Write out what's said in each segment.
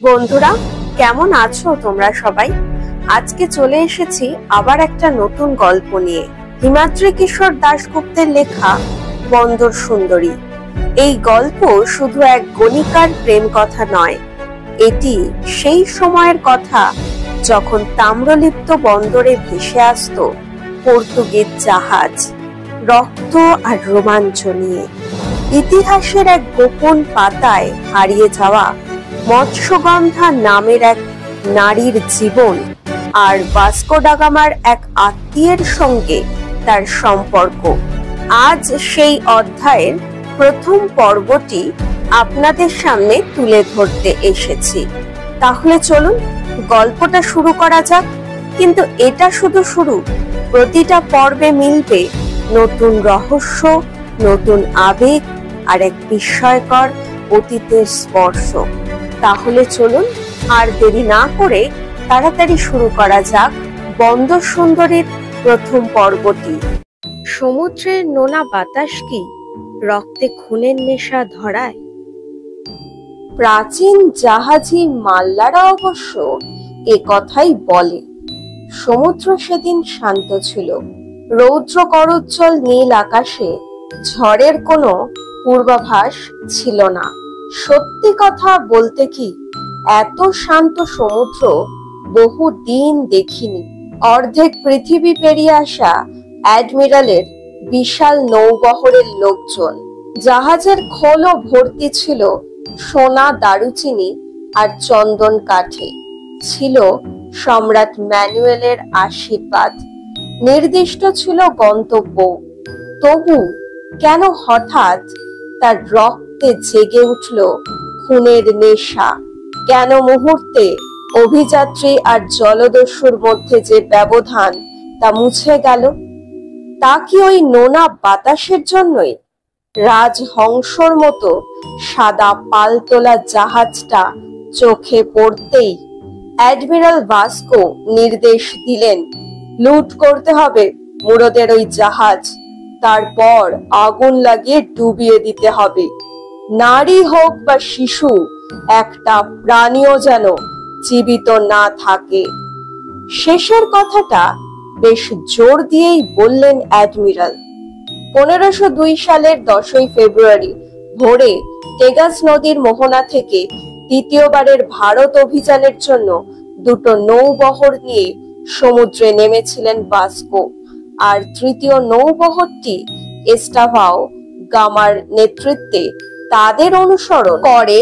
বন্ধুরা, কেমন আছো তোমরা সবাই? আজকে চলে এসেছি আবার একটা নতুন গল্প নিয়ে। হিমাদ্রি কিশোর দাশগুপ্তের লেখা বন্দর সুন্দরী। এই গল্প শুধু এক গণিকার প্রেম কথা নয়, এটি সেই সময়ের কথা যখন তাম্রলিপ্ত বন্দরে ভেসে আসতো পর্তুগিজ জাহাজ, রক্ত আর রোমাঞ্চ নিয়ে। ইতিহাসের এক গোপন পাতায় হারিয়ে যাওয়া মৎস্যগন্ধা নামের এক নারীর জীবন আর ভাস্কো ডা গামার এক আত্মীয়ের সঙ্গে তার সম্পর্ক। আজ সেই অধ্যায়ের প্রথম পর্বটি আপনাদের সামনে তুলে ধরতে এসেছি। তাহলে চলুন গল্পটা শুরু করা যাক। কিন্তু এটা শুধু শুরু, প্রতিটা পর্বে মিলবে নতুন রহস্য, নতুন আবেগ আর এক বিস্ময়কর অতীতের স্পর্শ। তাহলে চলুন আর দেরি না করে তাড়াতাড়ি শুরু করা যাক বন্দর সুন্দরীর প্রথম পর্বটি। সমুদ্রের নোনা বাতাস কি রক্তে খুনের নেশা ধরায়? প্রাচীন জাহাজি মাল্লারা অবশ্য এ কথাই বলে। সমুদ্র সেদিন শান্ত ছিল। রৌদ্র করোজ্জ্বল নীল আকাশে ঝড়ের কোনো পূর্বাভাস ছিল না। সত্যি কথা বলতে কি, এত শান্ত সমুদ্র বহু দিন দেখিনি। অর্ধেক পৃথিবী পেরিয়ে আসা অ্যাডমিরালের বিশাল নৌবহরের লোকজন, জাহাজের খোলও ভর্তি ছিল সোনা, দারুচিনি আর চন্দন কাঠে। ছিল সম্রাট ম্যানুয়েলের আশীর্বাদ। নির্দিষ্ট ছিল গন্তব্য। তবু কেন হঠাৎ তার রক্তে জেগে উঠল খুনের নেশা? কেন মুহূর্তে অভিযাত্রী আর জলদস্যুর মধ্যে যে ব্যবধান তা মুছে গেল? তা কি ওই নোনা বাতাসের জন্যই? রাজহংসর মতো সাদা পালতোলা জাহাজটা চোখে পড়তেই অ্যাডমিরাল ভাস্কো নির্দেশ দিলেন, লুট করতে হবে মুরদের ওই জাহাজ, তারপর আগুন লাগিয়ে ডুবিয়ে দিতে হবে। নারী হোক বা শিশু, একটা প্রাণীও যেন জীবিত না থাকে। শেষের কথাটা বেশ জোর দিয়েই বললেন অ্যাডমিরাল। 1502 সালের 10ই ফেব্রুয়ারি ভোরে টেগাস নদীর মোহনা থেকে দ্বিতীয়বারের ভারত অভিযানের জন্য দুটো নৌবহর নিয়ে সমুদ্রে নেমেছিলেন ভাস্কো। আর তৃতীয় নৌবহরটি এস্টাভাও গামার নেতৃত্বে তাদের অনুসরণ করে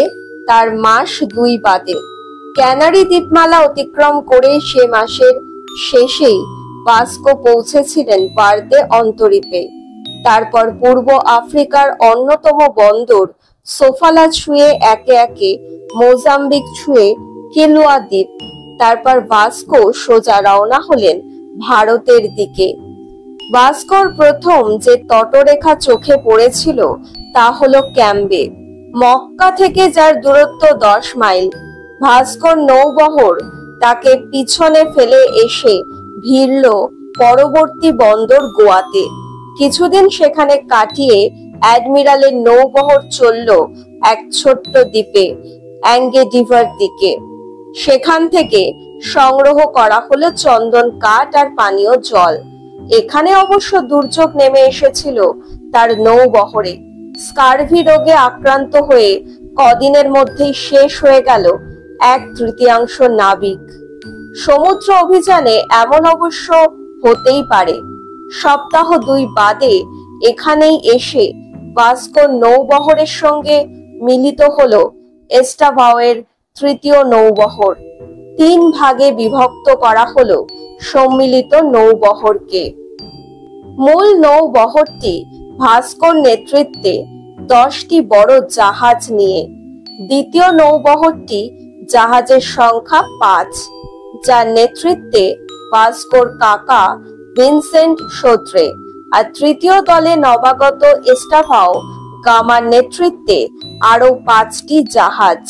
তার মাস 2 বাদে। ক্যানারি দ্বীপমালা অতিক্রম করে সে মাসের শেষেই ভাস্কো পৌঁছেছিলেন পার্তে অন্তরীপে। তারপর পূর্ব আফ্রিকার অন্যতম বন্দর সোফালা ছুঁয়ে একে একে মোজাম্বিক ছুঁয়ে কিলুয়া দ্বীপ। তারপর ভাস্কো সোজা রওনা হলেন ভারতের দিকে। ভাস্কোর প্রথম যে তটরেখা চোখে পড়েছিল তা হলো ক্যাম্বে, মক্কা থেকে যার দূরত্ব 10 মাইল। ভাস্কোর নৌবহর তাকে পিছনে ফেলে এসে ভিড়ল পরবর্তী বন্দর গোয়াতে। কিছুদিন সেখানে কাটিয়ে অ্যাডমিরালের নৌবহর চলল এক ছোট্ট দ্বীপে অ্যাঙ্গেডিভার দিকে। সেখান থেকে সংগ্রহ করা হলো চন্দন কাঠ আর পানীয় জল। এখানে অবশ্য দুর্যোগ নেমে এসেছিল তার নৌবহরে। স্কারভি রোগে আক্রান্ত হয়ে কদিনের মধ্যেই শেষ হয়ে গেল 1/3 নাবিক। সমুদ্র অভিযানে এমন অবশ্য হতেই পারে। সপ্তাহ 2 বাদে এখানেই এসে ভাস্কোর নৌবহরের সঙ্গে মিলিত হলো এস্টাভাওয়ের তৃতীয় নৌবহর। 3 ভাগে বিভক্ত করা হলো সম্মিলিত নৌবহরকে। মূল নৌবহরটি ভাস্কোর নেতৃত্বে 10টি বড় জাহাজ নিয়ে। দ্বিতীয় নৌবহরটি জাহাজের সংখ্যা 5, যার নেতৃত্বে ভাস্কোর কাকা ভিনসেন্ট সোদ্রে। আর তৃতীয় দলে নবাগত এস্টাভাও গামার নেতৃত্বে আরো 5টি জাহাজ।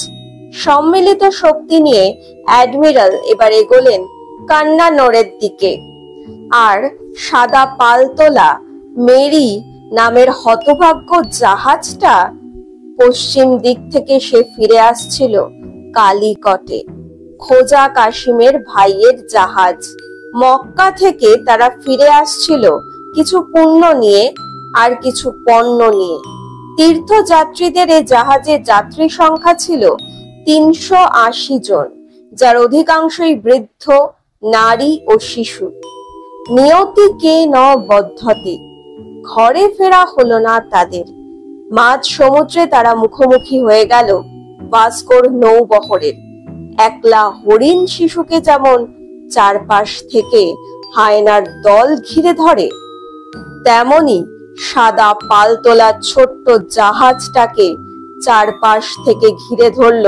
সম্মিলিত শক্তি নিয়ে অ্যাডমিরাল এবার এগোলেন কান্নানোরের দিকে। আর সাদা পালতোলা মেরি নামের হতভাগ্য জাহাজটা পশ্চিম দিক থেকে সে ফিরে আসছিল কালিকটে। খোজা কাশিমের ভাইয়ের জাহাজ। মক্কা থেকে তারা ফিরে আসছিল কিছু পুণ্য নিয়ে আর কিছু পণ্য নিয়ে। তীর্থযাত্রীদের এ জাহাজে যাত্রী সংখ্যা ছিল 380 জন, যার অধিকাংশই বৃদ্ধ, নারী ও শিশু। নিয়তি কে ন বদ্ধতে, ঘরে ফেরা হলো না তাদের। মাঝ সমুদ্রে তারা মুখোমুখি হয়ে গেল ভাস্কোর নৌবহরের। একলা হরিণ শিশুকে যেমন চারপাশ থেকে হায়নার দল ঘিরে ধরে, তেমনি সাদা পালতোলা ছোট্ট জাহাজটাকে চারপাশ থেকে ঘিরে ধরল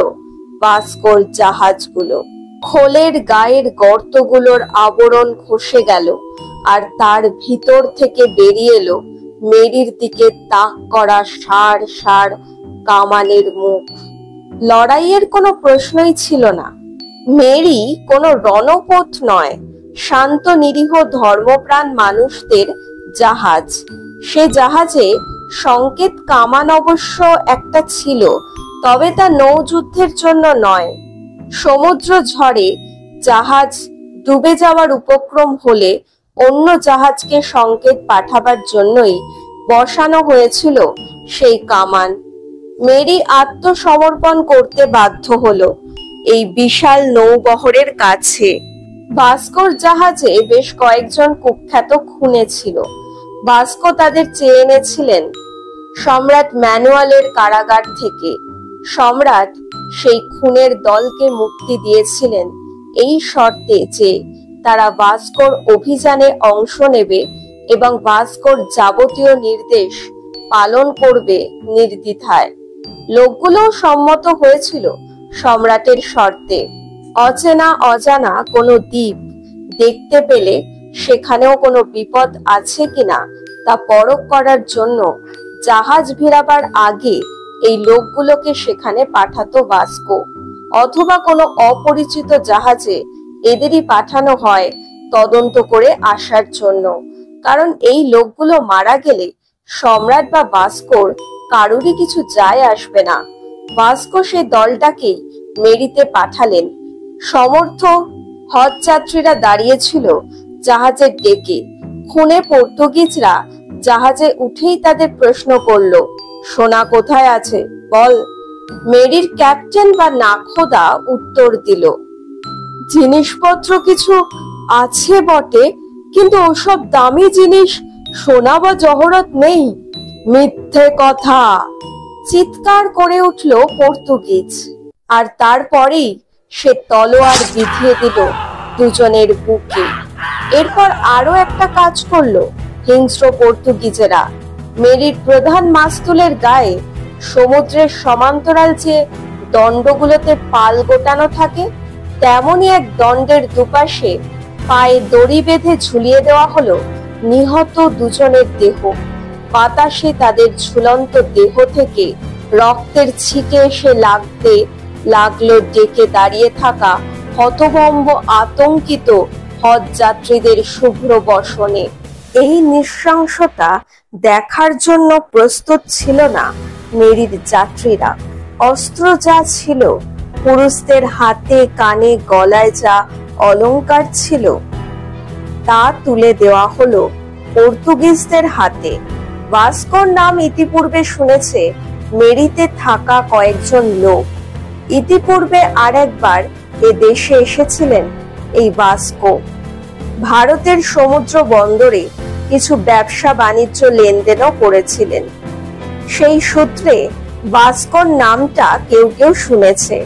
ভাস্কোর জাহাজগুলো। খোলের গায়ের গর্তগুলোর আবরণ খসে গেল, আর তার ভিতর থেকে বেরিয়ে এলো মেরির দিকে তাক করা সার সার কামানের মুখ। লড়াইয়ের কোনো প্রশ্নই ছিল না। মেরি কোনো রণপথ নয়, শান্ত নিরীহ ধর্মপ্রাণ মানুষদের জাহাজ। সে জাহাজে সংকেত কামান অবশ্য একটা ছিল, তবে তা নৌযুদ্ধের জন্য নয়। সমুদ্র ঝড়ে জাহাজ ডুবে যাওয়ার উপক্রম হলে অন্য জাহাজকে সংকেত পাঠাবার জন্যই বসানো হয়েছিল সেই কামান। মেরি আত্মসমর্পণ করতে বাধ্য হলো এই বিশাল নৌবহরের কাছে। ভাস্কোর জাহাজে বেশ কয়েকজন কুখ্যাত খুনে ছিল। ভাস্কো তাদের চেয়ে এনেছিলেন সম্রাট ম্যানুয়ালের কারাগার থেকে। সম্রাট সেই খুনের দলকে মুক্তি দিয়েছিলেন এই শর্তে যে তারা ভাস্কোর অভিযানে অংশ নেবে এবং ভাস্কোর যাবতীয় নির্দেশ পালন করবে নির্দ্বিধায়। লোকগুলোও সম্মত হয়েছিল সম্রাটের শর্তে। অচেনা অজানা কোনো দ্বীপ দেখতে পেলে সেখানেও কোনো বিপদ আছে কিনা তা পরখ করার জন্য জাহাজ ভিড়াবার আগে এই লোকগুলোকে সেখানে পাঠাতো ভাস্কো, অথবা কোনো অপরিচিত জাহাজে এদেরই পাঠানো হয় তদন্ত করে আসার জন্য। কারণ এই লোকগুলো মারা গেলে সম্রাট বা ভাস্কোর কারোরই কিছু যায় আসবে না। ভাস্কো সে দলটাকেই মেরিতে পাঠালেন। সমর্থ হজযাত্রীরা দাঁড়িয়েছিল জাহাজের ডেকে। খুনে পর্তুগিজরা জাহাজে উঠেই তাদের প্রশ্ন করলো, সোনা কোথায় আছে বল। মেরির ক্যাপ্টেন বা নাখোদা উত্তর দিল, জিনিসপত্র কিছু আছে বটে, কিন্তু ওসব দামি জিনিস সোনা বা জহরত নেই। মিথ্যে কথা, চিৎকার করে উঠল পর্তুগিজ। আর তারপরেই সে তলোয়ার বিধিয়ে দিল দুজনের বুকে। এরপর আরো একটা কাজ করলো হিংস্র পর্তুগিজেরা। মেরির প্রধান মাস্তুলের গায়ে সমুদ্রের সমান্তরাল যে দণ্ডগুলোতে পাল গোটানো থাকে, তেমনই এক দণ্ডের দুপাশে পায়ে দড়ি বেঁধে ঝুলিয়ে দেওয়া হলো নিহত দুজনের দেহ। বাতাসে তাদের ঝুলন্ত দেহ থেকে রক্তের ছিটে এসে লাগতে লাগলো ডেকে দাঁড়িয়ে থাকা হতভম্ব আতঙ্কিত হজযাত্রীদের শুভ্র বসনে। এই নৃশংসতা দেখার জন্য প্রস্তুত ছিল না মেরির যাত্রীরা। অস্ত্র যা ছিল, পুরুষদের হাতে কানে গলায় যা অলংকার ছিল, তা তুলে দেওয়া হলো পর্তুগিজদের হাতে। ভাস্কোর নাম ইতিপূর্বে শুনেছে মেরিতে থাকা কয়েকজন লোক। ইতিপূর্বে আরেকবার এ দেশে এসেছিলেন এই ভাস্কো। ভারতের সমুদ্র বন্দরে কিছু ব্যবসা বাণিজ্য লেনদেনও করেছিলেন। সেই সূত্রে ভাস্কোর নামটা কেউ কেউ শুনেছে,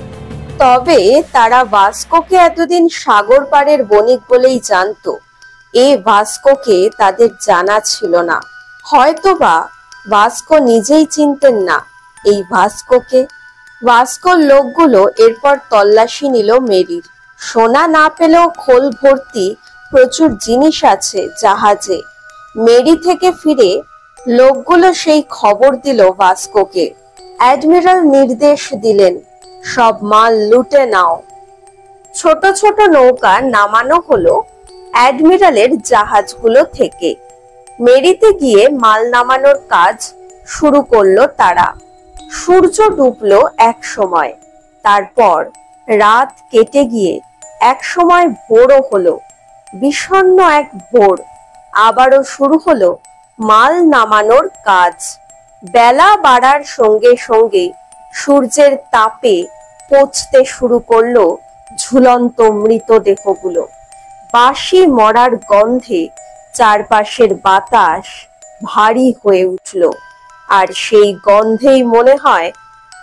তবে তারা ভাস্কোকে এতদিন সাগর পাড়ের বণিক বলেই জানতো। এ ভাস্কোকে তাদের জানা ছিল না। হয়তোবা ভাস্কো নিজেই চিনতেন না এই ভাস্কোকে। ভাস্কোর লোকগুলো এরপর তল্লাশি নিল মেরির। সোনা না পেলেও খোল ভর্তি প্রচুর জিনিস আছে জাহাজে। মেরি থেকে ফিরে লোকগুলো সেই খবর দিল ভাস্কোকে। অ্যাডমিরাল নির্দেশ দিলেন, সব মাল লুটে নাও। ছোট ছোট নৌকা নামানো হলো অ্যাডমিরালের জাহাজগুলো থেকে। মেরিতে গিয়ে মাল নামানোর কাজ শুরু করলো তারা। সূর্য ডুবলো এক সময়, তারপর রাত কেটে গিয়ে এক সময় ভোরও হলো। বিষণ্ণ এক ভোর। আবারও শুরু হলো মাল নামানোর কাজ। বেলা বাড়ার সঙ্গে সঙ্গে সূর্যের তাপে পচতে শুরু করলো ঝুলন্ত মৃতদেহগুলো। বাসি মরার গন্ধে চারপাশের বাতাস ভারী হয়ে উঠল। আর সেই গন্ধেই মনে হয়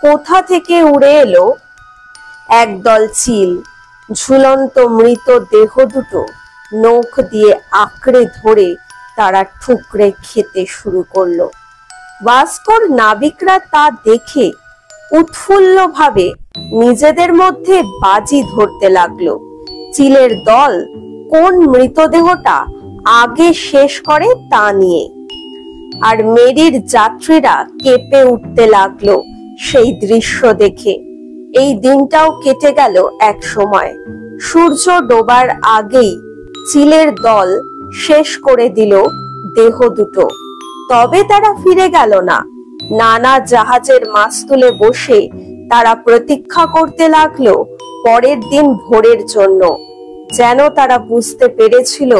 কোথা থেকে উড়ে এলো একদল চিল। ঝুলন্ত মৃত দেহ দুটো নখ দিয়ে আঁকড়ে ধরে তারা ঠুকরে খেতে শুরু করলো। ভাস্কোর নাবিকরা তা দেখে উৎফুল্ল ভাবে নিজেদের মধ্যে বাজি ধরতে লাগলো চিলের দল কোন মৃতদেহটা আগে শেষ করে তা নিয়ে। আর মেরির যাত্রীরা কেঁপে উঠতে লাগলো সেই দৃশ্য দেখে। এই দিনটাও কেটে গেল এক সময়। সূর্য ডোবার আগেই চিলের দল শেষ করে দিল দেহ দুটো। তবে তারা ফিরে গেল না। নানা জাহাজের মাস্তুলে বসে তারা প্রতীক্ষা করতে লাগলো পরের দিন ভোরের জন্য। যেন তারা বুঝতে পেরেছিল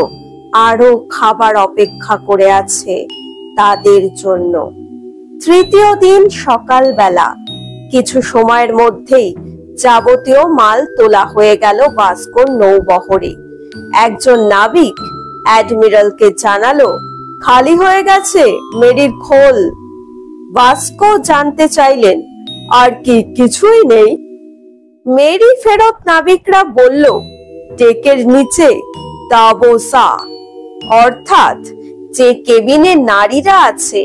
আরো খাবার অপেক্ষা করে আছে তাদের জন্য। তৃতীয় দিন সকালবেলা কিছু সময়ের মধ্যেই যাবতীয় মাল তোলা হয়ে গেল ভাস্কোর নৌবহরে। একজন নাবিক অ্যাডমিরালকে জানালো, খালি হয়ে গেছে মেরির খোল। ভাস্কো জানতে চাইলেন, আর কি কিছুই নেই? মেরি ফেরত নাবিকরা বলল, ডেকের নিচে তাবোসা, অর্থাৎ যে কেবিনে নারীরা আছে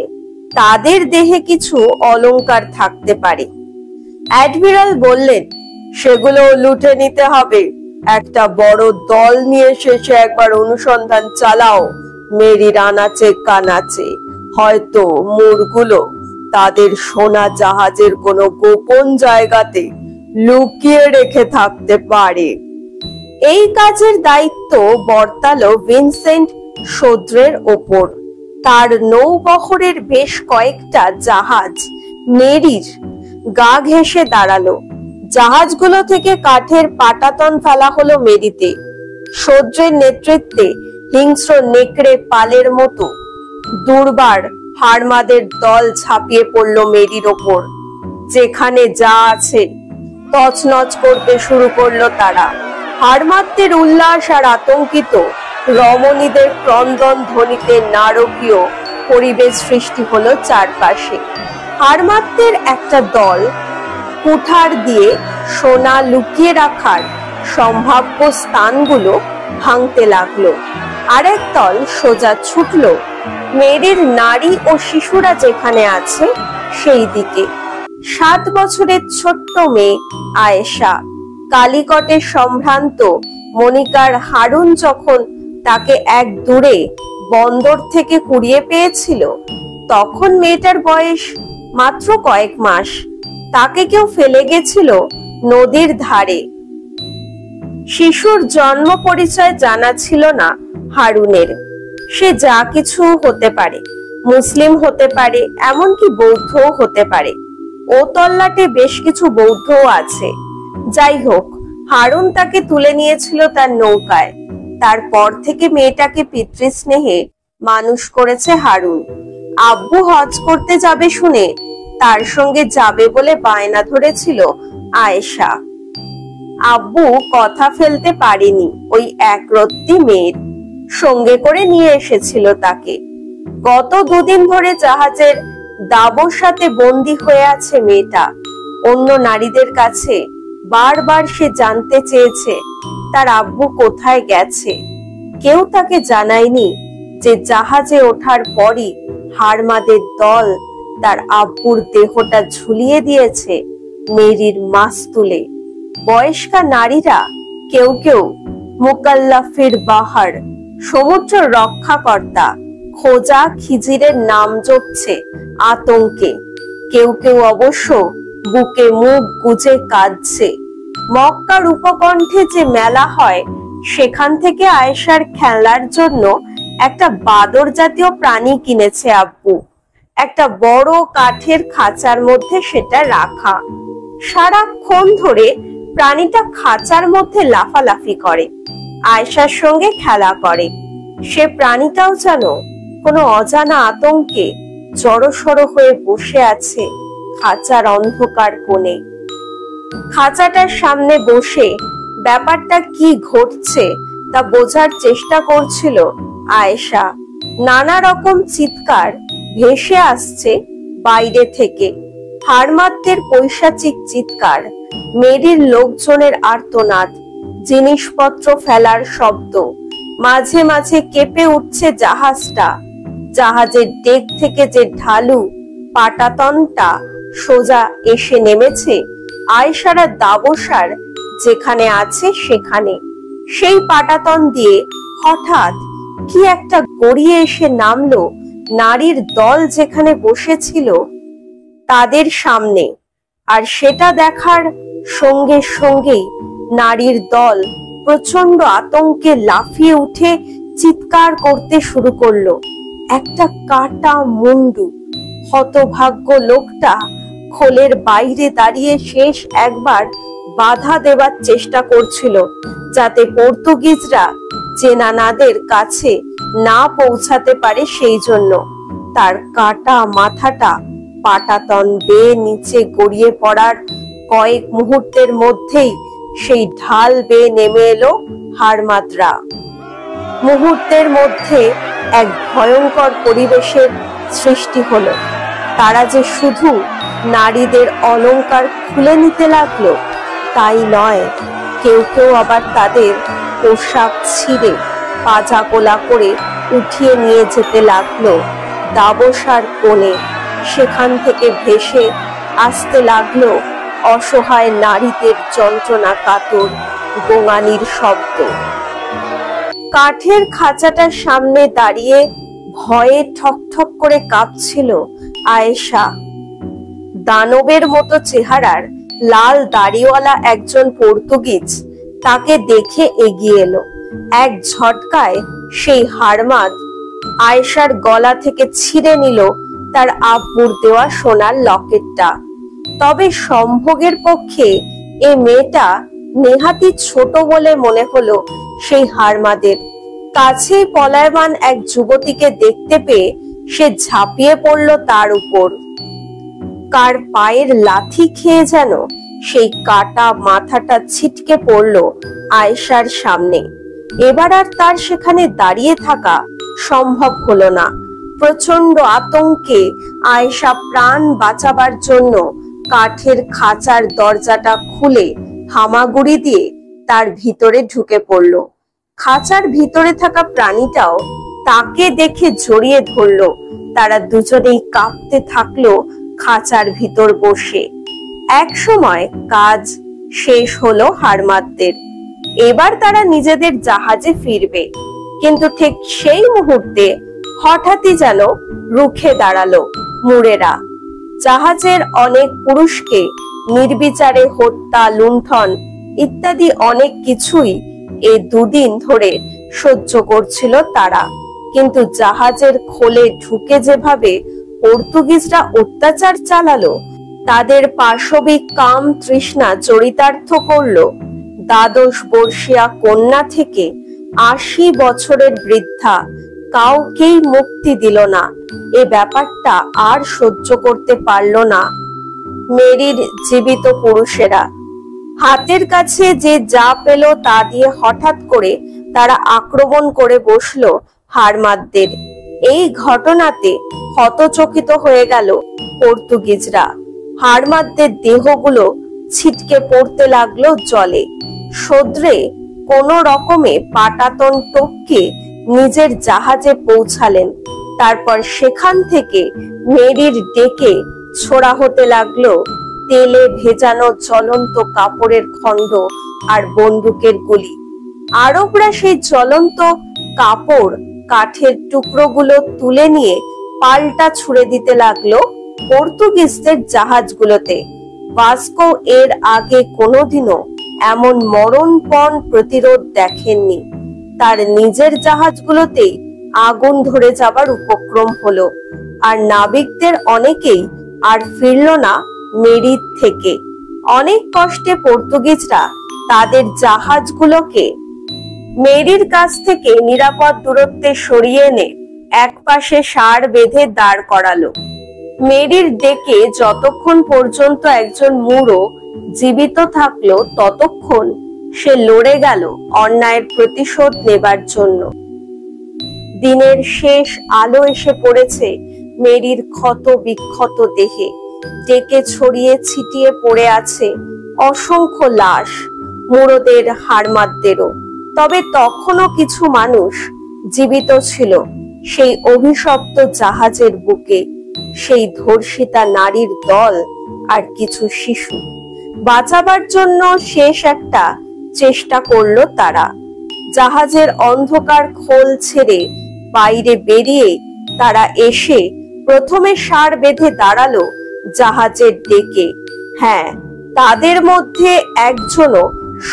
তাদের দেহে কিছু অলংকার থাকতে পারে। অ্যাডমিরাল বললেন, সেগুলো লুটে নিতে হবে। একটা বড় দল নিয়ে শেষে একবার অনুসন্ধান চালাও মেরির আনাচে কানাচে। হয়তো মোড়গুলো তাদের সোনা জাহাজের কোনো গোপন জায়গাতে লুকিয়ে রেখে থাকতে পারে। এই কাজের দায়িত্ব বর্তালো ভিনসেন্ট সোদ্রের ওপর। তার নৌবহরের বেশ কয়েকটা জাহাজ মেরির গা ঘেঁষে দাঁড়ালো। জাহাজগুলো থেকে কাঠের পাটাতন ফেলা হলো মেরিতে। সোদ্রের নেতৃত্বে হিংস্র নেকড়ে পালের মতো দুর্বার হারমাদের দল ঝাঁপিয়ে পড়ল মেরির ওপর। যেখানে যা আছে তছনছ করতে শুরু করলো তারা। হারমাদদের উল্লাস আর আতঙ্কিত রমণীদের ক্রন্দন ধ্বনিতে নারকীয় পরিবেশ সৃষ্টি হলো চারপাশে। হারমাদদের একটা দল কুঠার দিয়ে সোনা লুকিয়ে রাখার সম্ভাব্য স্থানগুলো ভাঙতে লাগলো। আরেক দল সোজা ছুটলো মেরির নারী ও শিশুরা যেখানে আছে সেই দিকে। 7 বছরের ছোট্ট মেয়ে আয়েশা, কালিকটের সম্ভ্রান্ত মনিকার হারুন যখন তাকে এক দূরে বন্দর থেকে কুড়িয়ে পেয়েছিল, তখন মেয়েটার বয়স মাত্র কয়েক মাস। তাকে কেউ ফেলে গেছিল নদীর ধারে। শিশুর জন্ম পরিচয় জানা ছিল না হারুনের। সে যা কিছু হতে পারে, মুসলিম হতে পারে, এমনকি বৌদ্ধও হতে পারে। ও তল্লাটে বেশ কিছু বৌদ্ধও আছে। যাই হোক, হারুন তাকে তুলে নিয়েছিল তার নৌকায়। তারপর থেকে মেয়েটাকে পিতৃস্নেহে মানুষ করেছে হারুন। আব্বু হজ করতে যাবে শুনে তার সঙ্গে যাবে বলে বায়না ধরেছিল আয়েশা। আব্বু কথা ফেলতে পারেনি ওই একরত্তি মেয়ের। সঙ্গে করে নিয়ে এসেছিল তাকে। গত 2 দিন ধরে জাহাজের দাবোসাতে বন্দী হয়ে আছে মেয়েটা। অন্য নারীদের কাছে বারবার সে জানতে চেয়েছে তার আব্বু কোথায় গেছে। কেউ তাকে জানায়নি যে জাহাজে ওঠার পরই হারমাদের দল তার আব্বুর দেহটা ঝুলিয়ে দিয়েছে মেরির মাস্তুলে। বয়স্কা নারীরা কেউ কেউ মুকাল্লাফির বাহার, সমুদ্র রক্ষাকর্তা খোজা খিজিরের নাম জপছে আতঙ্কে। কেউ কেউ অবশ্য বুকে মুখ গুজে কাঁদছে। মক্কার উপকণ্ঠে যে মেলা হয় সেখান থেকে আয়েশার খেলার জন্য একটা বাদর জাতীয় প্রাণী কিনেছে আব্বু। একটা বড় কাঠের খাঁচার মধ্যে সেটা রাখা। সারাক্ষণ ধরে প্রাণীটা খাঁচার মধ্যে লাফালাফি করে, আয়েশার সঙ্গে খেলা করে। সে প্রাণীটাও যেন কোনো অজানা আতঙ্কে জড়সড় হয়ে বসে আছে খাঁচার অন্ধকার কোণে। খাঁচাটার সামনে বসে ব্যাপারটা কি ঘটছে তা বোঝার চেষ্টা করছিল আয়েশা। নানা রকম চিৎকার ভেসে আসছে বাইরে থেকে, হাড়মাতদের পৈশাচিক চিৎকার, মেরির লোকজনের আর্তনাদ, জিনিসপত্র ফেলার শব্দ। মাঝে মাঝে কেঁপে উঠছে জাহাজটা। জাহাজের ডেক থেকে যে ঢালু পাটাতনটা সোজা এসে নেমেছে আয়েশারা দাবসার যেখানে আছে সেখানে। সেই পাটাতন দিয়ে হঠাৎ কি একটা গড়িয়ে এসে নামলো নারীর দল যেখানে বসেছিল তাদের সামনে। আর সেটা দেখার সঙ্গে সঙ্গেই নারীর দল প্রচন্ড আতঙ্কে লাফিয়ে উঠে চিৎকার করতে শুরু করলো। একটা কাটা মুন্ডু হতভাগ্য লোকটা খোলের বাইরে দাঁড়িয়ে শেষ একবার বাধা দেবার চেষ্টা করছিল, যাতে পর্তুগিজরা জেনানাদের কাছে না পৌঁছাতে পারে। সেই জন্য তার কাটা মাথাটা পাটাতন বেয়ে নিচে গড়িয়ে পড়ার কয়েক মুহূর্তের মধ্যেই সেই ঢাল বেয়ে নেমে এলো হাড়মাতরা। মুহূর্তের মধ্যে এক ভয়ঙ্কর পরিবেশের সৃষ্টি হলো। তারা যে শুধু নারীদের অলংকার খুলে নিতে লাগলো তাই নয়, কেউ কেউ আবার তাদের পোশাক ছিঁড়ে পাজা কোলা করে উঠিয়ে নিয়ে যেতে লাগলো দাবসার কোণে। সেখান থেকে ভেসে আসতে লাগলো অসহায় নারীদের যন্ত্রণা কাতর গোঙানির শব্দ। কাঠের খাঁচাটার সামনে দাঁড়িয়ে ভয়ে ঠকঠক করে কাঁপছিল আয়েশা। দানবের মতো চেহারার লাল দাড়িওয়ালা একজন পর্তুগিজ তাকে দেখে এগিয়ে এলো। এক ঝটকায় সেই হাড়মাদ আয়েশার গলা থেকে ছিঁড়ে নিল তার আব্বুর দেওয়া সোনার লকেটটা। তবে সম্ভোগের পক্ষে এ মেয়েটা নেহাতি ছোট বলে মনে হলো সেই হাড়মাদের। কাছেই পলায়মান এক যুবতীকে দেখতে পেয়ে সে ঝাঁপিয়ে পড়ল তার উপর। কার পায়ের লাথি খেয়ে যেন সেই কাটা মাথাটা ছিটকে পড়ল আয়েশার সামনে। এবার আর তার সেখানে দাঁড়িয়ে থাকা সম্ভব হলো না। প্রচন্ড আতঙ্কে আয়েশা প্রাণ বাঁচাবার জন্য কাঠের খাঁচার দরজাটা খুলে হামাগুড়ি দিয়ে তার ভিতরে ঢুকে পড়ল। খাঁচার ভিতরে থাকা প্রাণীটাও তাকে দেখে জড়িয়ে ধরলো। তারা দুজনেই কাঁপতে থাকলো খাঁচার ভিতর বসে। এক সময় কাজ শেষ হলো হাড়মাতদের। এবার তারা নিজেদের জাহাজে ফিরবে। কিন্তু ঠিক সেই মুহূর্তে হঠাৎই যেন রুখে দাঁড়ালো মুরেরা। জাহাজের অনেক পুরুষকে নির্বিচারে হত্যা, লুণ্ঠন ইত্যাদি অনেক কিছুই এই দুদিন ধরে সহ্য করছিল তারা। কিন্তু জাহাজের খোলে ঢুকে যেভাবে পর্তুগিজরা অত্যাচার চালালো, তাদের পাশবিক কাম তৃষ্ণা চরিতার্থ করলো। 12 বর্ষীয়া কন্যা থেকে 80 বছরের বৃদ্ধা কাউকেই মুক্তি দিল না। এ ব্যাপারটা আর সহ্য করতে পারল না মেরির জীবিত পুরুষেরা। হাতের কাছে যে যা পেল তা দিয়ে হঠাৎ করে তারা আক্রমণ করে বসলো হাড়মাতদের। এই ঘটনাতে হতচকিত হয়ে গেল পর্তুগিজরা। হাড়মাতদের দেহগুলো ছিটকে পড়তে লাগলো জলে। সদ্রে কোনো রকমে পাটাতন টপকে নিজের জাহাজে পৌঁছালেন। তারপর সেখান থেকে মেরির ডেকে ছোড়া হতে লাগলো তেলে ভেজানো জ্বলন্ত কাপড়ের খণ্ড আর বন্দুকের গুলি। আরবরা সেই জ্বলন্ত কাপড়, কাঠের টুকরোগুলো তুলে নিয়ে পাল্টা ছুড়ে দিতে লাগলো পর্তুগিজদের জাহাজগুলোতে। ভাস্কো এর আগে কোনোদিনও এমন মরণপণ প্রতিরোধ দেখেননি। তার নিজের জাহাজগুলোতেই আগুন ধরে যাবার উপক্রম হলো। আর নাবিকদের অনেকেই আর ফিরল না মেরির থেকে। অনেক কষ্টে পর্তুগিজরা তাদের জাহাজগুলোকে মেরির কাছ থেকে নিরাপদ দূরত্বে সরিয়ে এনে একপাশে ষাঁড় বেঁধে দাঁড় করালো। মেরির ডেকে যতক্ষণ পর্যন্ত একজন মুড়ো জীবিত থাকলো ততক্ষণ সে লড়ে গেল অন্যায়ের প্রতিশোধ নেবার জন্য। দিনের শেষ আলো এসে পড়েছে মেরির ক্ষত বিক্ষত দেহে। ডেকে ছড়িয়ে ছিটিয়ে পড়ে আছে অসংখ্য লাশ, মুড়োদের হাড়মাদদেরও। তবে তখনও কিছু মানুষ জীবিত ছিল সেই অভিশপ্ত জাহাজের বুকে, সেই ধর্ষিতা নারীর দল আর কিছু শিশু। বাঁচাবার জন্য শেষ একটা চেষ্টা করলো তারা। জাহাজের অন্ধকার খোল ছেড়ে বাইরে বেরিয়ে তারা এসে প্রথমে ষাঁড় বেঁধে দাঁড়ালো জাহাজের ডেকে। হ্যাঁ, তাদের মধ্যে একজনও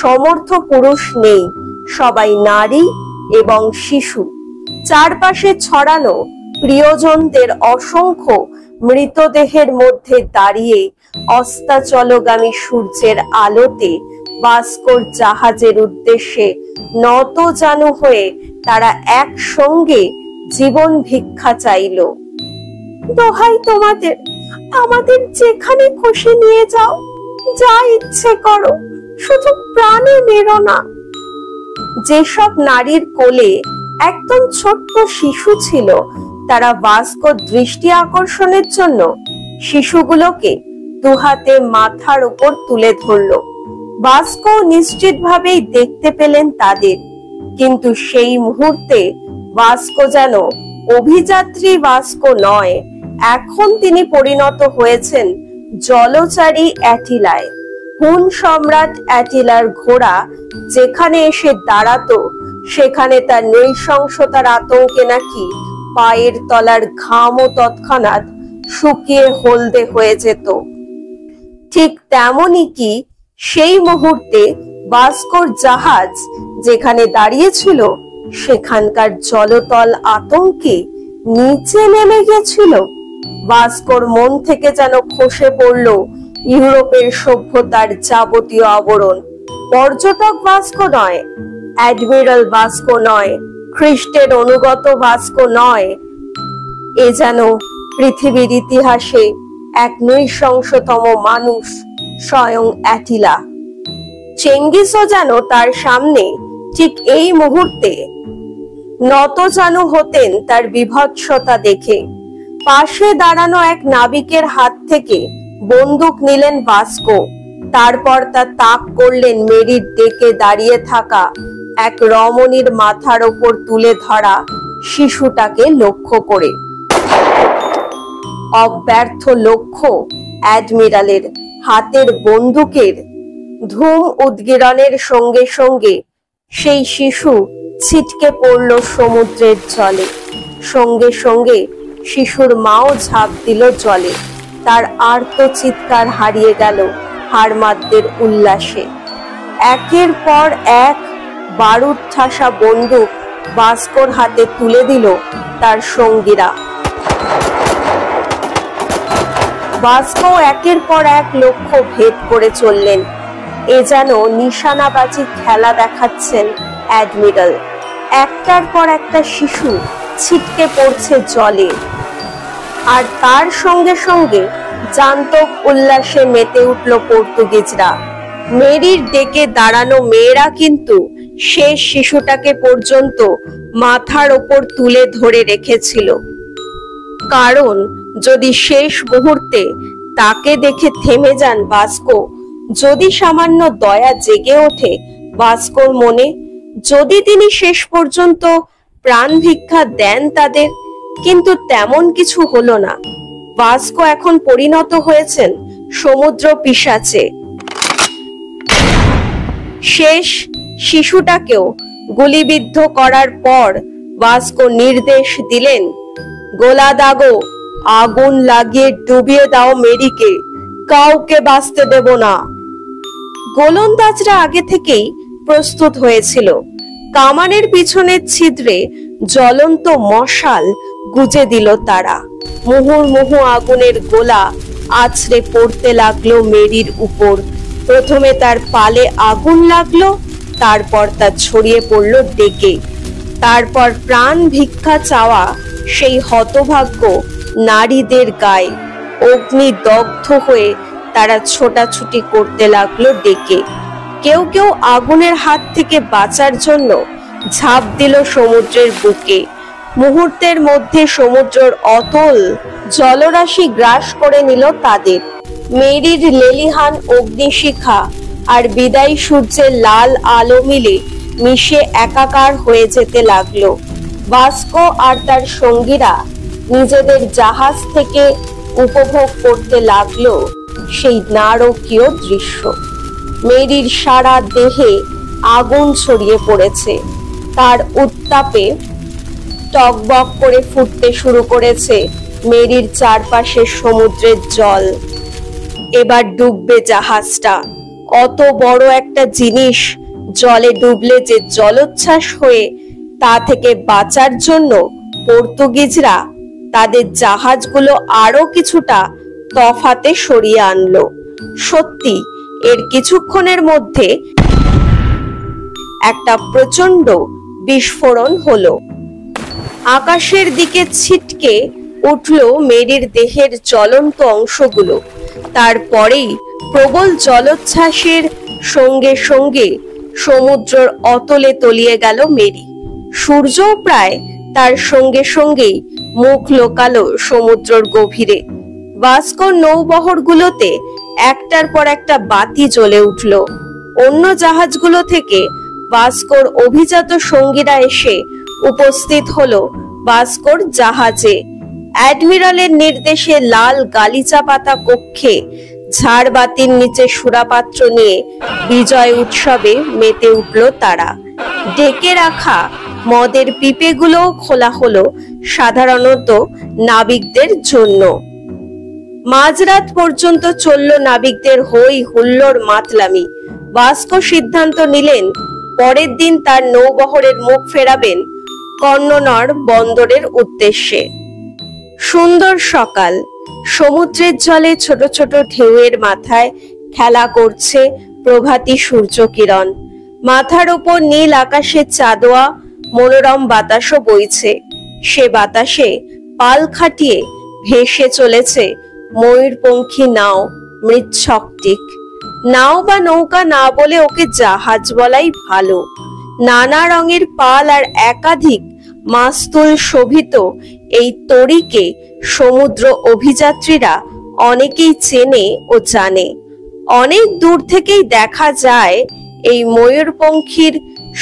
সমর্থ পুরুষ নেই, সবাই নারী এবং শিশু। চারপাশে ছড়ানো প্রিয়জনদের অসংখ্য মৃতদেহের মধ্যে দাঁড়িয়ে অস্তাচলগামী সূর্যের আলোতে ভাস্কোর জাহাজের উদ্দেশ্যে নতজানু হয়ে তারা একসঙ্গে জীবন ভিক্ষা চাইল। দোহাই তোমাদের, আমাদের যেখানে খুশি নিয়ে যাও, যা ইচ্ছে করো, শুধু প্রাণে মেরো না। যেসব নারীর কোলে একদম ছোট্ট শিশু ছিল, তারা ভাস্কোর দৃষ্টি আকর্ষণের জন্য শিশুগুলোকে দুহাতে মাথার উপর তুলে ধরল। ভাস্কো নিশ্চিতভাবেই দেখতে পেলেন তাদের, কিন্তু সেই মুহূর্তে ভাস্কো যেন অভিযাত্রী ভাস্কো নয়, এখন তিনি পরিণত হয়েছেন জলচারী অ্যাটিলায়। হুন সম্রাট অ্যাটিলার ঘোড়া যেখানে এসে দাঁড়াতো, সেখানে তার নৃশংসতার আতঙ্কে নাকি পায়ের তলার ঘামও তৎক্ষণাৎ শুকিয়ে হলদে হয়ে যেত। ঠিক তেমনই কি সেই মুহূর্তে ভাস্কোর জাহাজ যেখানে দাঁড়িয়েছিল, সেখানকার জলতল আতঙ্কে নিচে নেমে গেছিল। ভাস্কোর মন থেকে যেন খসে পড়ল ইউরোপের সভ্যতার যাবতীয় আবরণ। পর্যটক ভাস্কো নয়, অ্যাডমিরাল ভাস্কো নয়, খ্রিস্টের অনুগত ভাস্কো নয়, এ যেন পৃথিবীর ইতিহাসে এক নৃশংসতম মানুষ, স্বয়ং অ্যাটিলা। চেঙ্গিসও যেন তার সামনে ঠিক এই মুহূর্তে নতজানু হতেন তার বিভৎসতা দেখে। পাশে দাঁড়ানো এক নাবিকের হাত থেকে বন্দুক নিলেন ভাস্কো, তারপর তা তাক করলেন মেরির ডেকে দাঁড়িয়ে থাকা এক রমণীর মাথার ওপর তুলে ধরা শিশুটাকে লক্ষ্য করে। অব্যর্থ লক্ষ্য অ্যাডমিরালের হাতের বন্দুকের ধূম উদ্গীরণের সঙ্গে সঙ্গে সেই শিশু ছিটকে পড়ল সমুদ্রের জলে। সঙ্গে সঙ্গে শিশুর মাও ঝাঁপ দিল জলে। তার আর্ত চিৎকার হারিয়ে গেল হাড়মাদদের উল্লাসে। একের পর এক বারুদ ঠাসা বন্দুক ভাস্কোর হাতে তুলে দিল তার সঙ্গীরা। ভাস্কো একের পর এক লক্ষ্য ভেদ করে চললেন। এ যেন নিশানাবাজি খেলা দেখাচ্ছেন অ্যাডমিরাল। একটার পর একটা শিশু ছিটকে পড়ছে জলে, আর তার সঙ্গে সঙ্গে জান্তক উল্লাসে মেতে উঠল পর্তুগিজরা। মেরির ডেকে দাঁড়ানো মেয়েরা কিন্তু শেষ শিশুটাকে পর্যন্ত মাথার ওপর তুলে ধরে রেখেছিল, কারণ যদি শেষ মুহূর্তে তাকে দেখে থেমে যান ভাস্কো, যদি সামান্য দয়া জেগে ওঠে ভাস্কোর মনে, যদি তিনি শেষ পর্যন্ত প্রাণ ভিক্ষা দেন তাদের, কিন্তু তেমন কিছু হলো না। ভাস্কো এখন পরিণত হয়েছেন সমুদ্র পিশাচে। শেষ শিশুটাকেও গুলিবিদ্ধ করার পর ভাস্কো নির্দেশ দিলেন, গোলা দাগো, আগুন লাগিয়ে ডুবিয়ে দাও মেরিকে, কাউকে বাঁচতে দেব না। গোলন্দাজরা আগে থেকেই প্রস্তুত হয়েছিল। কামানের পিছনের ছিদ্রে জ্বলন্ত মশাল গুজে দিল তারা। মুহুর্মুহু আগুনের গোলা আছড়ে পড়তে লাগলো মেরির উপর। প্রথমে তার পালে আগুন লাগলো, তারপর তা ছড়িয়ে পড়ল ডেকে। তারপর প্রাণ ভিক্ষা চাওয়া সেই হতভাগ্য নারীদের গায়ে অগ্নিদগ্ধ হয়ে তারা ছোটাছুটি করতে লাগলো ডেকে। কেউ কেউ আগুনের হাত থেকে বাঁচার জন্য ঝাঁপ দিল সমুদ্রের বুকে। মুহূর্তের মধ্যে সমুদ্রের অতল জলরাশি গ্রাস করে নিল তাদের। মেরির লেলিহান অগ্নিশিখা আর বিদায়ী সূর্যের লাল আলো মিলে মিশে একাকার হয়ে যেতে লাগলো। ভাস্কো আর তার সঙ্গীরা নিজেদের জাহাজ থেকে উপভোগ করতে লাগলো সেই নারকীয় দৃশ্য। মেরির সারা দেহে আগুন ছড়িয়ে পড়েছে, তার উত্তাপে টকবক করে ফুটতে শুরু করেছে মেরির চারপাশে সমুদ্রের জল। এবার ডুববে জাহাজটা। অত বড় একটা জিনিস জলে ডুবলে যে জলোচ্ছ্বাস হয়ে তা থেকে বাঁচার জন্য পর্তুগিজরা তাদের জাহাজগুলো আরো কিছুটা তফাতে সরিয়ে আনলো। সত্যি এর কিছুক্ষণের মধ্যে একটা প্রচন্ড বিস্ফোরণ হলো। আকাশের দিকে ছিটকে উঠল মেরির দেহের জ্বলন্ত অংশগুলো। তারপরেই প্রবল জলোচ্ছ্বাসের সঙ্গে সঙ্গে সমুদ্রের অতলে তলিয়ে গেল মেরি। সূর্যও প্রায় তার সঙ্গে সঙ্গেই মুখ লোকালো সমুদ্রের গভীরে। ভাস্কোর নৌবহরগুলোতে একটার পর একটা বাতি জ্বলে উঠল। অন্য জাহাজগুলো থেকে ভাস্কোর অভিজাত সঙ্গীরা এসে উপস্থিত হলো ভাস্কোর জাহাজে। অ্যাডমিরালের নির্দেশে লাল গালিচা পাতা কক্ষে ঝাড়বাতির নিচে সুরাপাত্র নিয়ে বিজয় উৎসবে মেতে উঠল তারা। ডেকে রাখা মদের পিপেগুলো খোলা হলো সাধারণত নাবিকদের জন্য। মাঝরাত পর্যন্ত চলল নাবিকদের হই হুল্লোড় মাতলামি। ভাস্কো সিদ্ধান্ত নিলেন পরের দিন তার নৌবহরের মুখ ফেরাবেন কন্ননর বন্দরের উদ্দেশ্যে। সুন্দর সকাল। সমুদ্রের জলে ছোট ছোট ঢেউয়ের মাথায় খেলা করছে প্রভাতী সূর্য কিরণ। মাথার উপর নীল আকাশের চাঁদোয়া মনোরম বাতাসও বইছে। সে বাতাসে পাল খাটিয়ে ভেসে চলেছে ময়ূরপঙ্খী নাও মৃচ্ছকটিক। নাও বা নৌকা না বলে ওকে জাহাজ বলাই ভালো। নানা রঙের পাল আর একাধিক মাস্তুল শোভিত এই তরীকে সমুদ্র অভিযাত্রীরা অনেকেই চেনে ও জানে। অনেক দূর থেকেই দেখা যায় এই ময়ূরপঙ্খীর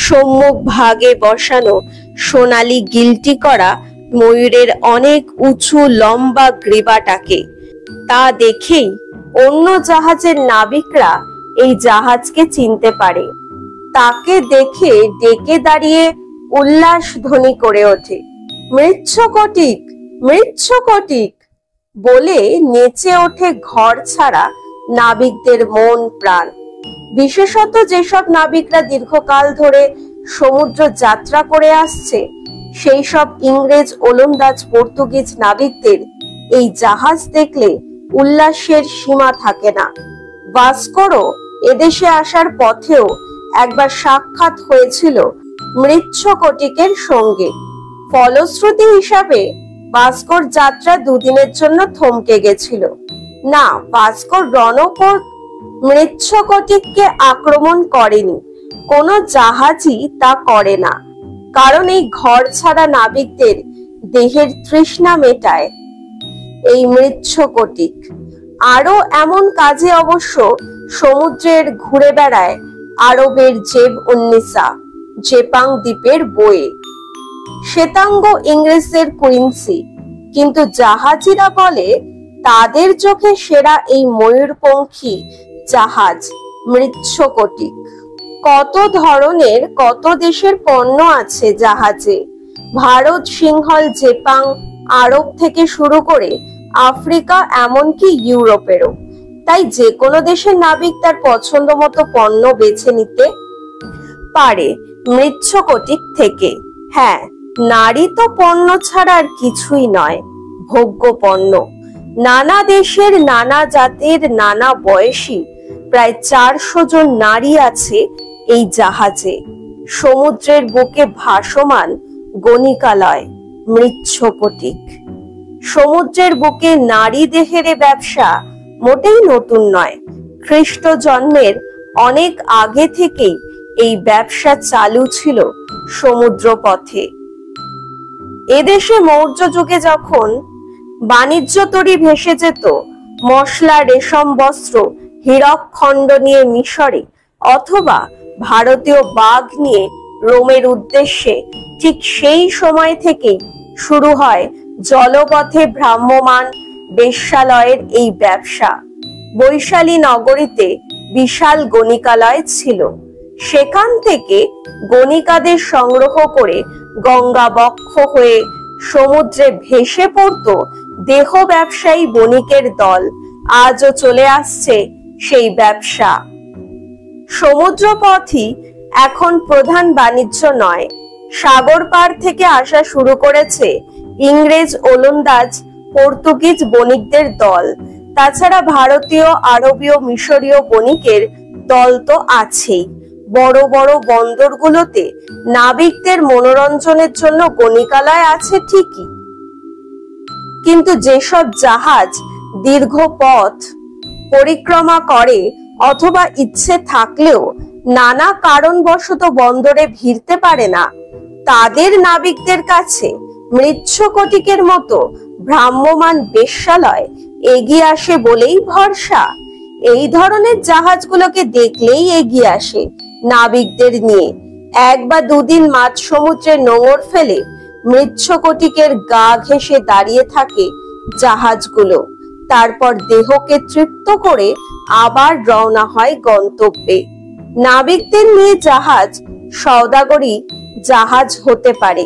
সম্মুখ ভাগে বসানো সোনালী গিলটি করা ময়ূরের অনেক উঁচু লম্বা গ্রীবাটাকে। তা দেখেই অন্য জাহাজের নাবিকরা এই জাহাজকে চিনতে পারে। তাকে দেখে ডেকে দাঁড়িয়ে উল্লাস ধ্বনি করে ওঠে, মৃচ্ছকটিক, মৃচ্ছকটিক বলে নেচে ওঠে ঘর ছাড়া নাবিকদের মন প্রাণ। বিশেষত যেসব নাবিকরা দীর্ঘকাল ধরে সমুদ্র যাত্রা করে আসছে সেই সব ইংরেজ, ওলন্দাজ, পর্তুগিজ নাবিকদের এই জাহাজ দেখলে উল্লাসের সীমা থাকে না। ভাস্কোরও এদেশে আসার পথেও একবার সাক্ষাৎ হয়েছিল মৃচ্ছকটিকের সঙ্গে। ফলশ্রুতি হিসাবে ভাস্কোর যাত্রা দুদিনের জন্য থমকে গেছিল। না, ভাস্কোর রণপথ মৃচ্ছকটিককে আক্রমণ করেনি। কোনো জাহাজই তা করে না, কারণ এই ঘর ছাড়া নাবিকদের দেহের তৃষ্ণা মেটায় এই মৃচ্ছকটিক। আরো এমন কাজে অবশ্য সমুদ্রের ঘুরে বেড়ায় আরবের জেব উন্নিসা জেপাং দ্বীপের বয়ে। শ্বেতাঙ্গ ইংরেজদের কুইন্সি। কিন্তু জাহাজিরা বলে তাদের চোখে সেরা এই ময়ূরপঙ্খী জাহাজ মৃচ্ছকটিক। কত ধরনের কত দেশের পণ্য আছে জাহাজে। ভারত, সিংহল, জেপাং, আরব থেকে শুরু করে আফ্রিকা, এমনকি ইউরোপেরও। তাই যে কোনো দেশের নাবিক তার পছন্দ মতো পণ্য বেছে নিতে পারে মৃচ্ছকটিক থেকে। হ্যাঁ, নারী তো পণ্য ছাড়া আর কিছুই নয়, ভোগ্য পণ্য। নানা দেশের, নানা জাতের, নানা বয়সী প্রায় 400 জন নারী আছে এই জাহাজে। সমুদ্রের বুকে ভাসমান গণিকালয়, মৃচ্ছকটিক। সমুদ্রের বুকে নারী দেহের ব্যবসা মোটেই নতুন নয়। খ্রিস্ট জন্মের অনেক আগে থেকেই এই ব্যবসা চালু ছিল সমুদ্র পথে। এদেশে মৌর্য যুগে যখন বাণিজ্য তরী ভেসে যেত মশলা, রেশম বস্ত্র, হীরক খণ্ড নিয়ে মিশরে, অথবা ভারতীয় বাঘ নিয়ে রোমের উদ্দেশ্যে, ঠিক সেই সময় থেকেই শুরু হয় জলপথে ভ্রাম্যমান বেশ্যালয়ের এই ব্যবসা। বৈশালী নগরীতে বিশাল গণিকালয় ছিল। সেখান থেকে গণিকাদের সংগ্রহ করে গঙ্গা বক্ষ হয়ে সমুদ্রে ভেসে পড়ত দেহ ব্যবসায়ী বণিকের দল। আজও চলে আসছে সেই ব্যবসা। সমুদ্রপথই এখন প্রধান বাণিজ্য নয়, সাগর পার থেকে আসা শুরু করেছে ইংরেজ, ওলন্দাজ, পর্তুগিজ বণিকদের দল। তাছাড়া ভারতীয়, আরবীয়, মিশরীয় বণিকের দল তো আছেই। বড় বড় বন্দরগুলোতে নাবিকদের মনোরঞ্জনের জন্য গণিকালয় আছে ঠিকই, কিন্তু যেসব জাহাজ দীর্ঘ পথ পরিক্রমা করে অথবা ইচ্ছে থাকলেও নানা কারণবশত বন্দরে ভিড়তে পারে না, তাদের নাবিকদের কাছে মৃচ্ছকটিকের মতো ভ্রাম্যমান বেশ্যালয় এগিয়ে আসে বলেই ভরসা। এই ধরনের জাহাজগুলোকে দেখলেই এগিয়ে আসে নাবিকদের নিয়ে। 1 বা 2 দিন মাঝ সমুদ্রে নোঙর ফেলে মৃচ্ছকটিকের গা ঘেঁষে দাঁড়িয়ে থাকে জাহাজগুলো। তারপর দেহকে তৃপ্ত করে আবার রওনা হয় গন্তব্যে। নাবিকদের নিয়ে জাহাজ সওদাগরি জাহাজ হতে পারে,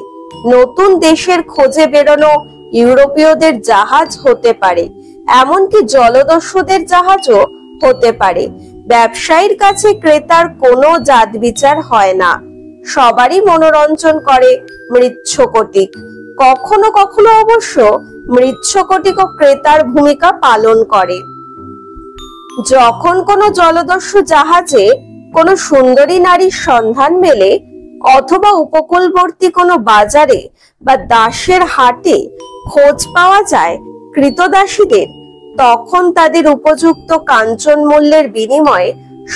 নতুন দেশের খোঁজে বেরোনো ইউরোপীয়দের জাহাজ হতে পারে, এমনকি জলদস্যুদের জাহাজও হতে পারে। ব্যবসায়ীর কাছে ক্রেতার কোনো জাত বিচার হয় না, সবারই মনোরঞ্জন করে মৃচ্ছকটিক। কখনো কখনো অবশ্য মৃচ্ছকটিকও ক্রেতার ভূমিকা পালন করে। যখন কোনো জলদস্যু জাহাজে কোনো সুন্দরী নারীর সন্ধান মেলে, অথবা উপকূলবর্তী কোনো বাজারে বা দাসের হাটে খোঁজ পাওয়া যায় কৃতদাসীদের, তখন তাদের উপযুক্ত কাঞ্চন মূল্যের বিনিময়ে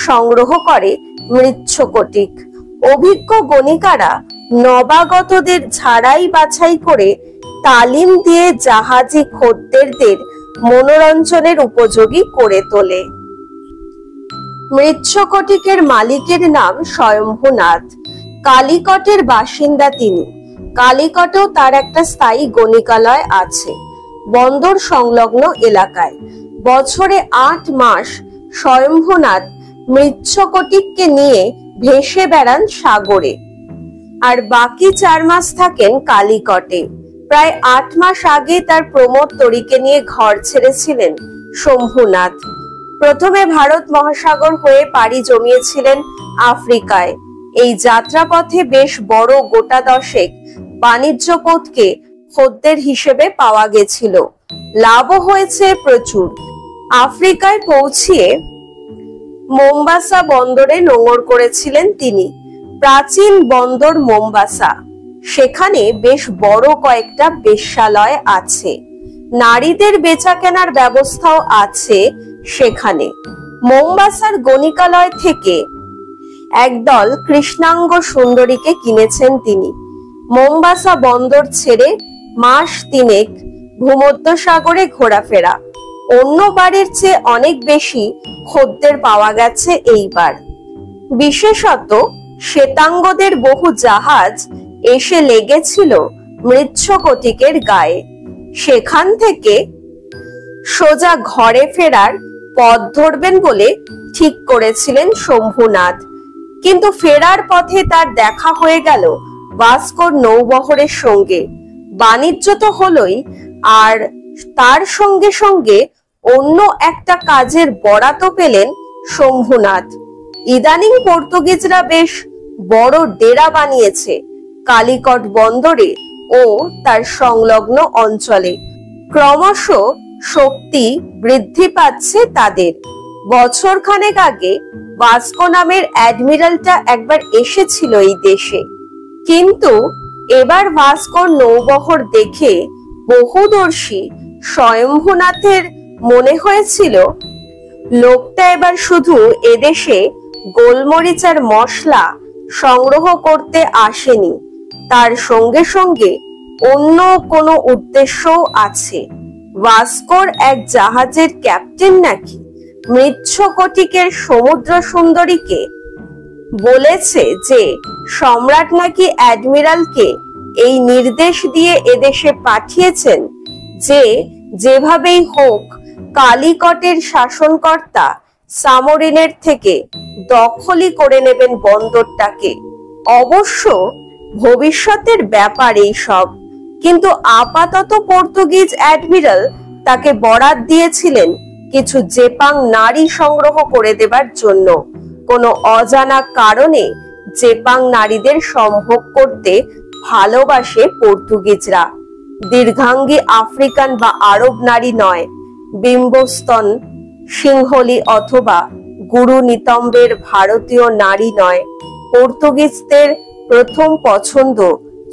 সংগ্রহ করে মৃচ্ছকটিক। অভিজ্ঞ গণিকারা নবাগতদের ঝাড়াই বাছাই করে তালিম দিয়ে জাহাজি খদ্দেরদের মনোরঞ্জনের উপযোগী করে তোলে। মৃচ্ছকটিকের মালিকের নাম স্বয়ম্ভুনাথ। কালিকটের বাসিন্দা তিনি। কালিকটেও তার একটা স্থায়ী গণিকালয় আছে, বন্দর সংলগ্ন এলাকায়। বছরে 8 মাস স্বয়ম্ভুনাথ মৃচ্ছকটিককে নিয়ে ভেসে বেড়ান সাগরে, আর বাকি 4 মাস থাকেন কালিকটে। প্রায় 8 মাস আগে তার প্রমোদ তরীকে নিয়ে ঘর ছেড়েছিলেন শম্ভুনাথ। প্রথমে ভারত মহাসাগর হয়ে পাড়ি জমিয়েছিলেন আফ্রিকায়। এই যাত্রাপথে বেশ বড় গোটা 10 বাণিজ্য পথকে খদ্দের হিসেবে পাওয়া গেছিল। লাভও হয়েছে প্রচুর। আফ্রিকায় পৌঁছিয়ে মোম্বাসা বন্দরে নোঙর করেছিলেন তিনি। প্রাচীন বন্দর মোম্বাসা, সেখানে বেশ বড় কয়েকটা বেশ্যালয় আছে। নারীদের বেচা কেনার ব্যবস্থাও আছে সেখানে। মোম্বাসার গণিকালয় থেকে একদল কৃষ্ণাঙ্গ সুন্দরীকে কিনেছেন তিনি। মোম্বাসা বন্দর ছেড়ে মাস 3 ভূমধ্যসাগরে ঘোরাফেরা। অন্য বারের চেয়ে অনেক বেশি খদ্দের পাওয়া গেছে এইবার। বিশেষত শ্বেতাঙ্গদের বহু জাহাজ এসে লেগেছিল মৃচ্ছকটিকের গায়ে। সেখান থেকে সোজা ঘরে ফেরার পথ ধরবেন বলে ঠিক করেছিলেন শম্ভুনাথ। কিন্তু ফেরার পথে তার দেখা হয়ে গেল ভাস্কোর নৌবহরের সঙ্গে। বাণিজ্য তো হলোই, আর তার সঙ্গে সঙ্গে অন্য একটা কাজের বরাতও পেলেন শম্ভুনাথ। ইদানিং পর্তুগিজরা বেশ বড় ডেরা বানিয়েছে কালিকট বন্দরে ও তার সংলগ্ন অঞ্চলে। ক্রমশ শক্তি বৃদ্ধি পাচ্ছে তাদের। বছর খানেক আগে ভাস্কো নামের অ্যাডমিরালটা একবার এসেছিল এই দেশে, কিন্তু এবার ভাস্কোর নৌবহর দেখে বহুদর্শী স্বয়ম্ভুনাথের মনে হয়েছিল লোকটা এবার শুধু এদেশে গোলমরিচ আর মশলা সংগ্রহ করতে আসেনি, তার সঙ্গে সঙ্গে অন্য কোনো উদ্দেশ্যও আছে। ভাস্কোর এক জাহাজের ক্যাপ্টেন নাকি মৃচ্ছকটিকের সমুদ্র সুন্দরীকে বলেছে যে সম্রাট নাকি অ্যাডমিরালকে এই নির্দেশ দিয়ে এদেশে পাঠিয়েছেন যে যেভাবেই হোক কালিকটের শাসনকর্তা সামরিনের থেকে দখলই করে নেবেন বন্দরটাকে। অবশ্য ভবিষ্যতের ব্যাপার এই সব, কিন্তু আপাতত পর্তুগিজ অ্যাডমিরাল তাকে বরাত দিয়েছিলেন কিছু জেপাং নারী সংগ্রহ করে দেবার জন্য। কোনো অজানা কারণে জেপাং নারীদের সম্ভোগ করতে ভালোবাসে পর্তুগিজরা। দীর্ঘাঙ্গী আফ্রিকান বা আরব নারী নয়, বিম্বস্তন সিংহলি অথবা গুরু নিতম্বের ভারতীয় নারী নয়। পর্তুগিজদের প্রথম পছন্দ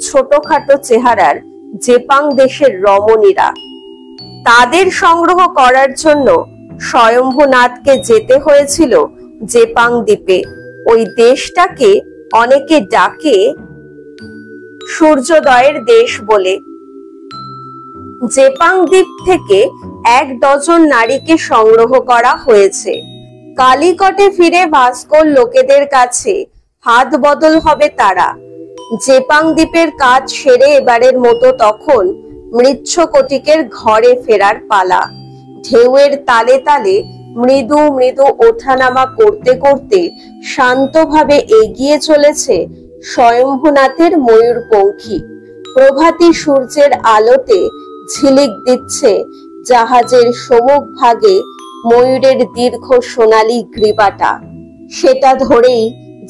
ছোটখাটো চেহারার জেপাং দেশের রমণীরা। তাদের সংগ্রহ করার জন্য স্বয়ম্ভুনাথকে যেতে হয়েছিল জেপাং দ্বীপে। ওই দেশটাকে অনেকে ডাকে সূর্যোদয়ের দেশ বলে। জেপাং দ্বীপ থেকে 1 ডজন নারীকে সংগ্রহ করা হয়েছে। কালিকটে ফিরে ভাস্কোর লোকেদের কাছে হাত বদল হবে তারা। জেপাং দ্বীপের কাজ সেরে এবারের মতো তখন মৃচ্ছকটিকের ঘরে ফেরার পালা। ঢেউয়ের তালে তালে মৃদু মৃদু ওঠানামা করতে করতে শান্তভাবে এগিয়ে চলেছে স্বয়ম্ভুনাথের ময়ূরপঙ্খী। প্রভাতী সূর্যের আলোতে ঝিলিক দিচ্ছে জাহাজের সম্মুখ ভাগে ময়ূরের দীর্ঘ সোনালী গ্রীবাটা। সেটা ধরেই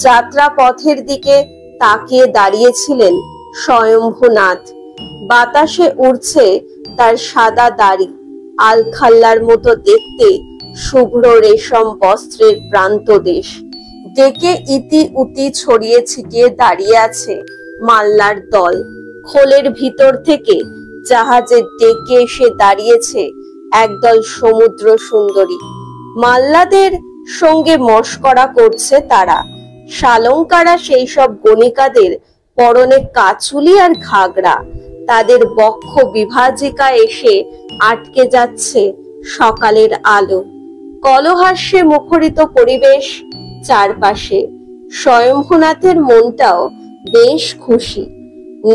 যাত্রা পথের দিকে তাকিয়ে দাঁড়িয়েছিলেন স্বয়ম্ভুনাথ। বাতাসে উড়ছে তার সাদা দাড়ি, আলখাল্লার মতো দেখতে শুভ্র রেশম বস্ত্রের প্রান্তদেশ। ডেকে ইতি উতি ছড়িয়ে ছিটিয়ে দাঁড়িয়ে আছে মাল্লার দল। খোলের ভিতর থেকে জাহাজের ডেকে এসে দাঁড়িয়েছে একদল সমুদ্র সুন্দরী। মাল্লাদের সঙ্গে মশকরা করছে তারা। শালঙ্কারা সেই সব গণিকাদের পরনে কাচুলি আর ঘাগরা। তাদের বক্ষ বিভাজিকা এসে আটকে যাচ্ছে সকালের আলো। কলহাস্যে মুখরিত পরিবেশ চারপাশে। স্বয়ম্ভুনাথের মনটাও বেশ খুশি।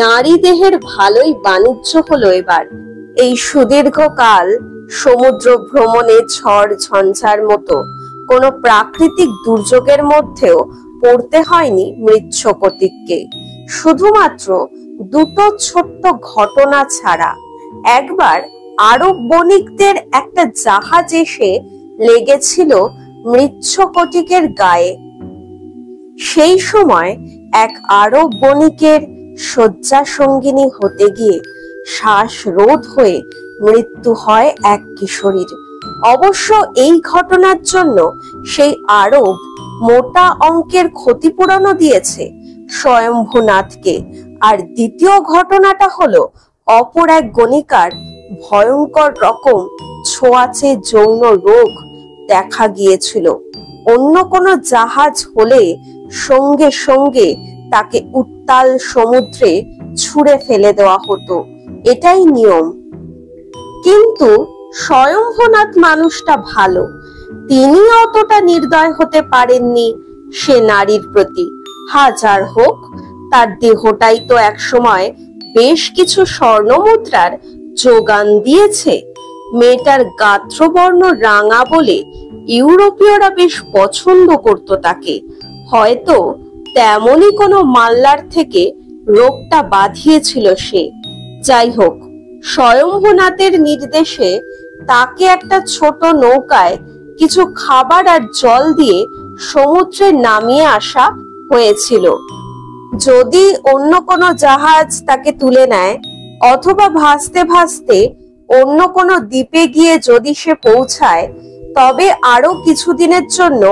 নারী দেহের ভালোই বাণিজ্য হলো এবার। এই সুদীর্ঘকাল সমুদ্র ভ্রমণে ঝড় ঝঞ্ঝার মতো কোনো প্রাকৃতিক দুর্যোগের মধ্যেও পড়তে হয়নি মৃচ্ছকটিককে। শুধুমাত্র দুটো ছোট্ট ঘটনা ছাড়া। একবার আরব বণিকদের একটা জাহাজ এসে লেগেছিল মৃচ্ছকটিকের গায়ে। সেই সময় এক আরব বণিকের শয্যা সঙ্গিনী হতে গিয়ে শ্বাসরোধ হয়ে মৃত্যু হয় এক কিশোরীর। অবশ্য এই ঘটনার জন্য সেই আরব মোটা অঙ্কের ক্ষতিপূরণও দিয়েছে স্বয়ম্ভুনাথকে। আর দ্বিতীয় ঘটনাটা হলো অপর এক গণিকার ভয়ঙ্কর রকম ছোঁয়াচে যৌন রোগ দেখা গিয়েছিল। অন্য কোনো জাহাজ হলে সঙ্গে সঙ্গে তাকে উত্তাল সমুদ্রে ছুঁড়ে ফেলে দেওয়া হতো, এটাই নিয়ম। কিন্তু স্বয়ম্ভুনাথ মানুষটা ভালো। তিনি অতটা নির্দয় হতে পারেননি সে নারীর প্রতি। হাজার হোক তার দেহটাই তো একসময় বেশ কিছু স্বর্ণ মুদ্রার যোগান দিয়েছে। মেয়েটার গাত্রবর্ণ রাঙা বলে ইউরোপীয়রা বেশ পছন্দ করত তাকে। হয়তো তেমনই কোনো মাল্লার থেকে রোগটা বাঁধিয়েছিল সে। যাই হোক, স্বয়ম্ভুনাথের নির্দেশে তাকে একটা ছোট নৌকায় কিছু খাবার আর জল দিয়ে সমুদ্রে নামিয়ে আসা হয়েছিল। যদি অন্য কোনো জাহাজ তাকে তুলে নেয় অথবা ভাসতে ভাসতে অন্য কোনো দ্বীপে গিয়ে যদি সে পৌঁছায়, তবে আরো কিছুদিনের জন্য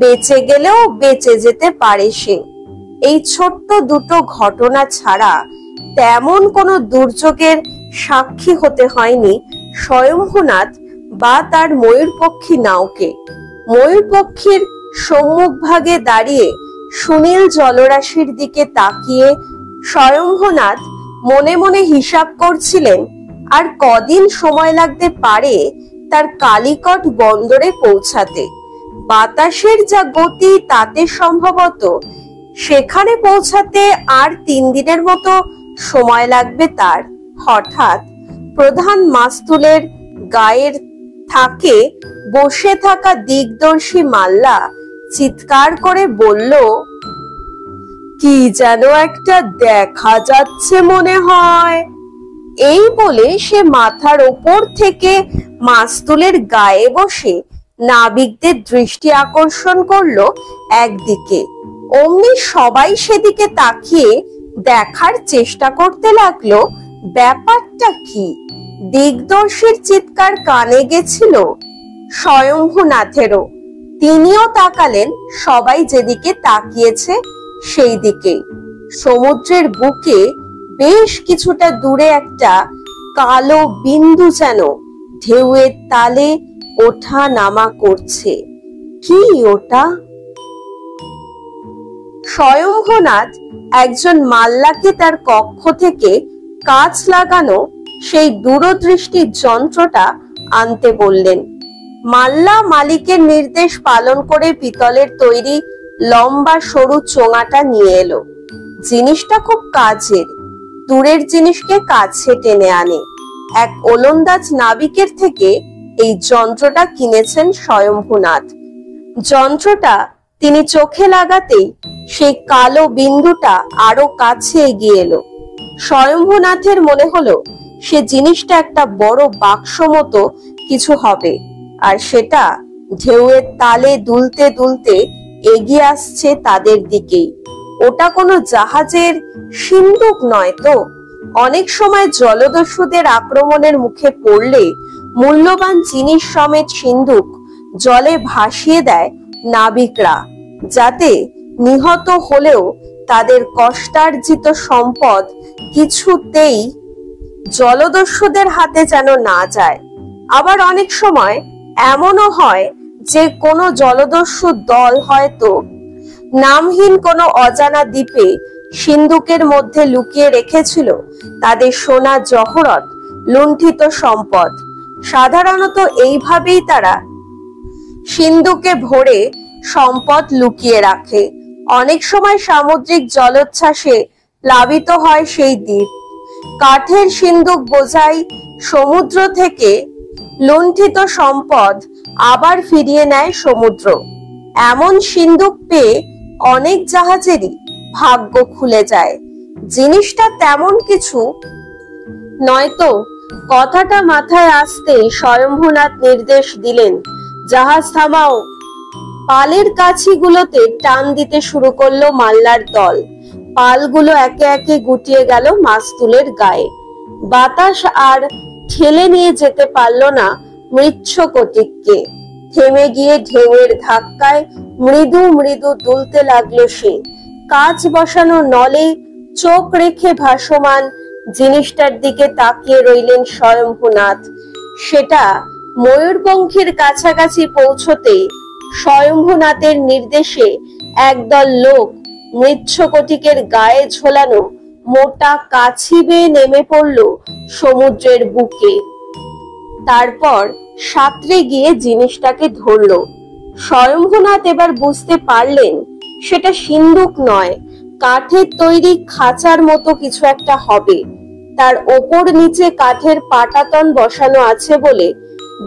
বেঁচে গেলেও বেঁচে যেতে পারে সে। এই ছোট্ট দুটো ঘটনা ছাড়া তেমন কোনো দুর্যোগের সাক্ষী হতে হয়নি স্বয়ম্ভূনাথ বা তার ময়ূরপক্ষী নাওকে। ময়ূরপক্ষীর সম্মুখভাগে দাঁড়িয়ে সুনীল জলরাশির দিকে তাকিয়ে স্বয়ম্ভূনাথ মনে মনে হিসাব করছিলেন আর কদিন সময় লাগতে পারে তার কালিকট বন্দরে পৌঁছাতে। বাতাসের যা গতি তাতে সম্ভবত সেখানে পৌঁছাতে আর 3 দিনের মতো সময় লাগবে তার। হঠাৎ প্রধান মাস্তুলের গায়ের থাকে বসে থাকা দিগদর্শী মাল্লা চিৎকার করে বলল, কি যেন একটা দেখা যাচ্ছে মনে হয়। এই বলে সে মাথার ওপর থেকে মাস্তুলের গায়ে বসে নাবিকদের দৃষ্টি আকর্ষণ করলো একদিকে। অমনি সবাই সেদিকে তাকিয়ে দেখার চেষ্টা করতে লাগলো ব্যাপারটা কি। দিগদর্শীর চিৎকার কানে গেছিল স্বয়ম্ভূনাথেরও। তিনিও তাকালেন সবাই যেদিকে তাকিয়েছে সেই দিকে। সমুদ্রের বুকে বেশ কিছুটা দূরে একটা কালো বিন্দু যেন ঢেউয়ের তালে ওঠা নামা করছে। কি ওটা? স্বয়ম্ভূনাথ একজন মাল্লাকে তার কক্ষ থেকে কাঁচ লাগানো সেই দূরদৃষ্টির যন্ত্রটা আনতে বললেন। মাল্লা মালিকের নির্দেশ পালন করে পিতলের তৈরি লম্বা সরু চোঙাটা নিয়ে এলো। জিনিসটা খুব কাজের, দূরের জিনিসকে কাছে টেনে আনে। এক ওলন্দাজ নাবিকের থেকে এই যন্ত্রটা কিনেছেন স্বয়ম্ভূনাথ। যন্ত্রটা তিনি চোখে লাগাতেই সেই কালো বিন্দুটা আরো কাছে এগিয়ে এলো। স্বয়ম্ভূনাথের মনে হলো সে জিনিসটা একটা বড় বাক্স মতো কিছু হবে, আর সেটা ঢেউয়ের তালে দুলতে দুলতে এগিয়ে আসছে তাদের দিকেই। ওটা কোনো জাহাজের সিন্দুক নয় তো? অনেক সময় জলদস্যুদের আক্রমণের মুখে পড়লে মূল্যবান জিনিস সমেত সিন্দুক জলে ভাসিয়ে দেয় নাবিকরা, যাতে নিহত হলেও তাদের কষ্টার্জিত সম্পদ কিছুতেই জলদস্যুদের হাতে যেন না যায়। আবার অনেক সময় এমনও হয় যে কোনো জলদস্যু দল হয়তো নামহীন কোনো অজানা দ্বীপে সিন্ধুকের মধ্যে লুকিয়ে রেখেছিল তাদের সোনা জহরত লুণ্ঠিত সম্পদ। সাধারণত এইভাবেই তারা সিন্ধুকে ভরে সম্পদ লুকিয়ে রাখে। অনেক সময় সামুদ্রিক জলোচ্ছ্বাসে প্লাবিত হয় সেই দ্বীপ। কাঠের সিন্ধুক বোঝাই সমুদ্র থেকে লুণ্ঠিত সম্পদ আবার ফিরিয়ে নেয় সমুদ্র। এমন সিন্ধুক পেয়ে অনেক জাহাজেরই ভাগ্য খুলে যায়। জিনিসটা তেমন কিছু নয়তো। কথাটা মাথায় আসতেই স্বয়ম্ভূনাথ নির্দেশ দিলেন, জাহাজ থামাও। পালের কাছিগুলোতে টান দিতে শুরু করলো মাল্লার দল। পালগুলো একে একে গুটিয়ে গেল মাস্তুলের গায়ে। বাতাস আর ঠেলে নিয়ে যেতে পারল না মৃচ্ছকটিককে। থেমে গিয়ে ঢেউয়ের ধাক্কায় মৃদু মৃদু দুলতে লাগলো সে। কাঁচ বসানো নলে চোখ রেখে ভাসমান জিনিসটার দিকে তাকিয়ে রইলেন স্বয়ম্ভূনাথ। সেটা ময়ূরপঙ্খীর কাছাকাছি পৌঁছতেই স্বয়ম্ভূনাথের নির্দেশে একদল লোক মৃচ্ছকটিকের গায়ে ঝোলানো মোটা কাছি বেয়ে নেমে পড়ল সমুদ্রের বুকে। তারপর সাঁতরে গিয়ে জিনিসটাকে ধরল। স্বয়ম্ভূনাথ এবার বুঝতে পারলেন সেটা সিন্ধুক নয়, কাঠের তৈরি খাঁচার মতো কিছু একটা হবে। তার ওপর নিচে কাঠের পাটাতন বসানো আছে বলে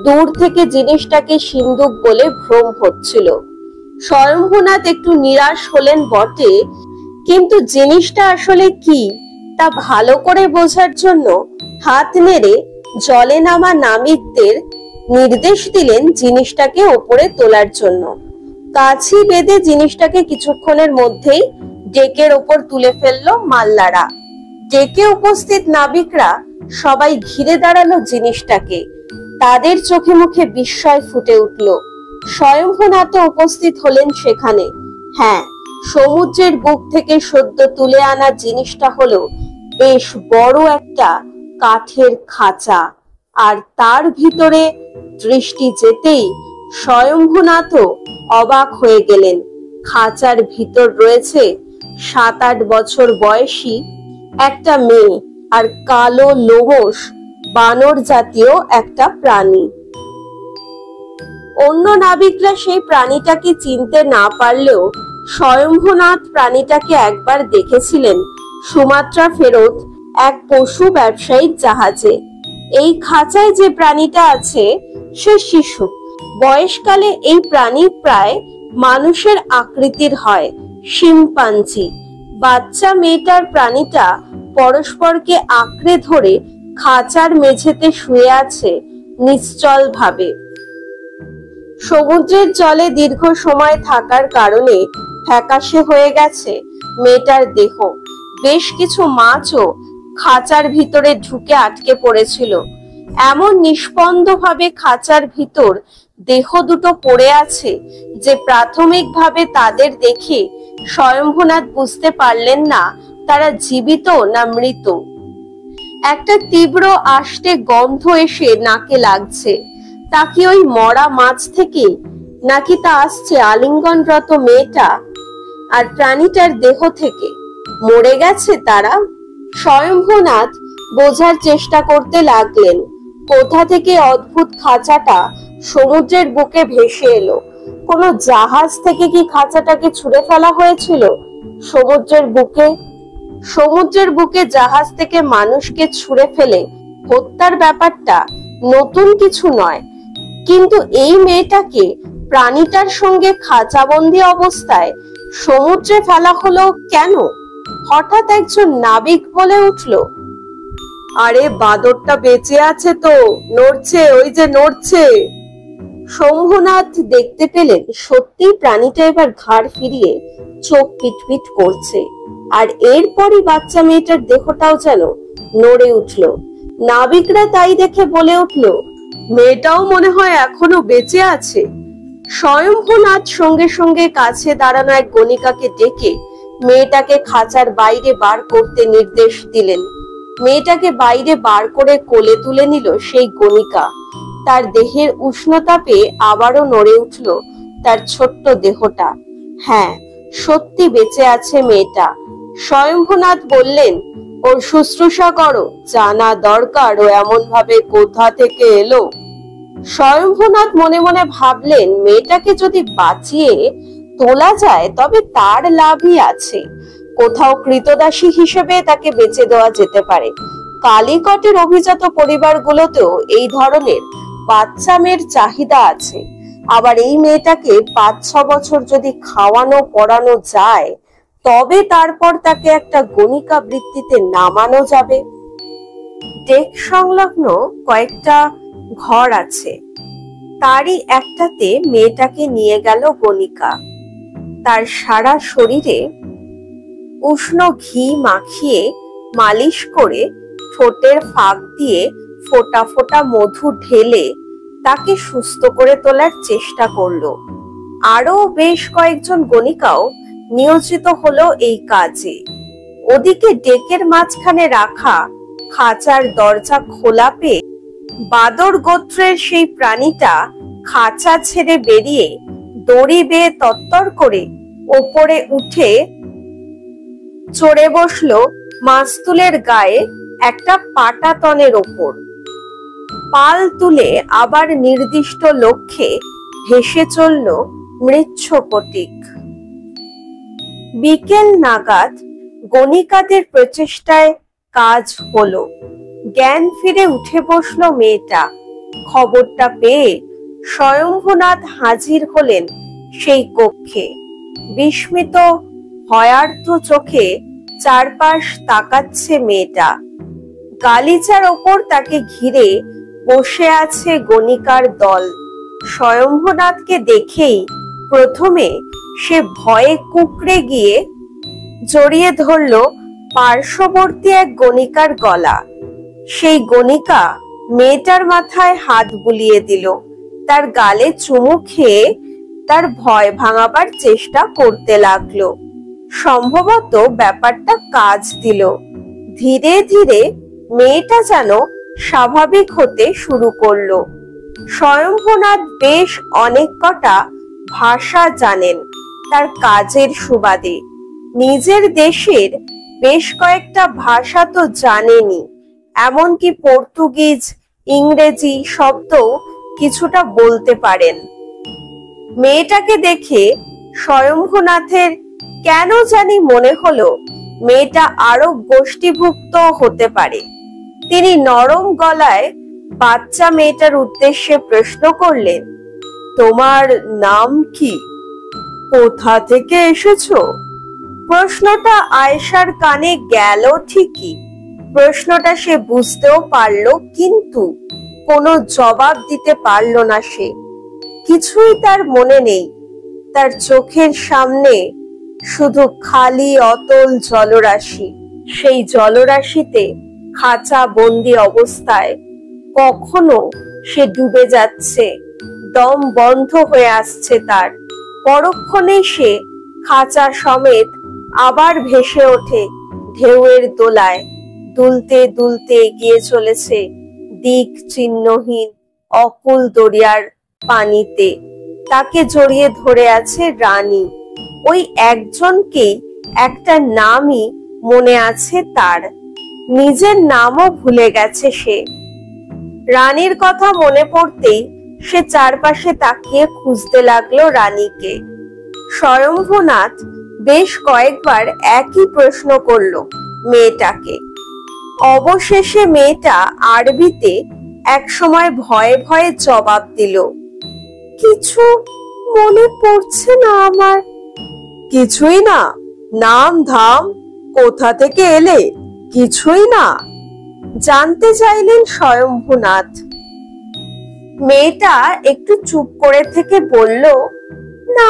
দূর থেকে জিনিসটাকে সিন্ধুক বলে ভ্রম হচ্ছিল। স্বয়ম্ভূনাথ একটু নিরাশ হলেন বটে, কিন্তু জিনিসটা আসলে কি তা ভালো করে বোঝার জন্য হাত নেড়ে জলে নামা নাবিকদের নির্দেশ দিলেন জিনিসটাকে ওপরে তোলার জন্য। কাছি বেঁধে জিনিসটাকে কিছুক্ষণের মধ্যেই ডেকের ওপর তুলে ফেললো মাল্লারা। ডেকে উপস্থিত নাবিকরা সবাই ঘিরে দাঁড়ালো জিনিসটাকে। তাদের চোখে মুখে বিস্ময় ফুটে উঠল। স্বয়ম্ভূনাথ উপস্থিত হলেন সেখানে। হ্যাঁ, সমুদ্রের বুক থেকে সদ্য তুলে আনা জিনিসটা হলো বেশ বড় একটা কাঠের খাঁচা, আর তার ভিতরে দৃষ্টি যেতেই স্বয়ম্ভূনাথও অবাক হয়ে গেলেন। খাঁচার ভিতর রয়েছে 7-8 বছর বয়সী একটা মেয়ে আর কালো লোমশ বানর জাতীয় একটা প্রাণী। অন্য নাবিকরা সেই প্রাণীটাকে চিনতে না পারলেও স্বয়ম্ভূনাথ প্রাণীটাকে একবার দেখেছিলেন সুমাত্রা ফেরত এক পশু ব্যবসায়ীর জাহাজে। এই খাঁচায় যে প্রাণীটা আছে সে শিশু। বয়সকালে এই প্রাণী প্রায় মানুষের আকৃতির হয়, শিম্পাঞ্জি। বাচ্চা মেয়েটার প্রাণীটা পরস্পরকে আঁকড়ে ধরে খাঁচার মেঝেতে শুয়ে আছে নিশ্চল ভাবে। সমুদ্রের জলে দীর্ঘ সময় থাকার কারণে ফ্যাকাশে হয়ে গেছে মেয়েটার দেহ। বেশ কিছু মাছও খাঁচার ভিতরে ঢুকে আটকে পড়েছিল। এমন নিষ্পন্দ ভাবে খাঁচার ভিতর দেহ দুটো পড়ে আছে যে প্রাথমিকভাবে তাদের দেখে স্বয়ম্ভূনাথ বুঝতে পারলেন না তারা জীবিত না মৃত। একটা তীব্র আষ্টে গন্ধ এসে নাকে লাগছে। তা কি ওই মরা মাছ থেকে, নাকি তা আসছে আলিঙ্গনরত মেয়েটা আর প্রাণীটার দেহ থেকে? মরে গেছে তারা? স্বয়ম্ভূনাথ বোঝার চেষ্টা করতে লাগলেন কোথা থেকে অদ্ভুত খাঁচাটা সমুদ্রের বুকে ভেসে এলো। কোনো জাহাজ থেকে কি খাঁচাটাকে ছুঁড়ে ফেলা হয়েছিল সমুদ্রের বুকে জাহাজ থেকে মানুষকে ছুঁড়ে ফেলে হত্যার ব্যাপারটা নতুন কিছু নয়, কিন্তু এই মেয়েটাকে প্রাণীটার সঙ্গে খাঁচাবন্দি অবস্থায় সমুদ্রে ফেলা হলো কেন? হঠাৎ একজন নাবিক বলে উঠল, আরে বাদরটা বেঁচে আছে তো, নড়ছে, ওই যে নড়ছে। শম্ভুনাথ দেখতে পেলেন সত্যি প্রাণীটা এবার ঘাড় ফিরিয়ে চোখ পিটপিট করছে, আর এরপরই বাচ্চা মেয়েটার দেহটাও যেন নড়ে উঠল। নাবিকরা তাই দেখে বলে উঠল, মেয়েটাও মনে হয় এখনো বেঁচে আছে। স্বয়ম্ভূনাথ সঙ্গে সঙ্গে কাছে দাঁড়ানো এক গণিকাকে ডেকে মেয়েটাকে খাঁচার বাইরে বার করতে নির্দেশ দিলেন। মেয়েটাকে বাইরে বার করে কোলে তুলে নিল সেই গণিকা। তার দেহের উষ্ণতা পেয়ে আবারও নড়ে উঠল তার ছোট্ট দেহটা। হ্যাঁ, সত্যি বেঁচে আছে মেয়েটা। স্বয়ম্ভূনাথ বললেন, ওর শুশ্রূষা করো, জানা দরকার ও এমন ভাবে কোথা থেকে এলো। স্বয়ম্ভূনাথ মনে মনে ভাবলেন, মেয়েটাকে যদি বাঁচিয়ে তোলা যায় তবে তার লাভই আছে। কোথাও কৃতদাসী হিসেবে তাকে বেঁচে দেওয়া যেতে পারে। কালিকটের অভিজাত পরিবারগুলোতেও এই ধরনের বাচ্চা মেয়ের চাহিদা আছে। আবার এই মেয়েটাকে 5-6 বছর যদি খাওয়ানো পড়ানো যায় তবে তারপর তাকে একটা গণিকা বৃত্তিতে নামানো যাবে। ডেক সংলগ্ন কয়েকটা ঘর আছে, তারই একটাতে মেয়েটাকে নিয়ে গেল গণিকা। তার সারা শরীরে উষ্ণ ঘি মাখিয়ে মালিশ করে ঠোঁটের ফাঁক দিয়ে ফোঁটা ফোঁটা মধু ঢেলে তাকে সুস্থ করে তোলার চেষ্টা করলো। আরো বেশ কয়েকজন গণিকাও নিয়োজিত হলো এই কাজে। ওদিকে ডেকের মাঝখানে রাখা খাঁচার দরজা খোলা পেয়ে বাদর গোত্রের সেই প্রাণীটা খাঁচা ছেড়ে বেরিয়ে দড়ি বেয়ে তত্তর করে ওপরে উঠে চড়ে বসলো মাস্তুলের গায়ে একটা পাটাতনের ওপর। পাল তুলে আবার নির্দিষ্ট লক্ষ্যে ভেসে চলল মৃচ্ছকটিক। বিকেল নাগাদ গণিকাদের প্রচেষ্টায় কাজ হলো। জ্ঞান ফিরে উঠে বসলো মেয়েটা। খবরটা পেয়ে স্বয়ম্ভূনাথ হাজির হলেন সেই কক্ষে। বিস্মিত ভয়ার্থ চোখে চারপাশ তাকাচ্ছে মেয়েটা। গালিচার ওপর তাকে ঘিরে বসে আছে গণিকার দল। স্বয়ম্ভূনাথকে দেখেই প্রথমে সে ভয়ে কুঁকড়ে গিয়ে জড়িয়ে ধরল পার্শ্ববর্তী এক গণিকার গলা। সেই গণিকা মেয়েটার মাথায় হাত বুলিয়ে দিল, তার গালে চুমু খেয়ে তার ভয় ভাঙাবার চেষ্টা করতে লাগলো। সম্ভবত ব্যাপারটা কাজ দিল। ধীরে ধীরে মেয়েটা যেন স্বাভাবিক হতে শুরু করলো। স্বয়ম্ভূনাথ বেশ অনেক কটা ভাষা জানেন তার কাজের সুবাদে। নিজের দেশের বেশ কয়েকটা ভাষা তো জানেনই, এমনকি পর্তুগিজ, ইংরেজি শব্দ কিছুটা বলতে পারেন। মেয়েটাকে দেখে স্বয়ম্ভূনাথের কেন জানি মনে হলো মেয়েটা আরব গোষ্ঠীভুক্ত হতে পারে। তিনি নরম গলায় বাচ্চা মেয়েটার উদ্দেশ্যে প্রশ্ন করলেন, তোমার নাম কি? কোথা থেকে এসেছো? প্রশ্নটা আয়েশার কানে গেল ঠিকই। প্রশ্নটা সে বুঝতেও পারলো, কিন্তু কোনো জবাব দিতে পারল না সে। কিছুই তার মনে নেই। তার চোখের সামনে শুধু খালি অতল জলরাশি। সেই জলরাশিতে খাঁচা বন্দি অবস্থায় কখনো সে ডুবে যাচ্ছে, দম বন্ধ হয়ে আসছে তার। পরক্ষণে সে খাঁচা সমেত আবার ভেসে ওঠে ঢেউয়ের দোলায়, দুলতে দুলতে এগিয়ে চলেছে দিক চিহ্নহীন অকুল দরিয়ার পানিতে। তাকে জড়িয়ে ধরে আছে রানী। ওই একজনকেই, একটা নামই মনে আছে তার, নিজের নামও ভুলে গেছে সে। রানীর কথা মনে পড়তেই সে চারপাশে তাকিয়ে খুঁজতে লাগলো রানীকে। স্বয়ম্ভূনাথ বেশ কয়েকবার একই প্রশ্ন করলো মেয়েটাকে। অবশেষে মেয়েটা আরবিতে একসময় ভয়ে ভয়ে জবাব দিল, কিছু মনে পড়ছে না আমার। কিছুই না? নাম ধাম, কোথা থেকে এলে, কিছুই না? জানতে চাইলেন স্বয়ম্ভূনাথ। মেয়েটা একটু চুপ করে থেকে বলল, না,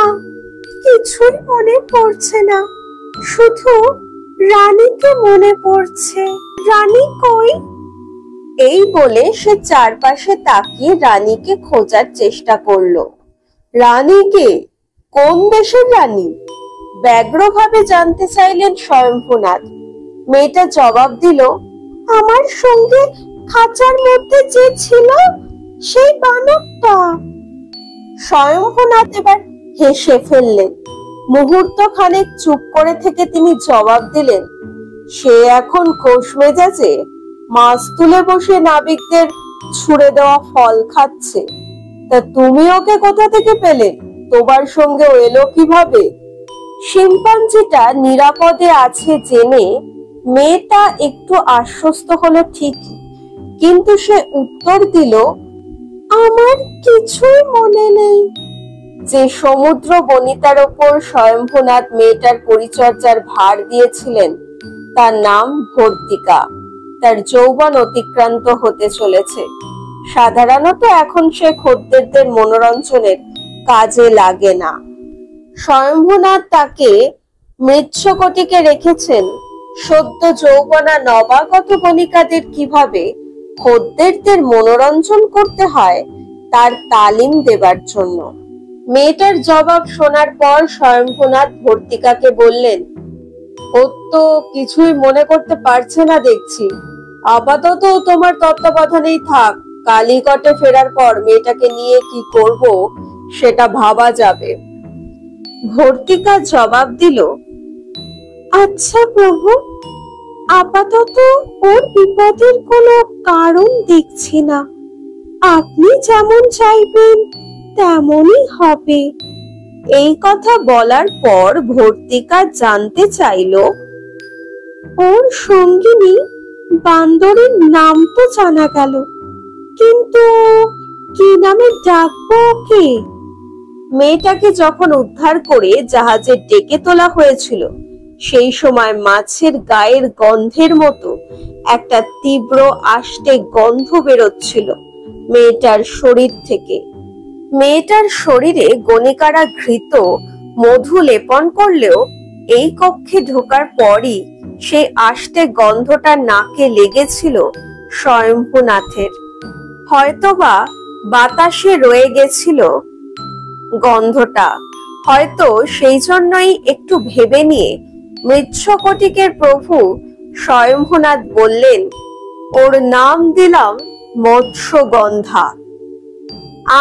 কিছুই মনে পড়ছে না, শুধু রানীকে মনে পড়ছে। রানী কই? এই বলে সে চারপাশে তাকিয়ে রানীকে খোঁজার চেষ্টা করলো। রানীকে? কোন দেশের রানী? ব্যগ্রভাবে জানতে চাইলেন স্বয়ম্ভূনাথ। মেয়েটা জবাব দিল, আমার সঙ্গে খাঁচার মধ্যে যে ছিল সেই বানরটা। স্বয়ম্ভূনাথ এবার হেসে ফেললেন। মুহূর্ত খানেক চুপ করে থেকে তিনি জবাব দিলেন, সে এখন খোশ মেজাজে মাছ তুলে বসে নাবিকদের ছুড়ে দেওয়া ফল খাচ্ছে। তা তুমি ওকে কোথা থেকে পেলে? তোমার সঙ্গে এলো কিভাবে? শিম্পাঞ্জিটা নিরাপদে আছে জেনে মেয়েটা একটু আশ্বস্ত হলো ঠিকই, কিন্তু সে উত্তর দিল, আমার কিছুই মনে নেই। যে সমুদ্র বনিতার ওপর স্বয়ম্ভূনাথ মেয়েটার পরিচর্যার ভার দিয়েছিলেন তার নাম ভর্তিকা। তার যৌবন অতিক্রান্ত হতে চলেছে। সাধারণত এখন সে খদ্দেরদের মনোরঞ্জনের কাজে লাগে না। স্বয়ম্ভূনাথ তাকে মৃচ্ছকটিকে রেখেছেন সদ্য যৌবনা নবাগত বণিকাদের কিভাবে খদ্দেরদের মনোরঞ্জন করতে হয় তার তালিম দেবার জন্য। মেয়েটার জবাব শোনার পর স্বয়ম্ভূনাথ ভর্তিকাকে বললেন, ও তো কিছুই মনে করতে পারছে না দেখছি। আপাতত তোমার তত্ত্বাবধানেই থাক। কালিকটে ফেরার পর মেয়েটাকে নিয়ে কি করব সেটা ভাবা যাবে। ভর্তিকা জবাব দিল, আচ্ছা প্রভু, আপাতত ওর বিপদের কোনো কারণ দেখছি না। আপনি যেমন চাইবেন তেমনই হবে। এই কথা বলার পর ভর্তিকা জানতে চাইল, ওর সঙ্গিনী বান্দরের নাম তো জানা গেল, কিন্তু কি নামে ডাকবো ওকে? মেয়েটাকে যখন উদ্ধার করে জাহাজে ডেকে তোলা হয়েছিল সেই সময় মাছের গায়ের গন্ধের মতো একটা তীব্র আষ্টে গন্ধ বেরোচ্ছিল মেয়েটার শরীর থেকে। মেয়েটার শরীরে গণিকারা ঘৃত মধু লেপন করলেও এই কক্ষে ঢোকার পরই সেই আষ্টে গন্ধটা নাকে লেগেছিল স্বয়ম্ভূনাথের। হয়তোবা বাতাসে রয়ে গেছিল গন্ধটা। হয়তো সেই জন্যই একটু ভেবে নিয়ে মৃচ্ছকটিকের প্রভু স্বয়ম্ভুনাথ বললেন, ওর নাম দিলাম মৎস্যগন্ধা।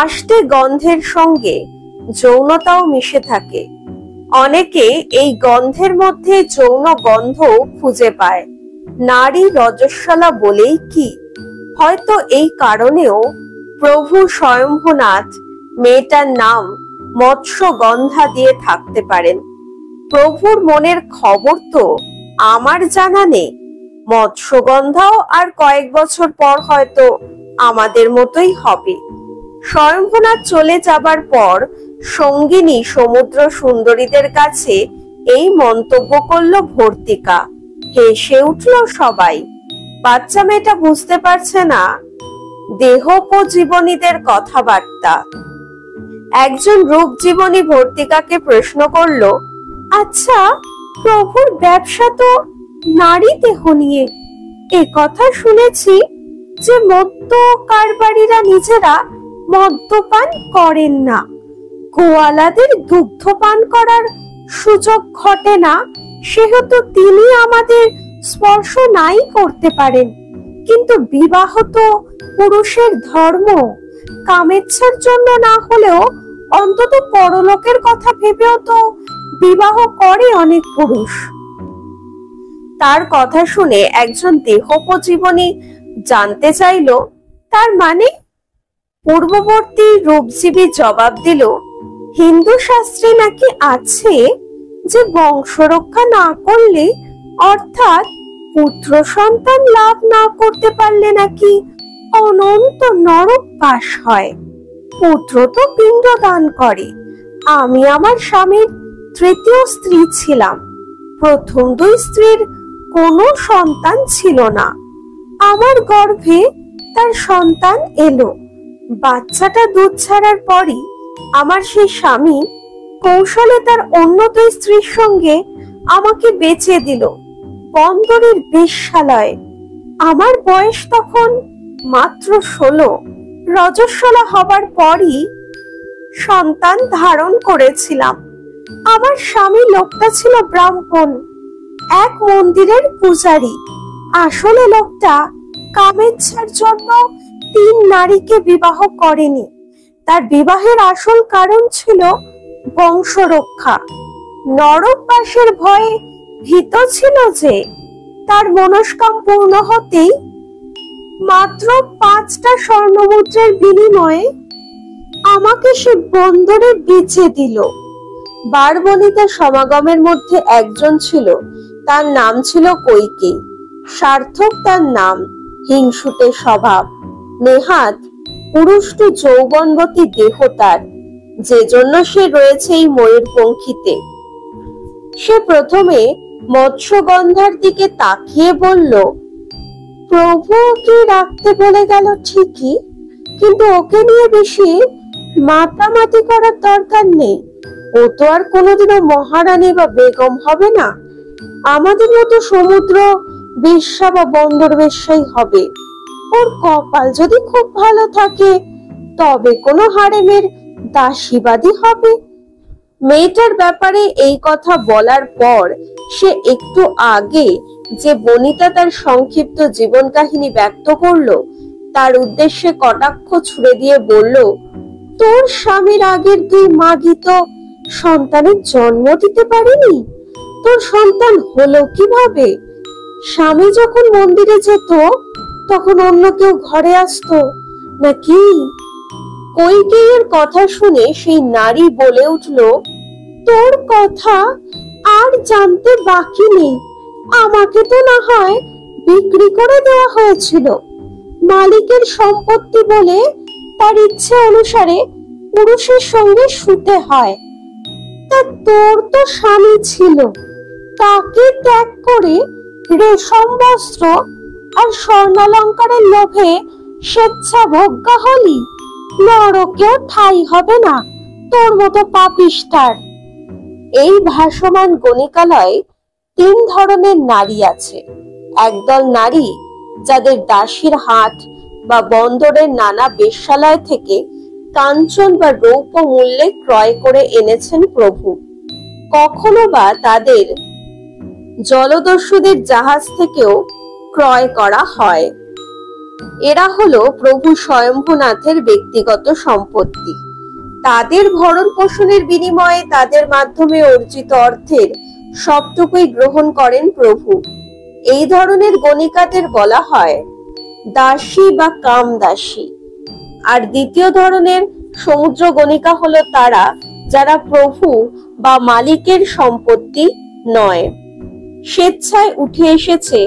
আষ্টে গন্ধের সঙ্গে যৌনতাও মিশে থাকে। অনেকে এই গন্ধের মধ্যে যৌন গন্ধ খুঁজে পায়। নারী রজস্বলা বলেই কি? হয়তো এই কারণেও প্রভু স্বয়ম্ভুনাথ মেয়েটার নাম মৎস্যগন্ধা দিয়ে থাকতে পারেন। প্রভুর মনের খবর তো আমার জানা নেই। মৎস্যগন্ধাও আর কয়েক বছর পর হয়তো আমাদের মতোই হবে। স্বয়ম্ভুনাথ চলে যাবার পর সঙ্গিনী সমুদ্র সুন্দরীদের কাছে এই মন্তব্য করল ভর্তিকা। হেসে উঠল সবাই। বাচ্চা মেয়েটা বুঝতে পারছে না দেহোপজীবনীদের কথাবার্তা। একজন রূপজীবনী ভর্তিকাকে প্রশ্ন করল, আচ্ছা, প্রভুর ব্যবসা তো নারী দেহ নিয়ে। এ কথা শুনেছি যে মদ্য কারবারিরা নিজেরা মদ্যপান করেন না, গোয়ালাদের দুগ্ধপান করার সুযোগ ঘটে না, সেহেতু তিনি আমাদের স্পর্শ নাই করতে পারেন। কিন্তু বিবাহ তো পুরুষের ধর্ম। কামেচ্ছার জন্য না হলেও অন্তত পরলোকের কথা ভেবেও তো বিবাহ করে অনেক পুরুষ। তার কথা শুনে একজন দেহোপজীবনী জানতে চাইল, তার মানে? পূর্ববর্তী রূপজীবী জবাব দিল, হিন্দু শাস্ত্রে নাকি আছে যে বংশ রক্ষা না করলে, অর্থাৎ পুত্র সন্তান লাভ না করতে পারলে নাকি অনন্ত নরক বাস হয়। পুত্র তো পিণ্ড দান করে। আমি আমার স্বামীর তৃতীয় স্ত্রী ছিলাম। প্রথম দুই স্ত্রীর কোনো সন্তান ছিল না। আমার গর্ভে তার সন্তান এলো। বাচ্চাটা দুধ ছাড়ার পরই আমার সেই স্বামী কৌশলে তার অন্য দুই স্ত্রীর সঙ্গে আমাকে বেচে দিল বন্দরের বেশ্যালয়ে। আমার বয়স তখন মাত্র 16। রজস্বলা হবার পরই সন্তান ধারণ করেছিলাম। আমার স্বামী লোকটা ছিল ব্রাহ্মণ, এক মন্দিরের পূজারী। আসলে লোকটা কামেচ্ছার জন্য 3 নারীকে বিবাহ করেনি। তার বিবাহের আসল কারণ ছিল বংশ রক্ষা। নরকবাসের ভয়ে ভীত ছিল যে তার মনস্কাম পূর্ণ হতেই মাত্র 5টা স্বর্ণমুদ্রার বিনিময়ে আমাকে সে বন্দরে বেচে দিল। বারবনিতা সমাগমের মধ্যে একজন ছিল, তার নাম ছিল কৈকেয়ী। সার্থক তার নাম, হিংসুটে স্বভাব, নেহাত পুরুষ্ট যৌবনবতী দেহ তার, যে জন্য সে রয়েছে এই ময়ূরপঙ্খীতে। সে প্রথমে মৎস্যগন্ধার দিকে তাকিয়ে বলল, প্রভু ওকে রাখতে বলে গেল ঠিকই, কিন্তু ওকে নিয়ে বেশি মাতামাতি করার দরকার নেই। ও তো আর কোনোদিনও মহারানী বা বেগম হবে না। আমাদের মতো সমুদ্র বেশ্যা বা বন্দর বেশ্যাই হবে। ওর কপাল যদি খুব ভালো থাকে তবে কোনো হারেমের দাসীবাদী হবে। মেয়েটার ব্যাপারে এই কথা বলার পর সে একটু আগে যে বনিতা তার সংক্ষিপ্ত জীবন কাহিনী ব্যক্ত করলো, তার উদ্দেশ্যে কটাক্ষ ছুড়ে দিয়ে বলল, তোর স্বামীর আগের 2 মাগী তো সন্তানের জন্ম দিতে পারেনি। তোর সন্তান হলো কিভাবে? স্বামী যখন মন্দিরে যেত তখন অন্য কেউ ঘরে আসতো নাকি? কৈকেয়ীর কথা শুনে সেই নারী বলে উঠল, তোর কথা আর জানতে বাকি নেই। আমাকে তো না হয় বিক্রি করে দেওয়া হয়েছিল। মালিকের সম্পত্তি বলে তার ইচ্ছে অনুসারে পুরুষের সঙ্গে শুতে হয়। তা তোর তো স্বামী ছিল, তাকে ত্যাগ করে রেশম বস্ত্র আর স্বর্ণালঙ্কারের লোভে স্বেচ্ছাভোগ্যা হলি। নরকেও ঠাঁই হবে না তোর মতো পাপিষ্ঠার। এই ভাসমান গণিকালয়ে 3 ধরনের নারী আছে। একদল নারী যাদের দাসীর হাত বা বন্দরের নানা বেশ্যালয় থেকে কাঞ্চন বা রৌপ্য মূল্যে ক্রয় করে এনেছেন প্রভু। কখনো বা তাদের জলদস্যুদের জাহাজ থেকেও ক্রয় করা হয়। এরা হলো প্রভু স্বয়ম্ভুনাথের ব্যক্তিগত সম্পত্তি। তাদের ভরণ পোষণের বিনিময়ে তাদের মাধ্যমে অর্জিত অর্থের সবটুকুই গ্রহণ করেন প্রভু। এই ধরনের গণিকাদের বলা হয় দাসী বা কামদাসী। আর দ্বিতীয় ধরনের সমুদ্র গণিকা হলো তারা যারা প্রভু বা মালিকের সম্পত্তি নয়, স্বেচ্ছায় উঠে এসেছে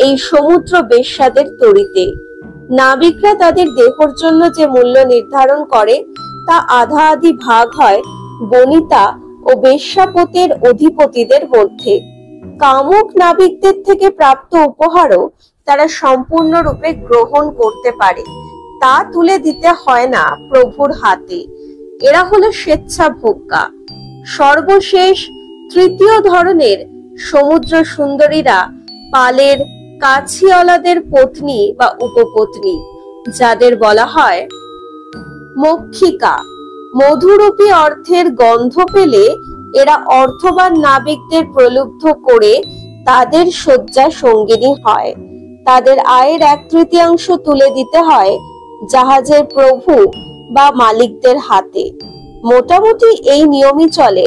এই সমুদ্র বেশ্যাদের তরিতে। নাবিকরা তাদের দেহর জন্য যে মূল্য নির্ধারণ করে তা আধা আধি ভাগ হয় বনিতা ও বেশ্যাপতির অধিপতিদের মধ্যে। কামুক নাবিকদের থেকে প্রাপ্ত উপহারও তারা সম্পূর্ণরূপে গ্রহণ করতে পারে, তা তুলে দিতে হয় না প্রভুর হাতে। এরা হলো স্বেচ্ছাভোগ্যা। সর্বশেষ তৃতীয় ধরনের সমুদ্র সুন্দরীরা পালের কাছিওয়ালাদের পত্নী বা উপপত্নী, যাদের বলা হয় মক্ষিকা। মধুরূপী অর্থের গন্ধ পেলে এরা অর্থবান নাবিকদের প্রলুব্ধ করে তাদের শয্যা সঙ্গিনী হয়। তাদের আয়ের 1/3 তুলে দিতে হয় জাহাজের প্রভু বা মালিকদের হাতে। মোটামুটি এই নিয়মই চলে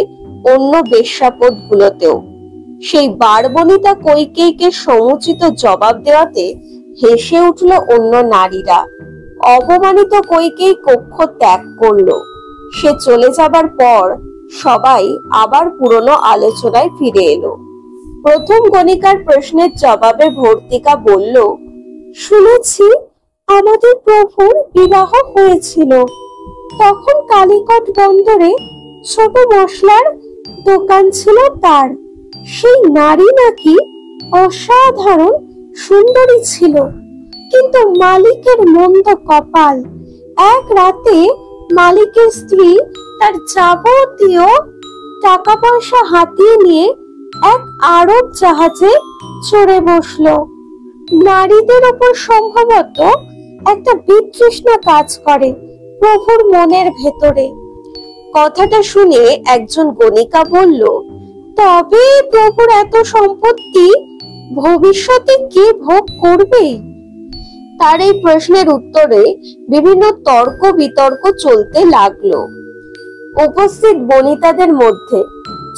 অন্য বেশ্যাপদ গুলোতেও। সেই বারবনিতা কৈকেয়ীকে সমুচিত জবাব দেওয়াতে হেসে উঠল অন্য নারীরা। অপমানিত কৈকেয়ী কক্ষ ত্যাগ করলো। সে চলে যাবার পর সবাই আবার পুরনো আলোচনায় ফিরে এলো। প্রথম গণিকার প্রশ্নের জবাবে ভর্তিকা বলল, শুনেছি আমাদের প্রভুর বিবাহ হয়েছিল। তখন কালিকট বন্দরে ছোট মশলার দোকান ছিল তার। সেই নারী নাকি অসাধারণ সুন্দরী ছিল, কিন্তু মালিকের মন্দ কপাল। এক রাতে মালিকের স্ত্রী তার যাবতীয় টাকা পয়সা হাতিয়ে নিয়ে এক আরব জাহাজে চড়ে বসলো। নারীদের উপর সম্ভবত একটা বিতৃষ্ণা কাজ করে প্রভুর মনের ভেতরে। কথাটা শুনে একজন গণিকা বলল, তবে প্রভুর এত সম্পত্তি ভবিষ্যতে কে ভোগ করবে? তার এই প্রশ্নের উত্তরে বিভিন্ন তর্ক বিতর্ক চলতে লাগলো। উপস্থিত বনিতাদের মধ্যে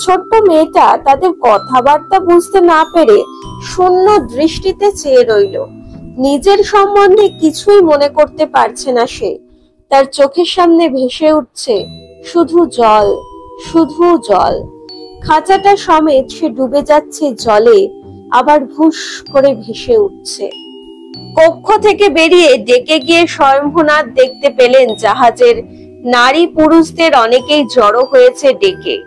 ছোট্ট মেয়েটা তাদের কথাবার্তা বুঝতে না পেরে শূন্য দৃষ্টিতে চেয়ে রইল। নিজের সম্বন্ধে কিছুই মনে করতে পারছে না সে। তার চোখের সামনে ভেসে উঠছে শুধু জল, শুধু জল। খাঁচাটা সমেত সে ডুবে যাচ্ছে জলে, আবার ভুস করে ভেসে উঠছে। কক্ষ থেকে বেরিয়ে ডেকে গিয়ে স্বয়ম্ভুনাথ দেখতে পেলেন জাহাজের নারী পুরুষদের অনেকেই জড়ো হয়েছে ডেকে।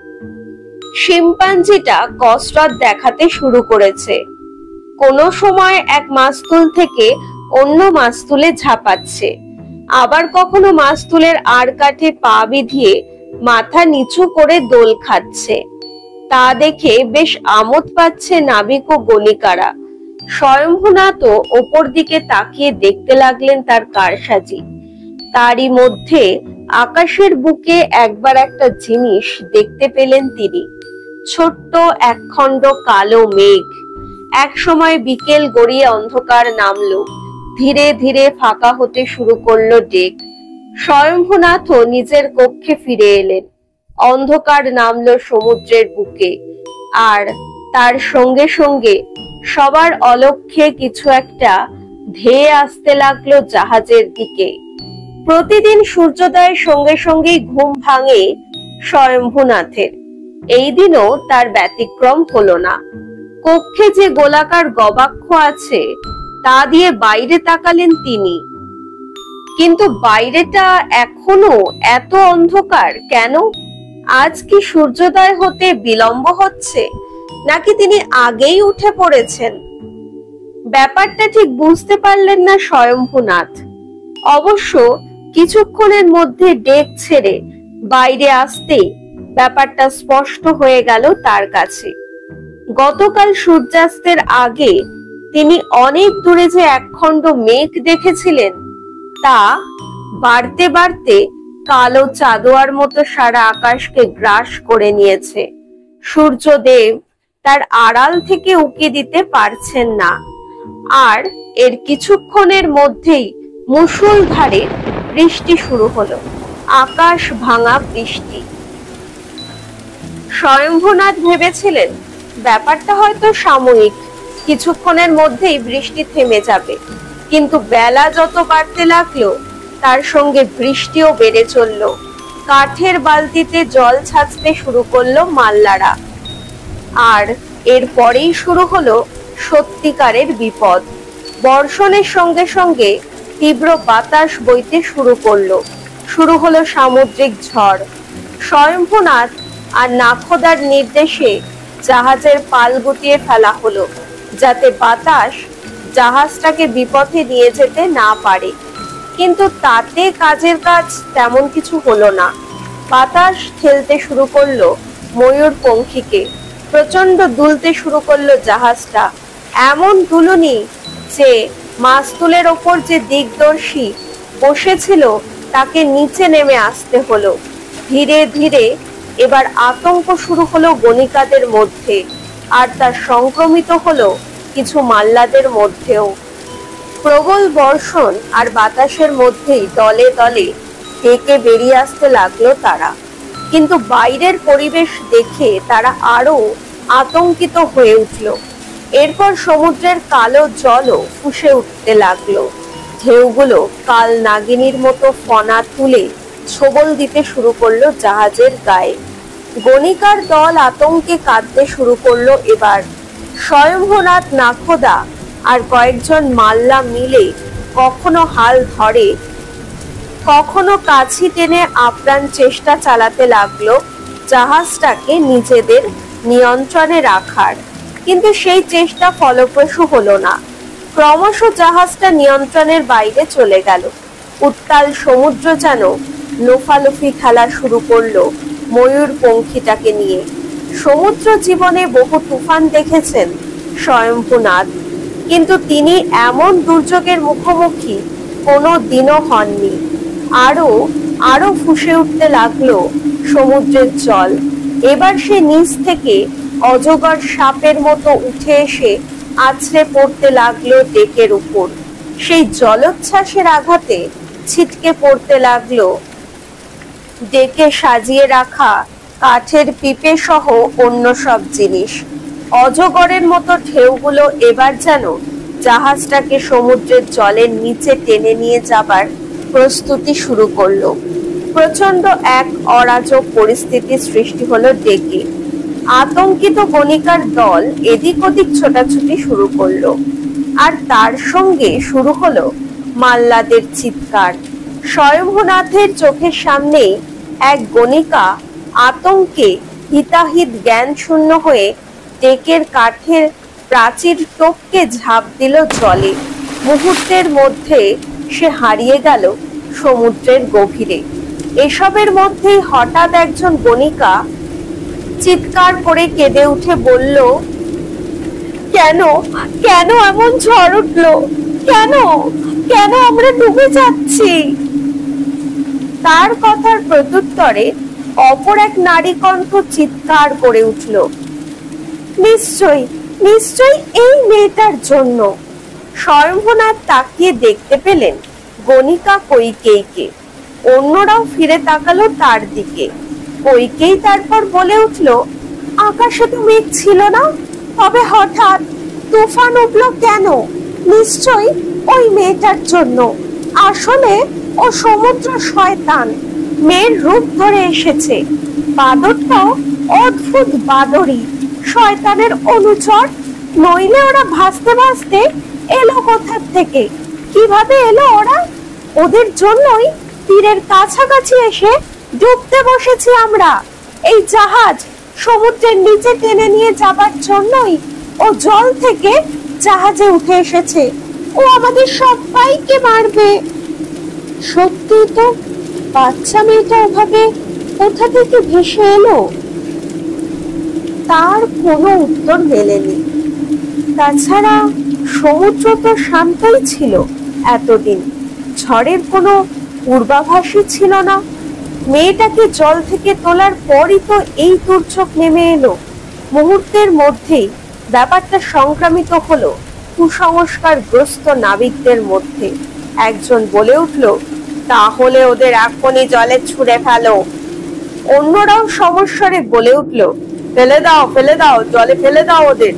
শিম্পাঞ্জিটা কসরত দেখাতে শুরু করেছে। কোনো সময় এক মাস্তুল থেকে অন্য মাস্তুলে ঝাঁপাচ্ছে, আবার কখনো মাস্তুলের আড় কাঠে পা বিধিয়ে মাথা নিচু করে দোল খাচ্ছে। তা দেখে বেশ আমোদ পাচ্ছে নাবিক ও গণিকারা। স্বয়ম্ভুনাথও ওপর দিকে তাকিয়ে দেখতে লাগলেন তার কারসাজি। তারই মধ্যে আকাশের বুকে একবার একটা জিনিস দেখতে পেলেন তিনি। ছোট্ট একখণ্ড কালো মেঘ। এক সময় বিকেল গড়িয়ে অন্ধকার নামলো। ধীরে ধীরে ফাঁকা হতে শুরু করলো ডেক। স্বয়ম্ভুনাথও নিজের কক্ষে ফিরে এলেন। অন্ধকার নামলো সমুদ্রের বুকে, আর তার সঙ্গে সঙ্গে সবার অলক্ষ্যে কিছু একটা ধেয়ে আসতে লাগলো জাহাজের দিকে। প্রতিদিন সূর্যোদয়ের সঙ্গে সঙ্গেই ঘুম ভাঙে স্বয়ম্ভুনাথের। এই দিনও তার ব্যতিক্রম হলো না। কক্ষে যে গোলাকার গবাক্ষ আছে তা দিয়ে বাইরে তাকালেন তিনি। কিন্তু বাইরেটা এখনো এত অন্ধকার কেন? আজ কি সূর্যোদয় হতে বিলম্ব হচ্ছে, নাকি তিনি আগেই উঠে পড়েছেন? ব্যাপারটা ঠিক বুঝতে পারলেন না স্বয়ম্ভুনাথ। অবশ্য কিছুক্ষণের মধ্যে ডেক ছেড়ে বাইরে আসতেই ব্যাপারটা স্পষ্ট হয়ে গেল তার কাছে। গতকাল সূর্যাস্তের আগে তিনি অনেক দূরে যে একখণ্ড মেঘ দেখেছিলেন, তা বাড়তে বাড়তে কালো চাদোয়ার মতো সারা আকাশকে গ্রাস করে নিয়েছে। সূর্যদেব তার আড়াল থেকে উকি দিতে পারছেন না। আর এর কিছুক্ষণের মধ্যেই মুষলধারে বৃষ্টি শুরু হলো, আকাশ ভাঙা বৃষ্টি। স্বয়ম্ভূনাথ ভেবেছিলেন ব্যাপারটা হয়তো সাময়িক, কিছুক্ষণের মধ্যেই বৃষ্টি থেমে যাবে। কিন্তু বেলা যত বাড়তে লাগলো তার সঙ্গে বৃষ্টিও বেড়ে চলল। কাঠের বালতিতে জল ছাঁচতে শুরু করলো মাল্লারা। আর এরপরেই শুরু হলো সত্যিকারের বিপদ। বর্ষণের সঙ্গে সঙ্গে তীব্র বাতাস বইতে শুরু হলো সামুদ্রিক ঝড়। স্বয়ম্ভূনাথ আর নাখোদার নির্দেশে জাহাজের পাল গুটিয়ে ফেলা হলো, যাতে বাতাস জাহাজটাকে বিপথে নিয়ে যেতে না পারে। কিন্তু তাতে কাজের কাজ তেমন কিছু হলো না। বাতাস ঠেলতে শুরু করলো ময়ূরপঙ্খীকে, প্রচন্ড দুলতে শুরু করলো জাহাজটা। এমন দুলুনি যে মাস্তুলের ওপর যে দিগদর্শী বসেছিল তাকে নিচে নেমে আসতে হলো। ধীরে ধীরে এবার আতঙ্ক শুরু হলো গণিকাদের মধ্যে, আর তা সংক্রমিত হলো কিছু মাল্লাদের মধ্যেও। প্রবল বর্ষণ আর বাতাসের মধ্যেই দলে দলে ডেকে বেরিয়ে আসতে লাগলো তারা। কিন্তু বাইরের পরিবেশ দেখে তারা আরো আতঙ্কিত হয়ে উঠল। এরপর সমুদ্রের কালো জলও ফুঁসে উঠতে লাগলো। ঢেউগুলো কাল নাগিনীর মতো ফনা তুলে ছোবল দিতে শুরু করলো জাহাজের গায়ে। গণিকার দল আতঙ্কে কাঁদতে শুরু করলো এবার। স্বয়ম্ভূনাথ, নাখোদা আর কয়েকজন মাল্লা মিলে কখনো হাল ধরে, কখনো কাছি টেনে আপ্রাণ চেষ্টা চালাতে লাগলো জাহাজটাকে নিজেদের নিয়ন্ত্রণে রাখার। কিন্তু সেই চেষ্টা ফলপ্রসূ হলো না। ক্রমশ জাহাজটা নিয়ন্ত্রণের বাইরে চলে গেল। উত্তাল সমুদ্র যেন লোফালোফি খেলা শুরু করলো ময়ূরপঙ্খীটাকে নিয়ে। সমুদ্র জীবনে বহু তুফান দেখেছেন স্বয়ম্ভূনাথ, কিন্তু তিনি এমন দুর্যোগের মুখোমুখি কোনো দিনও হননি। আরো ফুঁসে উঠতে লাগলো সমুদ্রের জল। এবার সে নিচ থেকে অজগর সাপের মতো উঠে এসে আছড়ে পড়তে লাগলো ডেকের উপর। সেই জলোচ্ছ্বাসের আঘাতে ছিটকে পড়তে লাগলো ডেকে সাজিয়ে রাখা কাঠের পিপে সহ অন্য সব জিনিস। অজগরের মতো ঢেউগুলো এবার যেন জাহাজটাকে সমুদ্রের জলের নিচে টেনে নিয়ে যাবার প্রস্তুতি শুরু করলো। প্রচন্ড এক অরাজক পরিস্থিতি সৃষ্টি হলো ডেকে। আতঙ্কিত গণিকার দল এদিক ওদিক ছোটাছুটি শুরু করলো, আর তার সঙ্গে শুরু হলো মাল্লাদের চিৎকার। স্বয়ম্ভূনাথের চোখের সামনেই এক গণিকা আতঙ্কে হিতাহিত জ্ঞান শূন্য হয়ে ডেকের কাঠের প্রাচীর টপকে ঝাঁপ দিল জলে। মুহূর্তের মধ্যে সে হারিয়ে গেল সমুদ্রের গভীরে। এসবের মধ্যেই হঠাৎ একজন গণিকা চিৎকার করে কেঁদে উঠে বলল, কেন কেন এমন ঝড় উঠলো? কেন কেন আমরা ডুবে যাচ্ছি? তার কথার প্রত্যুত্তরে অপর এক নারী কণ্ঠ চিৎকার করে উঠল, নিশ্চয়ই নিশ্চয়ই এই মেয়েটার জন্য। স্বয়ম্ভূনাথ তাকিয়ে দেখতে পেলেন গণিকা কৈকেয়ীকে। অন্যরাও ফিরে তাকালো তার দিকে। কৈকেয়ী তারপর বলে উঠল, আকাশে তো মেঘ ছিল না, তবে হঠাৎ তুফান উঠল কেন? নিশ্চয়ই ওই মেয়েটার জন্য। আসলে ও সমুদ্র শয়তান, মেয়ের রূপ ধরে এসেছে। বাদরটাও অদ্ভুত বাদরী, শয়তানের অনুচর। নইলে ওরা ভাসতে ভাসতে এলো কোথা থেকে? কিভাবে এলো ওরা? ওদের জন্যই তীরের কাছাকাছি এসে ডুবতে বসেছি আমরা। এই জাহাজ সমুদ্রের নিচে টেনে নিয়ে যাবার জন্যই ও জল থেকে জাহাজে উঠে এসেছে। ও আমাদের সবাইকে মারবে। সত্যি তো, বাচ্চা মেয়েটা ওভাবে কোথা থেকে ভেসে এলো? তার কোনো উত্তর মেলেনি। তাছাড়া সমুদ্র তো শান্তই ছিল এতদিন। ঝড়ের কোনো পূর্বাভাসই ছিল না। মেয়েটাকে জল থেকে তোলার পরই তো এই দুর্যোগ নেমে এলো। মুহূর্তের মধ্যেই ব্যাপারটা সংক্রামিত হলো কুসংস্কারগ্রস্ত নাবিকদের মধ্যে। একজন বলে উঠল, তাহলে ওদের এখনই জলে ছুঁড়ে ফেলো। অন্যরাও সমস্বরে বলে উঠল, ফেলে দাও জলে ফেলে দাও ওদের।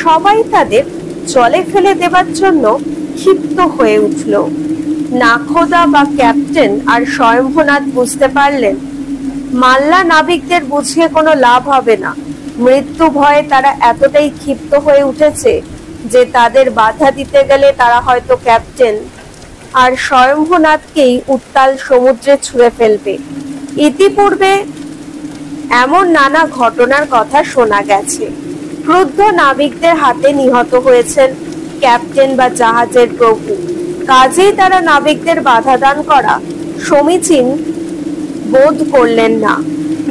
সবাই তাদের জলে ফেলে দেবার জন্য ক্ষিপ্ত হয়ে উঠল। নাখোদা বা ক্যাপ্টেন আর স্বয়ম্ভনাথ বুঝতে পারলেন মাল্লা নাবিকদের বুঝিয়ে কোনো লাভ হবে না। মৃত্যু ভয়ে তারা এতটাই ক্ষিপ্ত হয়ে উঠেছে যে তাদের বাধা দিতে গেলে তারা হয়তো ক্যাপ্টেন আর স্বয়ম্ভনাথকেই উত্তাল সমুদ্রে ছুঁড়ে ফেলবে। ইতিপূর্বে এমন নানা ঘটনার কথা শোনা গেছে। ক্রুদ্ধ নাবিকদের হাতে নিহত হয়েছেন ক্যাপ্টেন বা জাহাজের প্রভু। কাজেই তারা নাবিকদের বাধা দান করা সমীচীন বোধ করলেন না।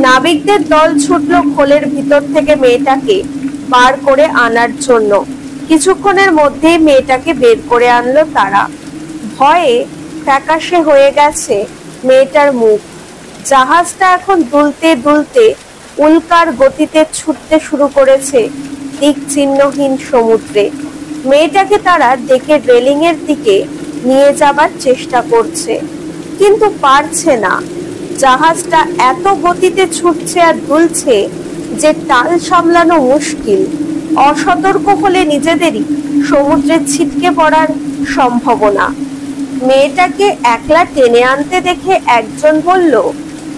নাবিকদের দল ছুটল খোলের ভিতর থেকে মেয়েটাকে বার করে আনার জন্য। কিছুক্ষণের মধ্যেই মেয়েটাকে বের করে আনলো তারা। ভয়ে ফ্যাকাশে হয়ে গেছে মেয়েটার মুখ। জাহাজটা এখন দুলতে দুলতে উল্কার গতিতে ছুটতে শুরু করেছে দিক চিহ্নহীন সমুদ্রে। মেয়েটাকে তারা ডেকে রেলিং এর দিকে নিয়ে যাবার চেষ্টা করছে, কিন্তু পারছে না। জাহাজটা এত গতিতে ছুটছে আর দুলছে যে টাল সামলানো মুশকিল। অসতর্ক হলে নিজেদেরই সমুদ্রে ছিটকে পড়ার সম্ভাবনা। মেয়েটাকে একলা টেনে আনতে দেখে একজন বলল,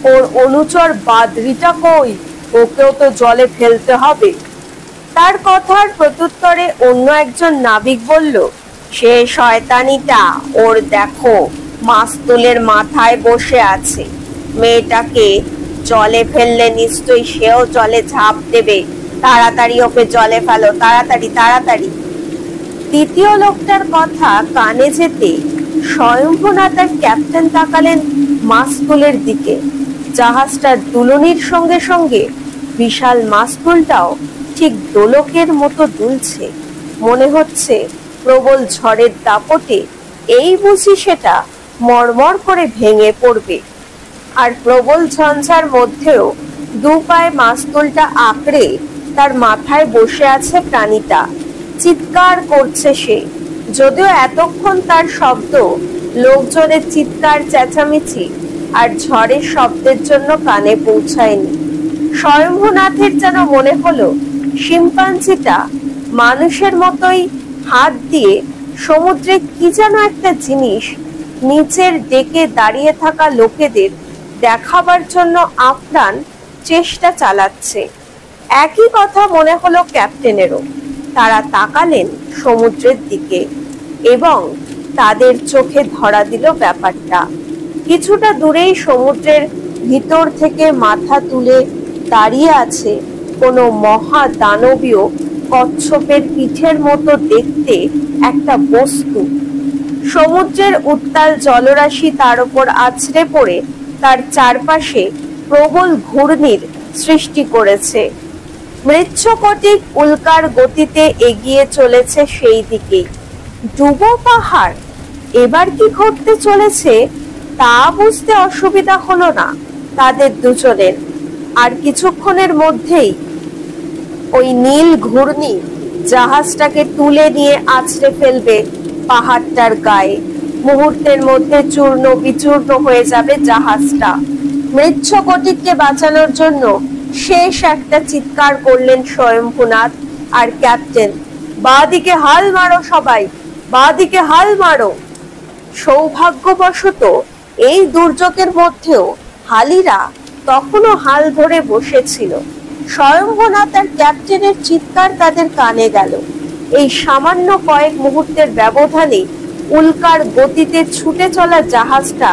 ওর অনুচর বাদরিটা কই? ওকেও তো জলে ফেলতে হবে। তার কথার প্রত্যুত্তরে অন্য একজন নাবিক বলল, সে শয়তানিটা ওর দেখো মাস্তুলের মাথায় বসে আছে। মেয়েটাকে জলে ফেললে নিশ্চয়ই সেও জলে ঝাঁপ দেবে। তাড়াতাড়ি ওকে জলে ফেলো, তাড়াতাড়ি তাড়াতাড়ি। দ্বিতীয় লোকটার কথা কানে যেতে স্বয়ম্ভনাথ আর ক্যাপ্টেন তাকালেন মাস্তুলের দিকে। জাহাজটার দুলনির সঙ্গে সঙ্গে বিশাল মাস্তুলটাও ঠিক দোলকের মতো দুলছে। মনে হচ্ছে প্রবল ঝড়ের দাপটে এই বুঝি সেটা মরমর করে ভেঙে পড়বে। আর প্রবল ঝঞ্ঝার মধ্যেও দু পায়ে মাস্তুলটা আঁকড়ে তার মাথায় বসে আছে প্রাণীটা। চিৎকার করছে সে, যদিও এতক্ষণ তার শব্দ লোকজনের চিৎকার চেঁচামেচি আর ঝড়ের শব্দের জন্য কানে পৌঁছায়নি। স্বয়ম্ভনাথের যেন মনে হলো শিম্পাঞ্জিটা মানুষের মতোই হাত দিয়ে সমুদ্রে কি যেন একটা জিনিস নিচের ডেকে দাঁড়িয়ে থাকা লোকেদের দেখাবার জন্য আপ্রাণ চেষ্টা চালাচ্ছে। একই কথা মনে হলো ক্যাপ্টেনেরও। তারা তাকালেন সমুদ্রের দিকে এবং তাদের চোখে ধরা দিল ব্যাপারটা। কিছুটা দূরেই সমুদ্রের ভিতর থেকে মাথা তুলে দাঁড়িয়ে আছে কোনো মহা দানবীয় কচ্ছপের পিঠের মতো দেখতে একটা বস্তু। সমুদ্রের উত্তাল জলরাশি তার উপর আছড়ে পড়ে তার চারপাশে প্রবল ঘূর্ণির সৃষ্টি করেছে। মৃচ্ছকটিক উল্কার গতিতে এগিয়ে চলেছে সেই দিকেই। ডুবো পাহাড় এবার কি ঘটতে চলেছে তা বুঝতে অসুবিধা হলো না তাদের দুজনের। আর কিছুক্ষণের মধ্যেই ওই নীল ঘূর্ণি জাহাজটাকে তুলে নিয়ে আছড়ে ফেলবে পাহাড়টার গায়ে। মুহূর্তের মধ্যে চূর্ণ বিচূর্ণ হয়ে যাবে জাহাজটা। মৃচ্ছকটিককে বাঁচানোর জন্য শেষ একটা চিৎকার করলেন স্বয়ম্ভনাথ আর ক্যাপ্টেন, বাঁদিকে হাল মারো সবাই, বাঁদিকে হাল মারো। সৌভাগ্যবশত এই দুর্যোগের মধ্যেও হালিরা তখনও হাল ধরে বসেছিল। স্বয়ম্ভনাথ আর ক্যাপ্টেনের চিৎকার তাদের কানে গেল। এই সামান্য কয়েক মুহূর্তের ব্যবধানে উল্কার গতিতে ছুটে চলা জাহাজটা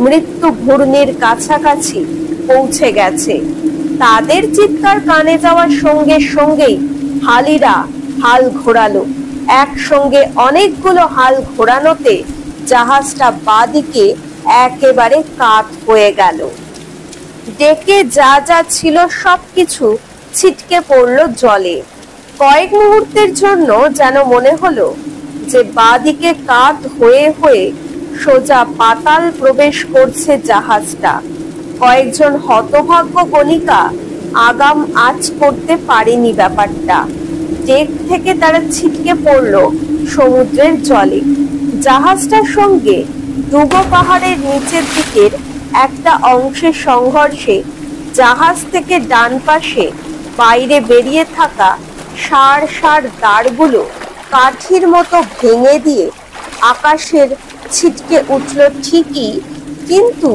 মৃত্যু ঘূর্ণির কাছাকাছি পৌঁছে গেছে। তাদের চিৎকার কানে যাওয়ার সঙ্গে সঙ্গেই হালিরা হাল ঘোরালো। একসঙ্গে অনেকগুলো হাল ঘোরানোতে জাহাজটা বাঁদিকে একেবারে কাত হয়ে গেল। ডেকে যা যা ছিল সবকিছু ছিটকে পড়লো জলে। কয়েক মুহূর্তের জন্য যেন মনে হলো যে বাঁদিকে কাত হয়ে হয়ে সোজা পাতাল প্রবেশ করছে জাহাজটা। কয়েকজন হতভাগ্য গণিকা আগাম আঁচ করতে পারেনি ব্যাপারটা। ডেক থেকে তারা ছিটকে পড়ল সমুদ্রের জলে। জাহাজটার সঙ্গে ডুবো পাহাড়ের নিচের দিকের একটা অংশের সংঘর্ষে জাহাজ থেকে ডান পাশে বাইরে বেরিয়ে থাকা সার সার দাঁড়গুলো কাঠির মতো ভেঙে দিয়ে আকাশের ছিটকে উঠল ঠিকই, কিন্তু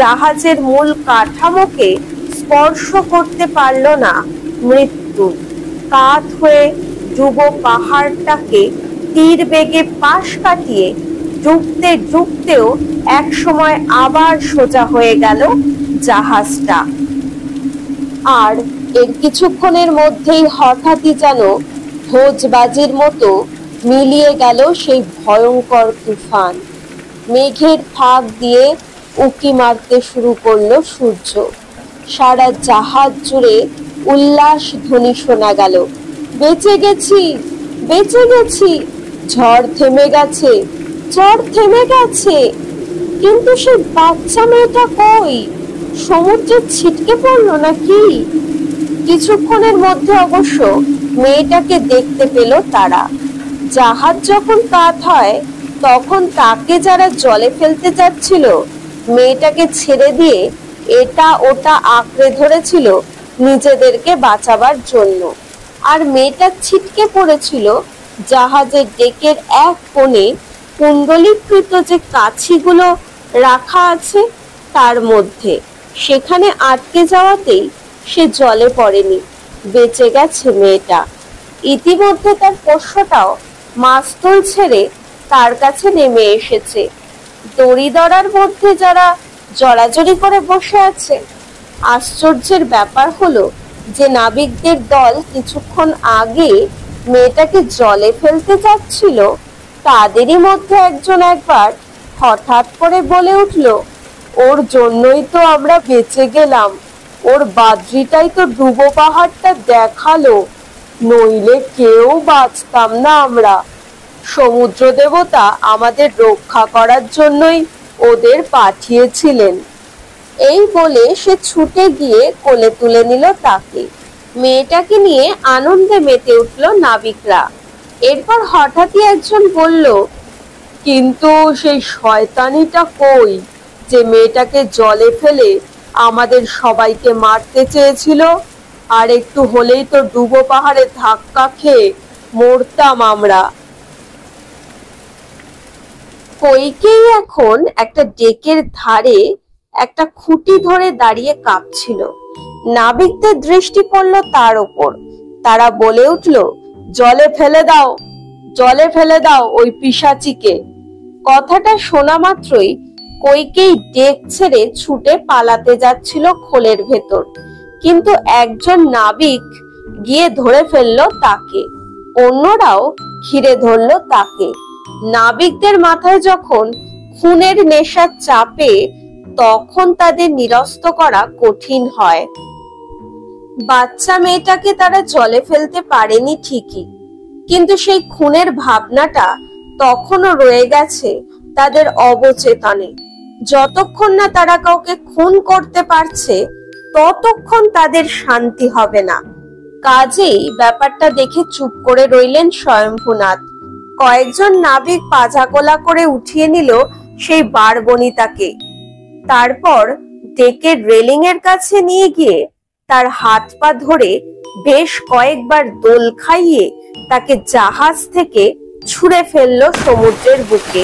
জাহাজের মূল কাঠামোকে স্পর্শ করতে পারল না মৃত্যু। কাত হয়ে ডুবো পাহাড়টাকে তীর বেগে পাশ কাটিয়ে ডুবতে ডুবতেও এক সময় আবার সোজা হয়ে গেল জাহাজটা। আর এর কিছুক্ষণের মধ্যেই হঠাৎই যেন ভোজবাজির মতো মিলিয়ে গেল সেই ভয়ঙ্কর তুফান। মেঘের ফাঁক দিয়ে উঁকি মারতে শুরু করলো সূর্য। সারা জাহাজ জুড়ে উল্লাস ধ্বনি শোনা গেল, বেঁচে গেছি, বেঁচে গেছি, ঝড় থেমে গেছে, ঝড় থেমে গেছে। কিন্তু সেই বাচ্চা মেয়েটা কই? সমুদ্রে ছিটকে পড়লো নাকি? কিছুক্ষণের মধ্যে অবশ্য মেয়েটাকে দেখতে পেল তারা। জাহাজ যখন কাত হয় তখন তাকে যারা জলে ফেলতে যাচ্ছিল মেয়েটাকে ছেড়ে দিয়ে এটা ওটা আঁকড়ে ধরেছিল নিজেদেরকে বাঁচাবার জন্য। আর মেয়েটা ছিটকে পড়েছিল জাহাজের ডেকের এক কোণে কুণ্ডলীকৃত যে কাছিগুলো রাখা আছে তার মধ্যে। সেখানে আটকে যাওয়াতেই সে জলে পড়েনি, বেঁচে গেছে মেয়েটা। ইতিমধ্যে তার পোষ্যটাও মাস্তুল ছেড়ে তার কাছে নেমে এসেছে। দড়ি দড়ার মধ্যে যারা জড়াজড়ি করে বসে আছে। আশ্চর্যের ব্যাপার হলো যে নাবিকদের দল কিছুক্ষণ আগে মেয়েটাকে জলে ফেলতে যাচ্ছিল, তাদেরই মধ্যে একজন একবার হঠাৎ করে বলে উঠল, ওর জন্যই তো আমরা বেঁচে গেলাম, ওর বাদ্রিটাই তো ডুবো পাহাড়টা দেখালো, নইলে কেউ বাঁচতাম না আমরা। সমুদ্র দেবতা আমাদের রক্ষা করার জন্যই ওদের পাঠিয়েছিলেন। এই বলে সে ছুটে গিয়ে কোলে তুলে নিল তাকে। মেয়েটাকে নিয়ে আনন্দে মেতে উঠল নাবিকরা। এরপর হঠাৎই একজন বলল, কিন্তু সেই শয়তানিটা কই যে মেয়েটাকে জলে ফেলে আমাদের সবাইকে মারতে চেয়েছিল? আর একটু হলেই তো ডুবো পাহাড়ে ধাক্কা খেয়ে মরতাম আমরা। কইকেই এখন একটা ডেকের ধারে একটা খুঁটি ধরে দাঁড়িয়ে কাঁপছিল। নাবিকদের দৃষ্টি পড়ল তার ওপর। তারা বলে উঠল, জলে ফেলে দাও, জলে ফেলে দাও ওই পিশাচিকে। কথাটা শোনা মাত্রই কইকেই ডেক ছেড়ে ছুটে পালাতে যাচ্ছিল খোলের ভেতর, কিন্তু একজন নাবিক গিয়ে ধরে ফেললো তাকে। অন্যরাও ঘিরে ধরলো তাকে। নাবিকদের মাথায় যখন খুনের নেশা চাপে তখন তাদের নিরস্ত করা কঠিন হয়। বাচ্চা মেয়েটাকে তারা জলে ফেলতে পারেনি ঠিকই, কিন্তু সেই খুনের ভাবনাটা তখনও রয়ে গেছে তাদের অবচেতনে। যতক্ষণ না তারা কাউকে খুন করতে পারছে ততক্ষণ তাদের শান্তি হবে না। কাজেই ব্যাপারটা দেখে চুপ করে রইলেন স্বয়ম্ভূনাথ। কয়েকজন নাবিক পাজাকোলা করে উঠিয়ে নিল সেই বারবনিতাকে। তারপর ডেকের রেলিং এর কাছে নিয়ে গিয়ে তার হাত পা ধরে বেশ কয়েকবার দোল খাইয়ে তাকে জাহাজ থেকে ছুঁড়ে ফেললো সমুদ্রের বুকে।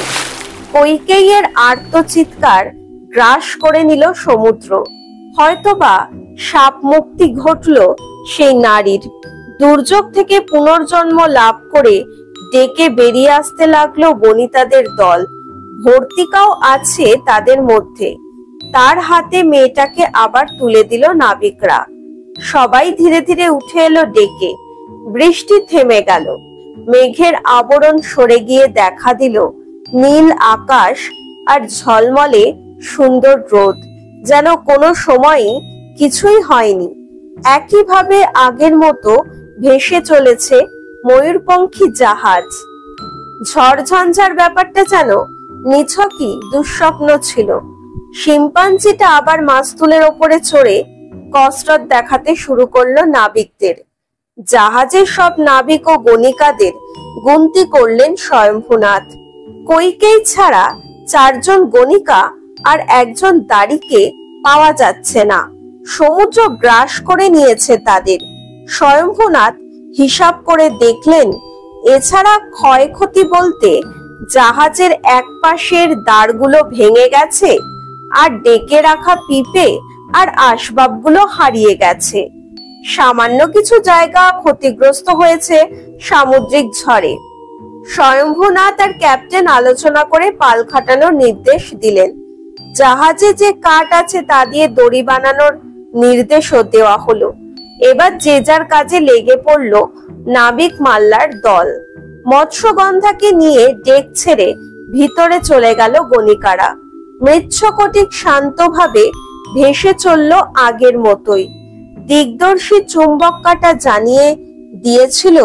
কইকেইয়ের আর্তচিৎকার গ্রাস করে নিল সমুদ্র। হয়তোবা সাপ মুক্তি ঘটলো সেই নারীর। দুর্যোগ থেকে পুনর্জন্ম লাভ করে ডেকে বেরিয়ে আসতে লাগলো বনিতাদের দল। ভর্তিকাও আছে তাদের মধ্যে। তার হাতে মেয়েটাকে আবার তুলে দিল নাবিকরা। সবাই ধীরে ধীরে উঠে এলো ডেকে। বৃষ্টি থেমে গেল। মেঘের আবরণ সরে গিয়ে দেখা দিল নীল আকাশ আর ঝলমলে সুন্দর রোদ, যেন কোনো সময়ই কিছুই হয়নি। একইভাবে আগের মতো ভেসে চলেছে ময়ূরপঙ্খী জাহাজ। ঝড় ঝঞ্ঝার ব্যাপারটা যেন নিছকই দুঃস্বপ্ন ছিল। শিম্পাঞ্জিটা আবার মাস্তুলের ওপরে চড়ে কসরত দেখাতে শুরু করলো নাবিকদের। জাহাজের সব নাবিক ও গণিকাদের গুনতি করলেন স্বয়ম্ভূনাথ। কইকেই ছাড়া 4 জন গণিকা আর 1 জন দাড়িকে পাওয়া যাচ্ছে না। সমুদ্র গ্রাস করে নিয়েছে তাদের। স্বয়ম্ভূনাথ হিসাব করে দেখলেন, এছাড়া ক্ষয়ক্ষতি বলতে জাহাজের এক পাশের দাঁড়গুলো ভেঙে গেছে, আর ডেকে রাখা পিপে আর আসবাবগুলো হারিয়ে গেছে। সামান্য কিছু জায়গা ক্ষতিগ্রস্ত হয়েছে সামুদ্রিক ঝড়ে। স্বয়ম্ভূনাথ আর ক্যাপ্টেন আলোচনা করে পাল খাটানোর নির্দেশ দিলেন। জাহাজে যে কাঠ আছে তা দিয়ে দড়ি বানানোর নির্দেশও দেওয়া হলো। এবার যে যার কাজে লেগে পড়ল নাবিক মাল্লার দল। মৎস্যগন্ধাকে নিয়ে ডেক ছেড়ে ভিতরে চলে গেল গণিকারা। মৃচ্ছকটিক শান্তভাবে ভেসে চলল আগের মতোই। দিগদর্শী চুম্বক কাঁটা জানিয়ে দিয়েছিল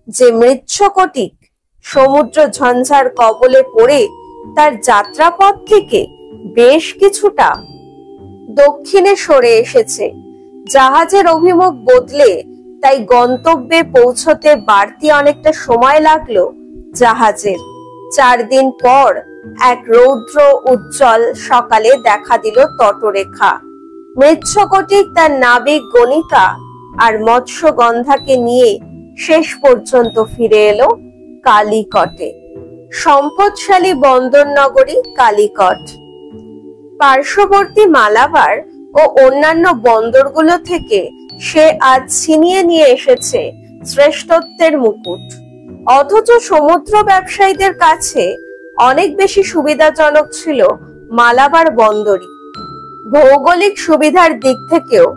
যে মৃচ্ছকটিক সমুদ্র ঝঞ্ঝার কবলে পড়ে তার যাত্রাপথ থেকে বেশ কিছুটা দক্ষিণে সরে এসেছে। জাহাজের অভিমুখ বদলে তাই গন্তব্যে পৌঁছতে বাড়তি অনেকটা সময় লাগলো জাহাজের। 4 দিন পর এক রৌদ্র উজ্জ্বল সকালে দেখা দিল তটরেখা। মৃচ্ছকটিক তার নাবিক গণিকা আর মৎস্যগন্ধাকে নিয়ে শেষ পর্যন্ত ফিরে এলো কালিকটে। সম্পদশালী বন্দর নগরী কালিকট। পার্শ্ববর্তী মালাবার ও অন্যান্য বন্দরগুলো থেকে সে আজ ছিনিয়ে নিয়ে এসেছে শ্রেষ্ঠত্বের মুকুট। অথচ সমুদ্র ব্যবসায়ীদের কাছে অনেক বেশি সুবিধাজনক ছিল মালাবার বন্দরই। ভৌগোলিক সুবিধার দিক থেকেও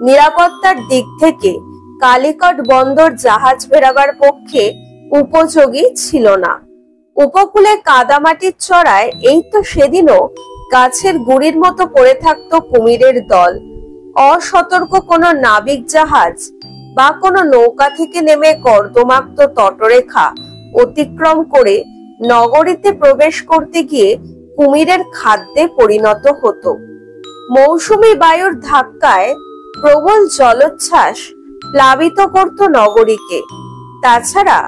নিরাপত্তার দিক থেকে কালিকট বন্দর জাহাজ ফেরাবার পক্ষে উপযোগী ছিল না। উপকূলে কাদামাটির চড়ায় এই তো সেদিনও গাছের গুড়ির মতো পড়ে থাকতো কুমিরের দল। অসতর্ক কোনো নাবিক জাহাজ বা কোনো নৌকা থেকে নেমে কর্দমাক্ত তটরেখা অতিক্রম করে নগরীতে প্রবেশ করতে গিয়ে কুমিরের খাদ্যে পরিণত হতো। মৌসুমী বায়ুর ধাক্কায় প্রবল জলোচ্ছ্বাস প্লাবিত করত নগরীকে। তাছাড়া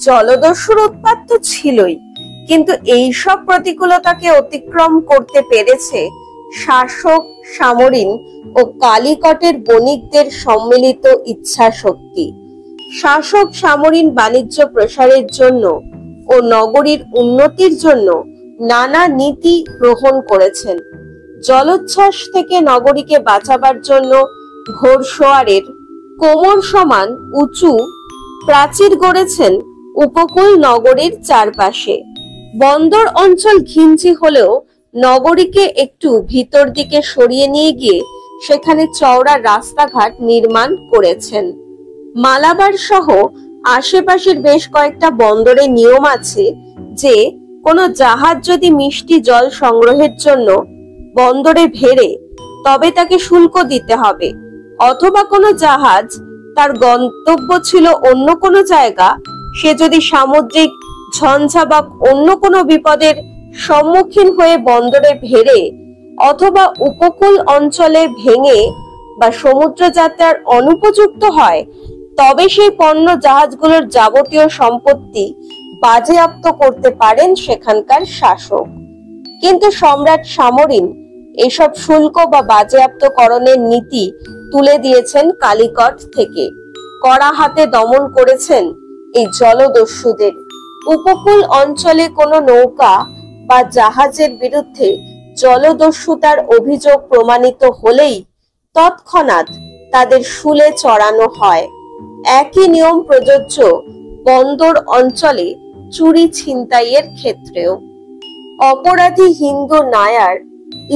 জলদস্যুর উৎপাত তো ছিলই, কিন্তু এই সব প্রতিকূলতাকে অতিক্রম করতে পেরেছে শাসক, সামরিন ও কালিকটের বণিকদের সম্মিলিত ইচ্ছা শক্তি। শাসক সামরিন বাণিজ্য প্রসারের জন্য ও নগরীর উন্নতির জন্য নানা নীতি গ্রহণ করেছেন। জলোচ্ছ্বাস থেকে নগরীকে বাঁচাবার জন্য ঘোড়সওয়ারের কোমর সমান উঁচু প্রাচীর গড়েছেন উপকূল নগরীর চারপাশে। বন্দর অঞ্চল ঘিঞ্জি হলেও নগরীকে একটু ভিতর দিকে সরিয়ে নিয়ে গিয়ে সেখানে চওড়া রাস্তাঘাট নির্মাণ করেছেন। মালাবার সহ আশেপাশের বেশ কয়েকটা বন্দরে নিয়ম আছে যে কোনো জাহাজ যদি মিষ্টি জল সংগ্রহের জন্য বন্দরে ভেড়ে তবে তাকে শুল্ক দিতে হবে, অথবা কোনো জাহাজ তার গন্তব্য ছিল অন্য কোনো জায়গা, সে যদি সামুদ্রিক ঝঞ্ঝা বা অন্য কোনো বিপদের সম্মুখীন হয়ে বন্দরে ভেড়ে অথবা উপকূল অঞ্চলে ভেঙে বা সমুদ্র যাত্রার অনুপযুক্ত হয়, তবে সেই পণ্য জাহাজগুলোর যাবতীয় সম্পত্তি বাজেয়াপ্ত করতে পারেন সেখানকার শাসক। কিন্তু সম্রাট সামরিন এসব শুল্ক বা বাজেয়াপ্তকরণের নীতি তুলে দিয়েছেন কালিকট থেকে। কড়া হাতে দমন করেছেন এই জলদস্যুদের। উপকূল অঞ্চলে কোনো নৌকা বা জাহাজের বিরুদ্ধে জলদস্যুতার অভিযোগ প্রমাণিত হলেই তৎক্ষণাৎ তাদের শুলে চড়ানো হয়। একই নিয়ম প্রযোজ্য বন্দর অঞ্চলে চুরি ছিনতাইয়ের ক্ষেত্রেও। অপরাধী হিন্দু, নায়ার,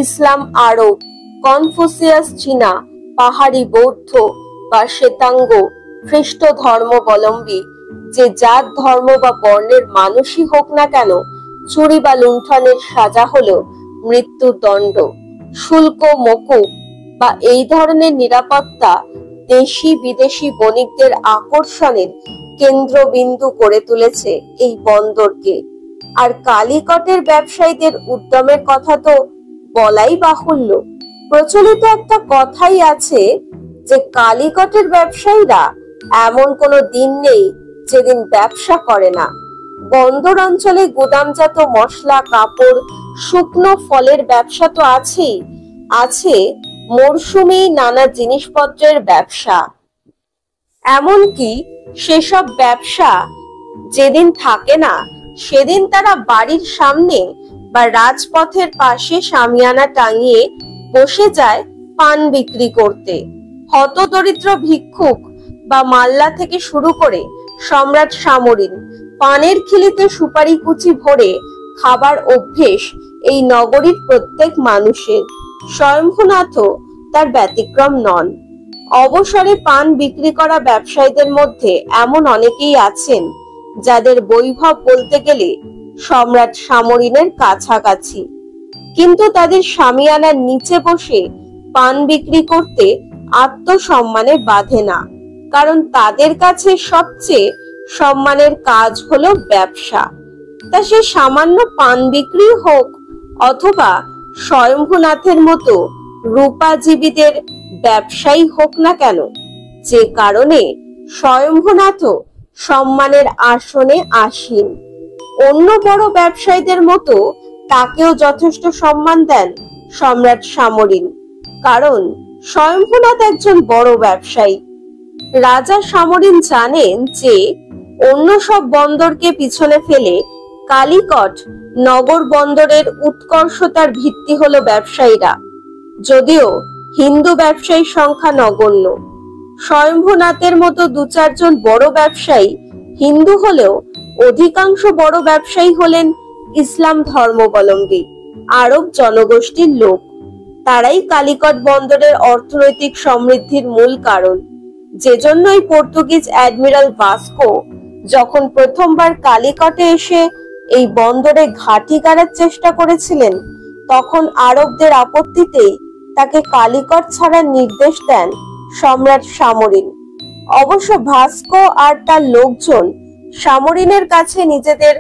ইসলাম আরব, কনফুসিয়াস চীনা, পাহাড়ি বৌদ্ধ বা শ্বেতাঙ্গ খ্রিস্ট ধর্মাবলম্বী যে জাত, ধর্ম বা বর্ণের মানুষই হোক না কেন, চুরি বা লুণ্ঠনের সাজা হলো মৃত্যুদণ্ড। শুল্ক, মকুব বা এই ধরনের নিরাপত্তা দেশি বিদেশি বণিকদের আকর্ষণের কেন্দ্রবিন্দু করে তুলেছে এই বন্দরকে। আর কালিকটের ব্যবসায়ীদের উদ্যমের কথা তো বলাই বাহুল্য। প্রচলিত একটা কথাই আছে যে কালিকটের ব্যবসায়ীরা এমন কোনো দিন নেই যেদিন ব্যবসা করে না। বন্দর অঞ্চলে গুদামজাত মশলা, কাপড়, শুকনো ফলের ব্যবসা তো আছেই, আছে মরশুমি নানা জিনিসপত্রের ব্যবসা। এমনকি সেসব ব্যবসা যেদিন থাকে না সেদিন তারা বাড়ির সামনে বা রাজপথের পাশে শামিয়ানা টাঙিয়ে বসে যায় পান বিক্রি করতে। হতদরিদ্র ভিক্ষুক বা মাল্লা থেকে শুরু করে সম্রাট সামরিন পানের খিলিতে সুপারি কুচি ভরে খাবার অভ্যেস এই নগরীর প্রত্যেক মানুষের। স্বয়ম্ভূনাথও তার ব্যতিক্রম নন। অবসরে পান বিক্রি করা ব্যবসায়ীদের মধ্যে এমন অনেকেই আছেন যাদের বৈভব বলতে গেলে সম্রাট সামরিনের কাছাকাছি, কিন্তু তাদের শামিয়ানার নিচে বসে পান বিক্রি করতে আত্মসম্মানে বাধে না, কারণ তাদের কাছে সবচেয়ে সম্মানের কাজ হলো ব্যবসা। তা সে সামান্য পান বিক্রি হোক অথবা স্বয়ম্ভূনাথের মতো রূপাজীবীদের ব্যবসায়ী হোক না কেন, যে কারণে স্বয়ম্ভূনাথও সম্মানের আসনে আসীন। অন্য বড় ব্যবসায়ীদের মতো তাকেও যথেষ্ট সম্মান দেন সম্রাট সামরিন, কারণ স্বয়ম্ভূনাথ একজন বড় ব্যবসায়ী। রাজা সামরিন জানেন যে অন্য সব বন্দরকে পিছনে ফেলে কালিকট নগর বন্দরের উৎকর্ষতার ভিত্তি হলো ব্যবসায়ীরা। যদিও হিন্দু ব্যবসায়ীর সংখ্যা নগণ্য, স্বয়ম্ভূনাথের মতো দু চারজন বড় ব্যবসায়ী হিন্দু হলেও অধিকাংশ বড় ব্যবসায়ী হলেন ইসলাম ধর্মাবলম্বী আরব জনগোষ্ঠীর লোক। তারাই কালিকট বন্দরের অর্থনৈতিক সমৃদ্ধির মূল কারণ। যেজন্যই পর্তুগিজ অ্যাডমিরাল ভাস্কো যখন প্রথমবার কালিকটে এসে এই বন্দরে ঘাঁটি গাড়ার চেষ্টা করেছিলেন, তখন আরবদের আপত্তিতেই তাকে কালিকট ছাড়ার নির্দেশ দেন সম্রাট সামরিন। অবশ্য ভাস্কো আর তার লোকজন সামরিনের কাছে নিজেদের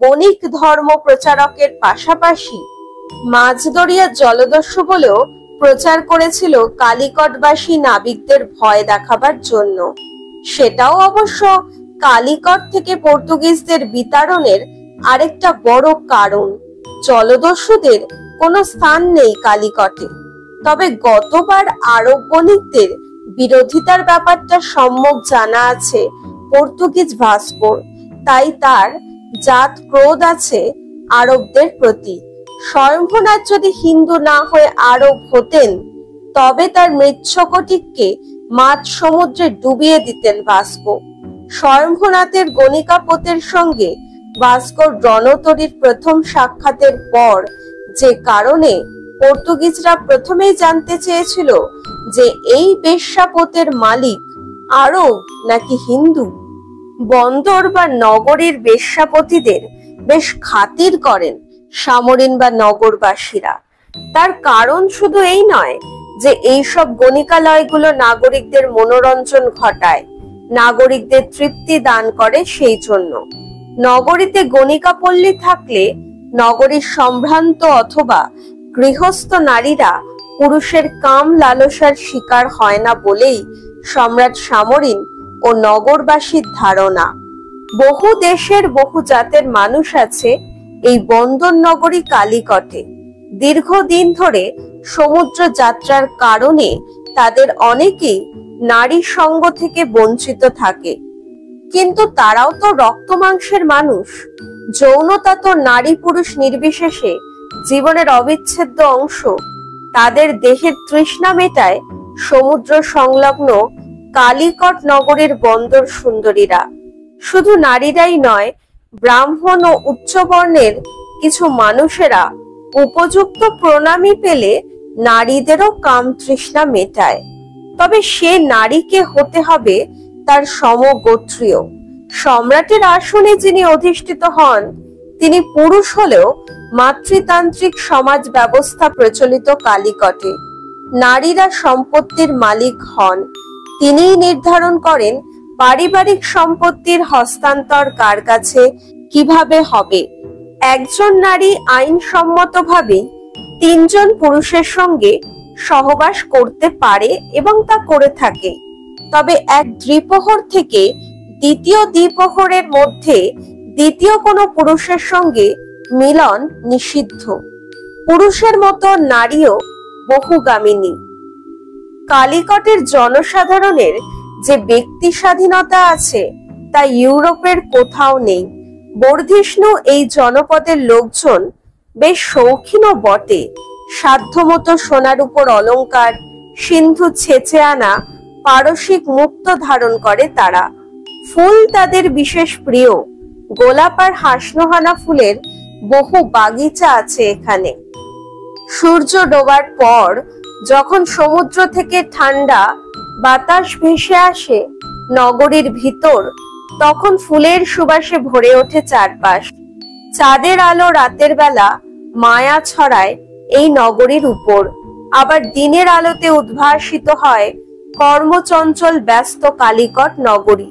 বণিক ধর্ম প্রচারকের পাশাপাশি মাঝদরিয়া জলদস্যু বলেও প্রচার করেছিল কালিকটবাসী নাবিকদের ভয় দেখাবার জন্য। সেটাও অবশ্য কালিকট থেকে পর্তুগিজদের বিতাড়নের আরেকটা বড় কারণ। জলদস্যুদের কোনো স্থান নেই কালিকটে। তবে গতবার আরব বণিকদের বিরোধিতার ব্যাপারটা সম্যক জানা আছে পর্তুগিজ ভাস্কোর, তাই তার জাত ক্রোধ আছে আরবদের প্রতি। স্বয়ম্ভূনাথ যদি হিন্দু না হয়ে আরব হতেন তবে তার মৃচ্ছকটিককে মাঝ সমুদ্রে ডুবিয়ে দিতেন ভাস্কো। স্বয়ম্ভূনাথের গণিকাপোতের সঙ্গে ভাস্কোর রণতরীর প্রথম সাক্ষাতের পর যে কারণে পর্তুগিজরা প্রথমেই জানতে চেয়েছিল যে এই বেশ্যাপোতের মালিক আরব নাকি হিন্দু। বন্দর বা নগরীর বেশ্যাপতিদের বেশ খাতির করেন সামরিন বা নগরবাসীরা। তার কারণ শুধু এই নয় যে এইসব গণিকালয়গুলো নাগরিকদের মনোরঞ্জন ঘটায়, নাগরিকদের তৃপ্তি দান করে। সেই জন্য নগরীতে গণিকাপল্লী থাকলে নগরীর সম্ভ্রান্ত অথবা গৃহস্থ নারীরা পুরুষের কাম লালসার শিকার হয় না বলেই সম্রাট সামরিন ও নগরবাসীর ধারণা। বহু দেশের বহু জাতের মানুষ আছে এই বন্দর নগরী কালিকটে। দীর্ঘদিন ধরে সমুদ্র যাত্রার কারণে তাদের অনেকেই নারী সঙ্গ থেকে বঞ্চিত থাকে, কিন্তু তারাও তো রক্ত মাংসের মানুষ। যৌনতা তো নারী পুরুষ নির্বিশেষে জীবনের অবিচ্ছেদ্য অংশ। তাদের দেহের তৃষ্ণা মেটায় সমুদ্র সংলগ্ন কালিকট নগরের বন্দর সুন্দরীরা। শুধু নারীরাই নয়, ব্রাহ্মণ ও উচ্চবর্ণের কিছু মানুষেরা উপযুক্ত প্রণামী পেলে নারীদেরও কাম তৃষ্ণা মেটায়। তবে সে নারীকে হতে হবে তার সমগোত্রীয়। সম্রাটের আসনে যিনি অধিষ্ঠিত হন তিনি পুরুষ হলেও মাতৃতান্ত্রিক সমাজ ব্যবস্থা প্রচলিত কালিকটে। নারীরা সম্পত্তির মালিক হন। তিনিই নির্ধারণ করেন পারিবারিক সম্পত্তির হস্তান্তর কার কাছে কিভাবে হবে, একজন নারী আইনসম্মতভাবে 3 জন পুরুষের সঙ্গে সহবাস করতে পারে এবং তা করে থাকে। তবে এক দ্বিপ্রহর থেকে দ্বিতীয় দ্বিপ্রহরের মধ্যে দ্বিতীয় কোনো পুরুষের সঙ্গে মিলন নিষিদ্ধ। পুরুষের মতো নারীও বহুগামিনী। কালিকটের জনসাধারণের যে ব্যক্তি স্বাধীনতা আছে তা ইউরোপের কোথাও নেই। বর্ধিষ্ণু এই জনপদের লোকজন বেশ শৌখিনও বটে। সাধ্যমতো সোনার উপর অলংকার, সিন্ধু ছেঁচে আনা পারসিক মুক্ত ধারণ করে তারা। ফুল তাদের বিশেষ প্রিয়। গোলাপ আর হাসনোহানা ফুলের বহু বাগিচা আছে এখানে। সূর্য ডোবার পর যখন সমুদ্র থেকে ঠান্ডা বাতাস ভেসে আসে নগরীর ভিতর, তখন ফুলের সুবাসে ভরে ওঠে চারপাশ। চাঁদের আলো রাতের বেলা মায়া ছড়ায় এই নগরীর উপর। আবার দিনের আলোতে উদ্ভাসিত হয় কর্মচঞ্চল ব্যস্ত কালিকট নগরী।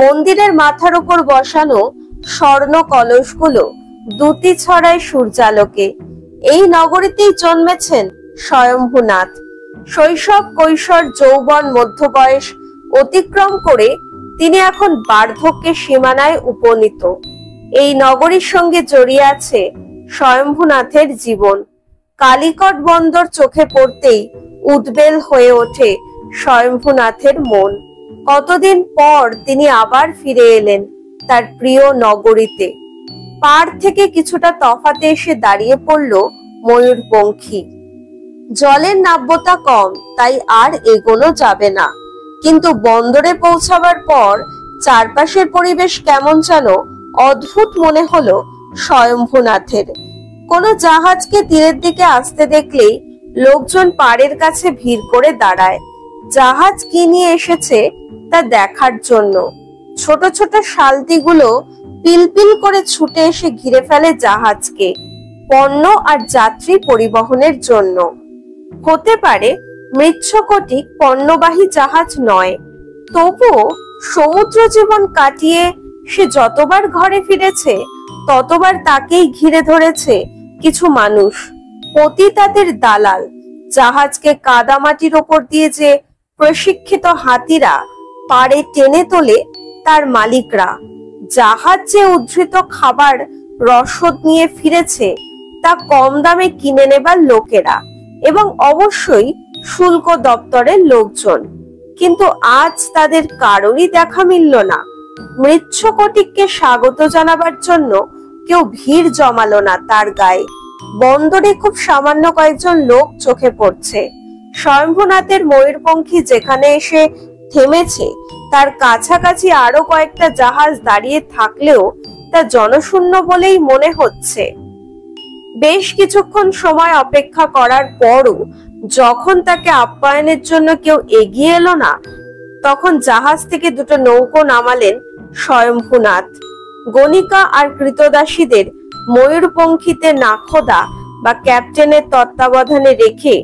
মন্দিরের মাথার উপর বসানো স্বর্ণ কলসগুলো দ্যুতি ছড়ায় সূর্যালোকে। এই নগরীতেই জন্মেছেন স্বয়ম্ভূনাথ। শৈশব, কৈশোর, যৌবন, মধ্যবয়স অতিক্রম করে তিনি এখন বার্ধক্যের সীমানায় উপনীত। এই নগরীর সঙ্গে জড়িয়ে আছে স্বয়ম্ভূনাথের জীবন। কালিকট বন্দর চোখে পড়তেই উদ্বেল হয়ে ওঠে স্বয়ম্ভূনাথের মন। কতদিন পর তিনি আবার ফিরে এলেন তার প্রিয় নগরীতে। পাড় থেকে কিছুটা তফাতে এসে দাঁড়িয়ে পড়ল ময়ূরপঙ্খী। জলের নাব্যতা কম, তাই আর এগোনো যাবে না। কিন্তু বন্দরে পৌঁছাবার পর চারপাশের পরিবেশ কেমন যেন অদ্ভুত মনে হলো স্বয়ম্ভূনাথের। কোনো জাহাজকে তীরের দিকে আসতে দেখলেই লোকজন পাড়ের কাছে ভিড় করে দাঁড়ায়, জাহাজ কি নিয়ে এসেছে তা দেখার জন্য। ছোট ছোট শালতিগুলো পিলপিল করে ছুটে এসে ঘিরে ফেলে জাহাজকে, পণ্য আর যাত্রী পরিবহনের জন্য। হতে পারে মৃচ্ছকটিক পণ্যবাহী জাহাজ নয়, তবুও সমুদ্র জীবন কাটিয়ে সে যতবার ঘরে ফিরেছে ততবার তাকেই ঘিরে ধরেছে কিছু মানুষ, পতিতাদের দালাল। জাহাজকে কাদামাটির ওপর দিয়ে যে প্রশিক্ষিত হাতিরা পাড়ে টেনে তোলে তার মালিকরা। জাহাজ যে উদ্ধৃত খাবার রসদ নিয়ে ফিরেছে তা কম দামে কিনে নেবার লোকেরা, এবং অবশ্যই শুল্ক দপ্তরের লোকজন। কিন্তু আজ তাদের কারোরই দেখা মিলল না। মৃচ্ছকটিককে স্বাগত জানাবার জন্য কেউ ভিড় জমালো না তার গায়ে। বন্দরে খুব সামান্য কয়েকজন লোক চোখে পড়ছে। স্বয়ম্ভূনাথের ময়ূরপঙ্খী যেখানে এসে থেমেছে তার কাছাকাছি আরো কয়েকটা জাহাজ দাঁড়িয়ে থাকলেও তা জনশূন্য বলেই মনে হচ্ছে। বেশ কিছুক্ষণ সময় অপেক্ষা করার পরও যখন তাকে আপ্যায়নের জন্য কেউ এগিয়ে এলো না, তখন জাহাজ থেকে দুটো নৌকো নামালেন স্বয়ম্ভূনাথ। গণিকা আর কৃতদাসীদের ময়ূরপঙ্খীতে নাখোদা বা ক্যাপ্টেনের তত্ত্বাবধানে রেখে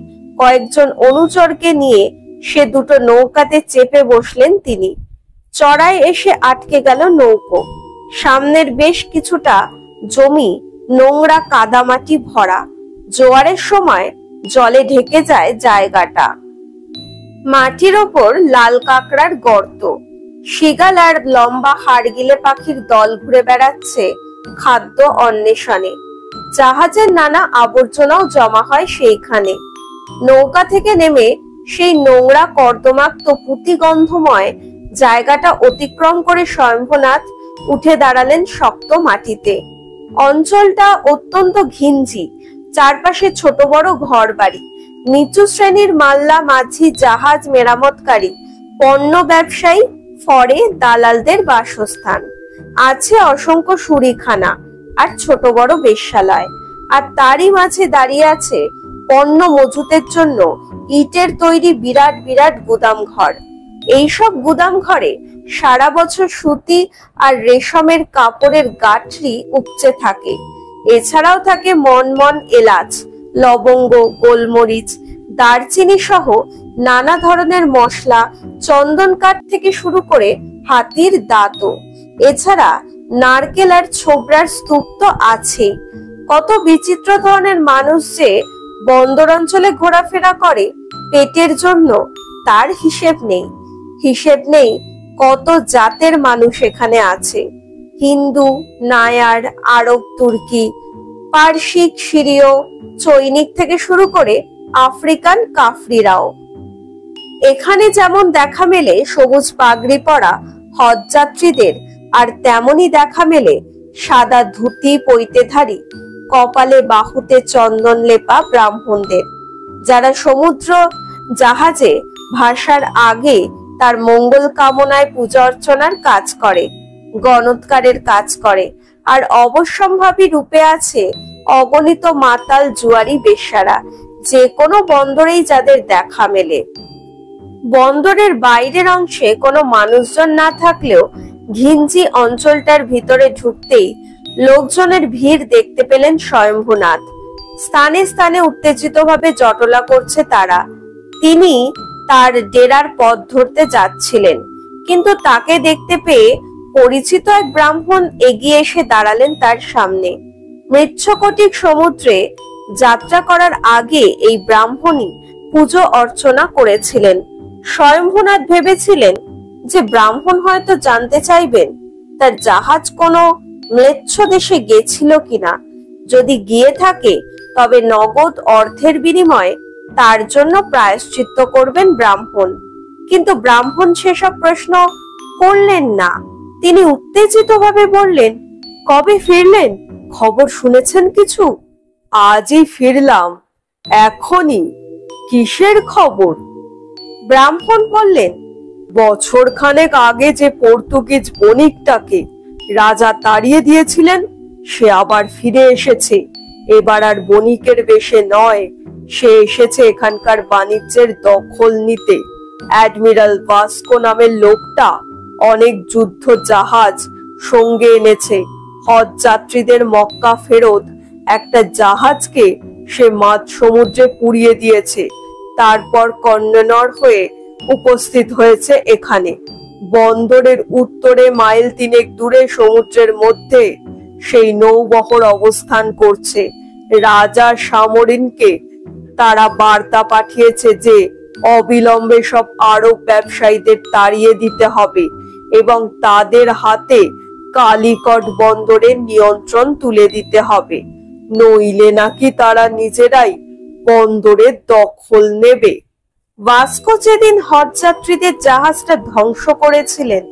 কয়েকজন অনুচরকে নিয়ে সে দুটো নৌকাতে চেপে বসলেন তিনি। চড়ায় এসে আটকে গেল নৌকো। সামনের বেশ কিছুটা জমি নোংরা কাদামাটি ভরা। জোয়ারের সময় জলে ঢেকে যায় জায়গাটা। মাটির ওপর লাল কাঁকড়ার গর্ত। শিগাল আর লম্বা হাড়গিলে পাখির দল ঘুরে বেড়াচ্ছে খাদ্য অন্বেষণে। জাহাজের নানা আবর্জনাও জমা হয় সেইখানে। নৌকা থেকে নেমে সেই নোংরা কর্দমাক্ত পুঁতিগন্ধময় জায়গাটা অতিক্রম করে স্বয়ম্ভূনাথ উঠে দাঁড়ালেন শক্ত মাটিতে। অঞ্চলটা অত্যন্ত ঘিঞ্জি। চারপাশে ছোট বড় ঘর বাড়ি, নিচু শ্রেণীর মাল্লা মাঝি, জাহাজ মেরামতকারী, পণ্য ব্যবসায়ী, ফরে দালালদের বাসস্থান। আছে অসংখ্য শুঁড়িখানা আর ছোট বড় বেশ্যালয়। আর তারই মাঝে দাঁড়িয়ে আছে পণ্য মজুতের জন্য ইটের তৈরি বিরাট বিরাট গুদাম ঘর। এইসব গুদাম ঘরে সারা বছর সুতি আর রেশমের কাপড়ের গাঁঠরি উপচে থাকে। এছাড়াও থাকে মন মন এলাচ, লবঙ্গ, গোলমরিচ, দারচিনি সহ নানা ধরনের মশলা, চন্দন কাঠ থেকে শুরু করে হাতির দাঁতও। এছাড়া নারকেল আর ছোবরার স্তূপ তো আছে। কত বিচিত্র ধরনের মানুষ যে বন্দর অঞ্চলে ঘোরাফেরা করে পেটের জন্য, তার হিসেব নেই। হিসেব নেই কত জাতের মানুষ এখানে আছে। হিন্দু, নায়ার, আরব, তুর্কি, পার্সিক, সিরীয়, চৈনিক থেকে শুরু করে আফ্রিকান কাফরিরাও। এখানে যেমন দেখা মেলে সবুজ পাগড়ি পরা হজ যাত্রীদের, আর তেমনি দেখা মেলে সাদা ধুতি পৈতেধারী, কপালে বাহুতে চন্দন লেপা ব্রাহ্মণদের, যারা সমুদ্র জাহাজে ভাসার আগে তার মঙ্গল কামনায় পূজা অর্চনার কাজ করে, গণৎকারের কাজ করে। আর অবশ্যম্ভাবী রূপে আছে অগণিত মাতাল জুয়ারি বেশ্যারা, যে কোনো বন্দরেই যাদের দেখা মেলে। বন্দরের বাইরের অংশে কোনো মানুষজন না থাকলেও ঘিঞ্জি অঞ্চলটার ভিতরে ঢুকতেই লোকজনের ভিড় দেখতে পেলেন স্বয়ম্ভুনাথ। স্থানে স্থানে উত্তেজিতভাবে জটলা করছে তারা। তিনি তার ডেরার পথ ধরতে যাচ্ছিলেন, কিন্তু তাকে দেখতে পেয়ে পরিচিত এক ব্রাহ্মণ এগিয়ে এসে দাঁড়ালেন তার সামনে। মৃচ্ছকটিক সমুদ্রে যাত্রা করার আগে এই ব্রাহ্মণই পুজো অর্চনা করেছিলেন। স্বয়ম্ভুনাথ ভেবেছিলেন যে ব্রাহ্মণ হয়তো জানতে চাইবেন তার জাহাজ কোনো ম্লেচ্ছ দেশে গেছিল কিনা। যদি গিয়ে থাকে তবে নগদ অর্থের বিনিময়ে তার জন্য প্রায়শ্চিত্ত করবেন ব্রাহ্মণ। কিন্তু ব্রাহ্মণ সেসব প্রশ্ন করলেন না। তিনি উত্তেজিতভাবে বললেন, কবে ফিরলেন? খবর শুনেছেন কিছু? আজই ফিরলাম, এখনই। কিসের খবর? ব্রাহ্মণ বললেন, বছর খানেক আগে যে পর্তুগিজ বণিকটাকে রাজা তাড়িয়ে দিয়েছিলেন, সে আবার ফিরে এসেছে। এবার আর বণিকের বেশে নয়, সে এসেছে এখানকার বাণিজ্যের দখল নিতে। অ্যাডমিরাল ভাস্কো নামের লোকটা অনেক যুদ্ধ জাহাজ সঙ্গে এনেছে। হজ যাত্রীদের মক্কা ফেরত একটা জাহাজকে সে মাঝ সমুদ্রে পুড়িয়ে দিয়েছে। তারপর কন্ননর হয়ে উপস্থিত হয়েছে এখানে। বন্দরের উত্তরে মাইল 3 দূরে সমুদ্রের মধ্যে সেই নৌবহর অবস্থান করছে। রাজা সামরিনকে তারা বার্তা পাঠিয়েছে যে অবিলম্বে সব আরব ব্যবসায়ীদের তাড়িয়ে দিতে হবে এবং তাদের হাতে কালিকট বন্দরের নিয়ন্ত্রণ তুলে দিতে হবে, নইলে নাকি তারা নিজেরাই বন্দরের দখল নেবে। ভাস্কো যেদিন হজ যাত্রীদের জাহাজটা ধ্বংস করেছিলেন,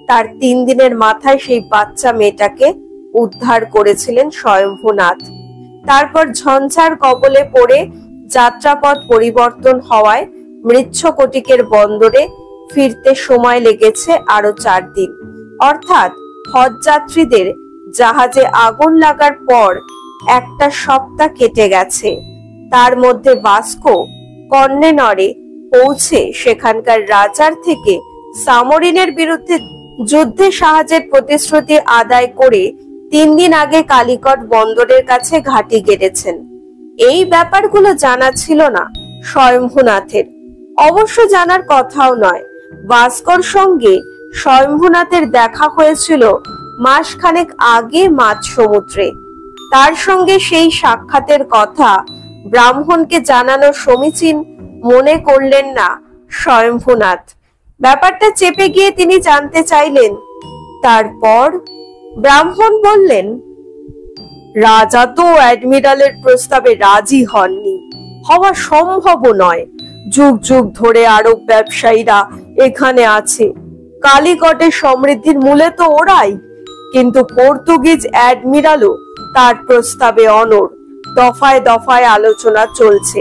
তার 3 দিনের মাথায় সেই বাচ্চা মেয়েটাকে উদ্ধার করেছিলেন স্বয়ম্ভুনাথ। তারপর ঝঞ্ঝার কবলে পড়ে যাত্রাপথ পরিবর্তন হওয়ায় মৃচ্ছকটিকের বন্দরে ফিরতে সময় লেগেছে আরো 4 দিন। অর্থাৎ হজ যাত্রীদের জাহাজে আগুন লাগার পর একটা সপ্তাহ কেটে গেছে। তার মধ্যে ভাস্কো কন্ননরে পৌঁছে সেখানকার রাজার থেকে সামরিনের বিরুদ্ধে যুদ্ধে সাহায্যের প্রতিশ্রুতি আদায় করে 3 দিন আগে কালিকট বন্দরের কাছে ঘাঁটি গেড়েছেন। এই ব্যাপারগুলো জানা ছিল না স্বয়ম্ভুনাথের, অবশ্য জানার কথাও নয়। ভাস্কোর সঙ্গে স্বয়ম্ভুনাথের দেখা হয়েছিল মাসখানেক আগে মাঝ সমুদ্রে। তার সঙ্গে সেই সাক্ষাতের কথা ব্রাহ্মণকে জানানো সমীচীন মনে করলেন না স্বয়ম্ভুনাথ। ব্যাপারটা চেপে গিয়ে তিনি জানতে চাইলেন। তারপর ব্রাহ্মণ বললেন, রাজা তো অ্যাডমিরালের প্রস্তাবে রাজি হননি, হওয়া সম্ভব নয়। যুগ যুগ ধরে আরব ব্যবসায়ীরা এখানে আছে, কালিকটের সমৃদ্ধির মূলে তো ওরাই। কিন্তু পর্তুগিজ অ্যাডমিরালও তার প্রস্তাবে অনড়। দফায় দফায় আলোচনা চলছে।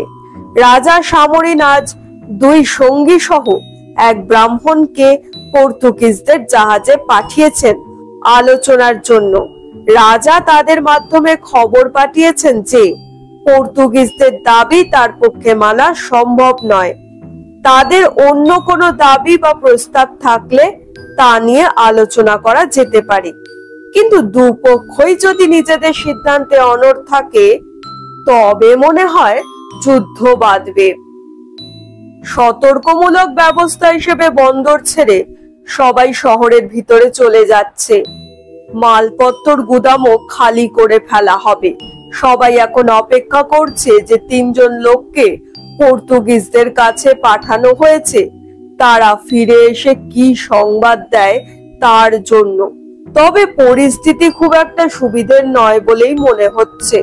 রাজা সামরিন আজ 2 সঙ্গী সহ এক ব্রাহ্মণকে পর্তুগিজদের জাহাজে পাঠিয়েছেন আলোচনার জন্য। রাজা তাদের মাধ্যমে খবর পাঠিয়েছেন যে পর্তুগিজদের দাবি তার পক্ষে মানা সম্ভব নয়। তাদের অন্য কোনো দাবি বা প্রস্তাব থাকলে তা নিয়ে আলোচনা করা যেতে পারে। কিন্তু দুপক্ষই যদি নিজেদের সিদ্ধান্তে অনড় থাকে, তবে মনে হয় যুদ্ধ বাঁধবে। সতর্কমূলক ব্যবস্থা হিসেবে বন্দর ছেড়ে সবাই শহরের ভিতরে চলে যাচ্ছে। মালপত্রর গুদামও খালি করে ফেলা হবে। সবাই এখন অপেক্ষা করছে যে 3 জন লোককে পর্তুগিজদের কাছে পাঠানো হয়েছে, তারা ফিরে এসে কি সংবাদ দেয় তার জন্য। তবে পরিস্থিতি খুব একটা সুবিধের নয় বলেই মনে হচ্ছে।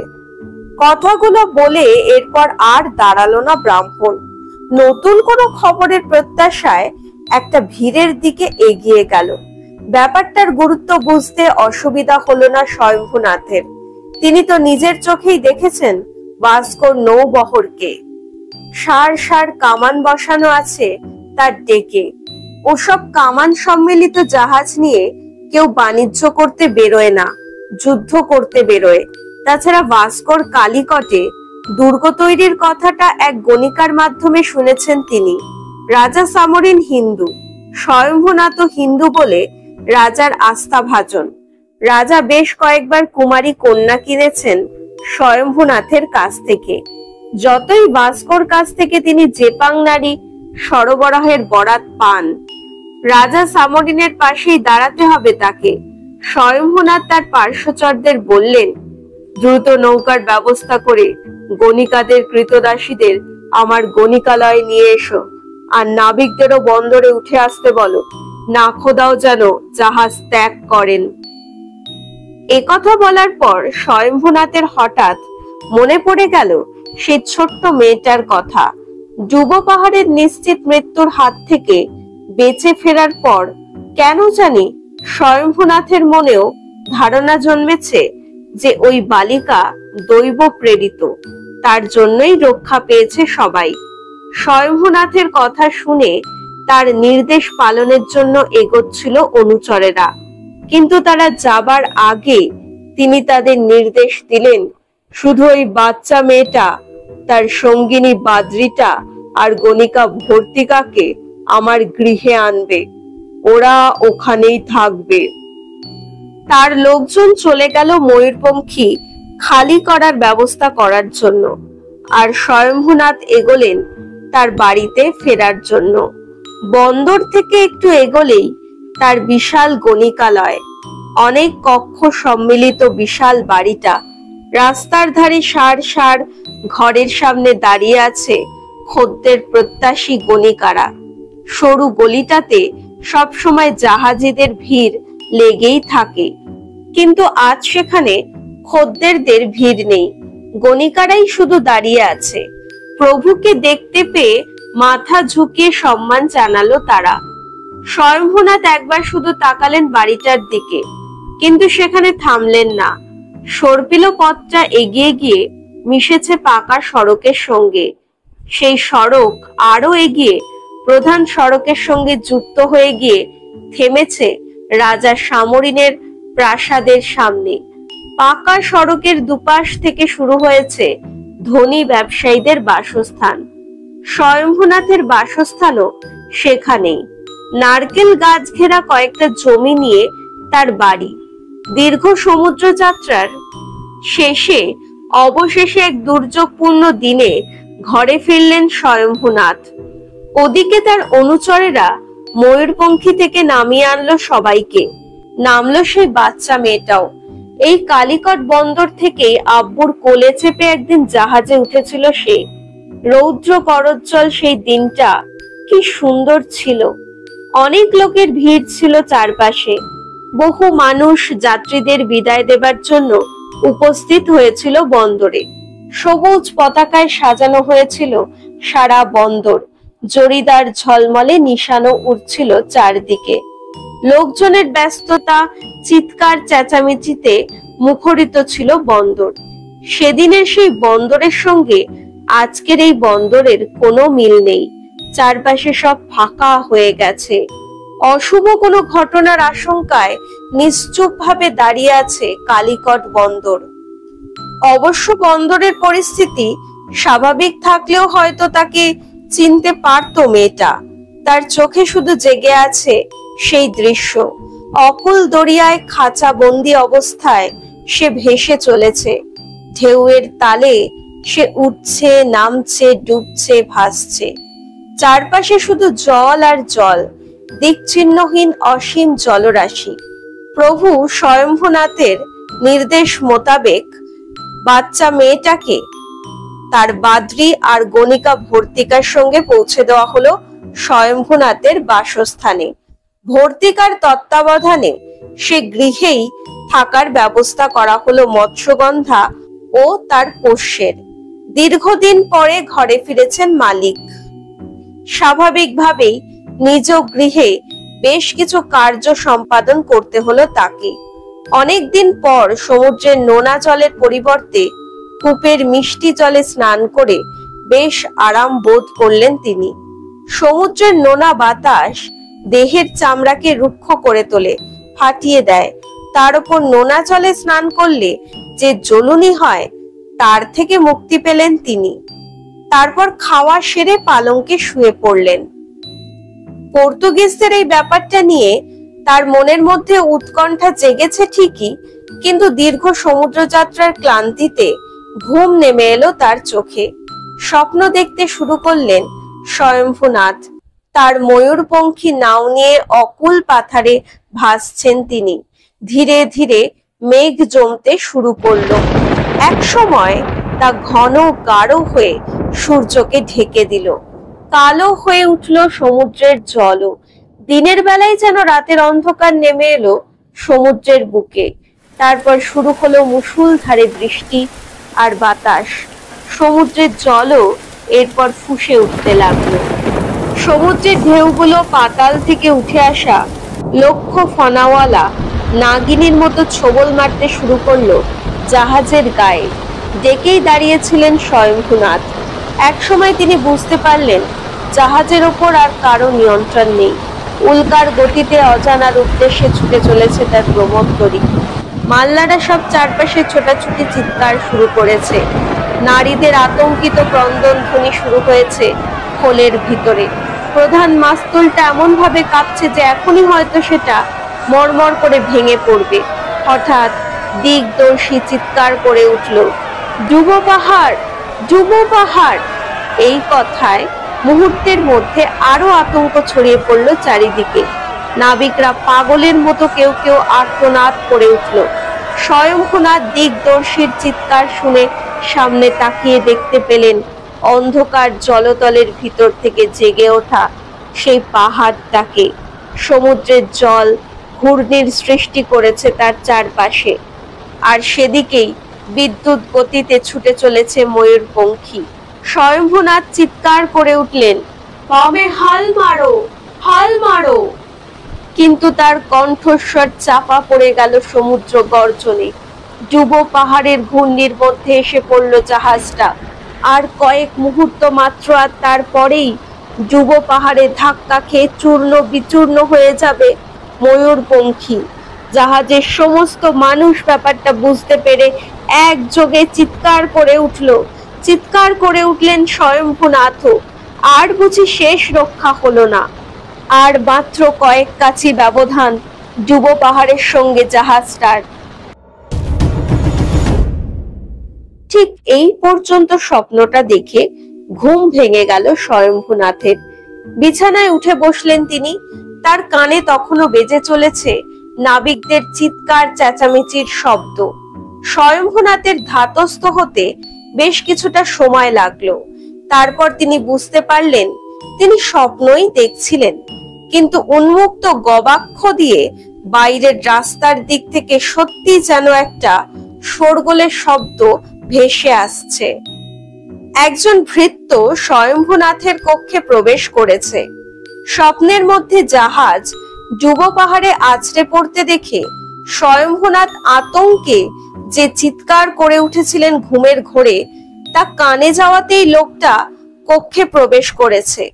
কথাগুলো বলে এরপর আর দাঁড়ালো না ব্রাহ্মণ। নতুন কোনো খবরের প্রত্যাশায় একটা ভিড়ের দিকে এগিয়ে গেল। ব্যাপারটার গুরুত্ব বুঝতে অসুবিধা হলো না স্বয়ম্ভূনাথের। তিনি তো নিজের চোখেই দেখেছেন ভাস্কর নৌবহরকে। সার সার কামান বসানো আছে তার ডেকে। ওসব কামান সম্মিলিত জাহাজ নিয়ে কেউ বাণিজ্য করতে বেরোয় না, যুদ্ধ করতে বেরোয়। তাছাড়া ভাস্কর কালিকটে দুর্গ তৈরির কথাটা এক গণিকার মাধ্যমে শুনেছেন তিনি। রাজা সামরিন হিন্দু, স্বয়ম্ভূনাথ হিন্দু বলে রাজার আস্থাভাজন। রাজা বেশ কয়েকবার কুমারী কন্যা কিনেছেন স্বয়ম্ভূনাথের কাছ থেকে। যতই ভাস্কর কাছ থেকে তিনি জেপাং নারী সরবরাহের বরাত পান, রাজা সামরিনের পাশেই দাঁড়াতে হবে তাকে। স্বয়ম্ভূনাথ তার পার্শ্বচরদের বললেন, দ্রুত নৌকার ব্যবস্থা করে গণিকাদের কৃতদাসীদের আমার গণিকালয়ে নিয়ে এসো, আর নাবিকদেরও বন্দরে উঠে আসতে বলো। নাখোদাও যেন জাহাজ ত্যাগ করেন। একথা বলার পর স্বয়ম্ভূনাথের হঠাৎ মনে পড়ে গেল সেই ছোট্ট মেয়েটার কথা। ডুবো পাহাড়ের নিশ্চিত মৃত্যুর হাত থেকে বেঁচে ফেরার পর কেন জানি স্বয়ম্ভূনাথের মনেও ধারণা জন্মেছে যে ওই বালিকা দৈব প্রেরিত, তার জন্যই রক্ষা পেয়েছে সবাই। স্বয়ম্ভূনাথের কথা শুনে তার নির্দেশ পালনের জন্য এগোচ্ছিল অনুচরেরা, কিন্তু তারা যাবার আগে তিনি তাদের নির্দেশ দিলেন, শুধু ওই বাচ্চা মেয়েটা, তার সঙ্গিনী বাদ্রিটা আর গণিকা ভর্তিকাকে আমার গৃহে আনবে, ওরা ওখানেই থাকবে। তার লোকজন চলে গেল ময়ূরপঙ্খী খালি করার ব্যবস্থা করার জন্য, আর স্বয়ম্ভূনাথ এগোলেন তার বাড়িতে ফেরার জন্য। বন্দর থেকে একটু এগোলেই তার বিশাল গণিকালয়, অনেক কক্ষ সম্মিলিত বিশাল বাড়িটা। রাস্তার ধারে সার সার ঘরের সামনে দাঁড়িয়ে আছে খদ্দের প্রত্যাশী গণিকারা। সরু গলিটাতে সবসময় জাহাজিদের ভিড় লেগেই থাকে, কিন্তু আজ সেখানে খদ্দেরদের ভিড় নেই, গণিকারাই শুধু দাঁড়িয়ে আছে। প্রভুকে দেখতে পেয়ে মাথা ঝুঁকিয়ে সম্মান জানালো তারা। স্বয়ম্ভূনাথ একবার শুধু তাকালেন বাড়িটার দিকে, কিন্তু সেখানে থামলেন না। সর্পিল পথটা এগিয়ে গিয়ে মিশেছে পাকা সড়কের সঙ্গে। সেই সড়ক আরো এগিয়ে প্রধান সড়কের সঙ্গে যুক্ত হয়ে গিয়ে থেমেছে রাজা সামরিনের প্রাসাদের সামনে। পাকা সড়কের দুপাশ থেকে শুরু হয়েছে ধনী ব্যবসায়ীদের বাসস্থান। স্বয়ম্ভূনাথের বাসস্থানও সেখানেই। নারকেল গাছ ঘেরা কয়েকটা জমি নিয়ে তার বাড়ি। দীর্ঘ সমুদ্র যাত্রার শেষে অবশেষে এক দুর্যোগপূর্ণ দিনে ঘরে ফিরলেন স্বয়ম্ভূনাথ। ওদিকে তার অনুচরেরা ময়ূরপঙ্খী থেকে নামিয়ে আনলো সবাইকে। নামলো সেই বাচ্চা মেয়েটাও। এই কালিকট বন্দর থেকেই আব্বুর কোলে চেপে একদিন জাহাজে উঠেছিল সে। রৌদ্র করজ্জ্বল সেই দিনটা কি সুন্দর ছিল। অনেক লোকের ভিড় ছিল চারপাশে। বহু মানুষ যাত্রীদের বিদায় দেবার জন্য উপস্থিত হয়েছিল বন্দরে। সবুজ পতাকায় সাজানো হয়েছিল সারা বন্দর। জরিদার ঝলমলে নিশানো উঠছিল চারদিকে। লোকজনের ব্যস্ততা, চিৎকার চেঁচামেচিতে মুখরিত ছিল বন্দর। সেদিনের সেই বন্দরের সঙ্গে আজকের এই বন্দরের কোনো মিল নেই। চারপাশে সব ফাঁকা হয়ে গেছে। অশুভ কোনো ঘটনার আশঙ্কায় নিশ্চুপ ভাবে দাঁড়িয়ে আছে কালিকট বন্দর। অবশ্য বন্দরের পরিস্থিতি স্বাভাবিক থাকলেও হয়তো তাকে চিনতে পারতো মেয়েটা। তার চোখে শুধু জেগে আছে সেই দৃশ্য। অকুল দরিয়ায় খাঁচা বন্দি অবস্থায় সে ভেসে চলেছে। ঢেউয়ের তালে সে উঠছে, নামছে, ডুবছে, ভাসছে। চারপাশে শুধু জল আর জল, দিকচিহ্নহীন অসীম জলরাশি। প্রভু স্বয়ম্ভুনাথের নির্দেশ মোতাবেক বাচ্চা মেয়েটাকে তার বাদ্রি আর গণিকা ভর্তিকার সঙ্গে পৌঁছে দেওয়া হলো স্বয়ম্ভুনাথের বাসস্থানে। ভর্তিকার তত্ত্বাবধানে সে গৃহেই থাকার ব্যবস্থা করা হলো মৎস্যগন্ধা ও তার পোষ্যের। দীর্ঘদিন পরে ঘরে ফিরেছেন মালিক। স্বাভাবিকভাবেই নিজ গৃহে বেশ কিছু কার্য সম্পাদন করতে হলো তাকে। অনেকদিন পর সমুদ্রের নোনা জলের পরিবর্তে কূপের মিষ্টি জলে স্নান করে বেশ আরাম বোধ করলেন তিনি। সমুদ্রের নোনা বাতাস দেহের চামড়াকে রুক্ষ করে তোলে, ফাটিয়ে দেয়। তার উপর নোনা জলে স্নান করলে যে জ্বলুনি হয় তার থেকে মুক্তি পেলেন তিনি। তারপর খাওয়া সেরে পালঙ্কে শুয়ে পড়লেন। পর্তুগিজদের এই ব্যাপারটা নিয়ে তার মনের মধ্যে উৎকণ্ঠা জেগেছে ঠিকই, কিন্তু দীর্ঘ সমুদ্রযাত্রার ক্লান্তিতে ঘুম নেমে এলো তার চোখে। স্বপ্ন দেখতে শুরু করলেন স্বয়ম্ভুনাথ। তার ময়ূরপঙ্খী নাও নিয়ে অকুল পাথারে ভাসছেন তিনি। ধীরে ধীরে মেঘ জমতে শুরু করলো। এক সময় তা ঘন গাঢ় হয়ে সূর্যকে ঢেকে দিল। কালো হয়ে উঠল সমুদ্রের জলও। দিনের বেলায় যেন রাতের অন্ধকার নেমে এলো সমুদ্রের বুকে। তারপর শুরু হলো মুষলধারে বৃষ্টি আর বাতাস। সমুদ্রের জলও এরপর ফুঁসে উঠতে লাগলো। সমুদ্রের ঢেউগুলো পাতাল থেকে উঠে আসা লক্ষ ফনাওয়ালা নাগিনীর মতো ছোবল মারতে শুরু করলো জাহাজের গায়ে। ডেকেই দাঁড়িয়েছিলেন স্বয়ম্ভুনাথ। একসময় তিনি বুঝতে পারলেন জাহাজের ওপর আর কারো নিয়ন্ত্রণ নেই। উল্কার গতিতে অজানার উদ্দেশ্যে ছুটে চলেছে তার প্রমত্তরী। মাল্লারা সব চারপাশে ছোটাছুটি চিৎকার শুরু করেছে। নারীদের আতঙ্কিত ক্রন্দন ধ্বনি শুরু হয়েছে খোলের ভিতরে। প্রধান মাস্তুলটা এমন ভাবে কাঁপছে যে এখনই হয়তো সেটা মরমর করে ভেঙে পড়বে। হঠাৎ দিগদর্শী চিৎকার করে উঠল, ডুবো পাহাড়, ডুবো পাহাড়। এই কথায় মুহূর্তের মধ্যে আরো আতঙ্ক ছড়িয়ে পড়ল চারিদিকে। নাবিকরা পাগলের মতো কেউ কেউ আর্তনাদ করে উঠল। স্বয়ম্ভুনাথ দিগদর্শীর চিৎকার শুনে সামনে তাকিয়ে দেখতে পেলেন অন্ধকার জলতলের ভিতর থেকে জেগে ওঠা সেই পাহাড়টাকে। সমুদ্রের জল ঘূর্ণির সৃষ্টি করেছে তার চারপাশে, আর সেদিকেই বিদ্যুৎ গতিতে ছুটে চলেছে ময়ূরপঙ্খী। স্বয়ম্ভুনাথ চিৎকার করে উঠলেন, বামে হাল মারো, হাল মারো। কিন্তু তার কণ্ঠস্বর চাপা পড়ে গেল সমুদ্র গর্জনে। ডুবো পাহাড়ের ঘূর্ণির মধ্যে এসে পড়ল জাহাজটা। আর কয়েক মুহূর্ত মাত্র, আর তারপরেই ডুবো পাহাড়ে ধাক্কা খেয়ে চূর্ণ বিচূর্ণ হয়ে যাবে ময়ূরপঙ্খী। জাহাজের সমস্ত মানুষ ব্যাপারটা বুঝতে পেরে একযোগে চিৎকার করে উঠল। চিৎকার করে উঠলেন স্বয়ম্ভুনাথ। আর বুঝি শেষ রক্ষা হলো না। আর মাত্র কয়েক কাছি ব্যবধান ডুবো পাহাড়ের সঙ্গে জাহাজটার। ঠিক এই পর্যন্ত স্বপ্নটা দেখে ঘুম ভেঙে গেল স্বয়ম্ভুনাথের। বিছানায় উঠে বসলেন তিনি। তার কানে তখনও বেজে চলেছে নাবিকদের চিৎকার চেঁচামেচির শব্দ। স্বয়ম্ভুনাথের ধাতস্থ হতে বেশ কিছুটা সময় লাগলো। তারপর তিনি বুঝতে পারলেন তিনি স্বপ্নই দেখছিলেন, কিন্তু উন্মুক্ত গবাক্ষ দিয়ে বাইরের রাস্তার দিক থেকে সত্যি যেন একটা শোরগোলের শব্দ ভেসে আসছে। একজন ভৃত্য স্বয়ম্ভুনাথের কক্ষে প্রবেশ করেছে। স্বপ্নের মধ্যে জাহাজ ডুবো পাহাড়ে আছড়ে পড়তে দেখে স্বয়ম্ভুনাথ আতঙ্কে যে চিৎকার করে উঠেছিলেন ঘুমের ঘোরে, তা কানে যাওয়াতেই লোকটা কক্ষে প্রবেশ করেছে।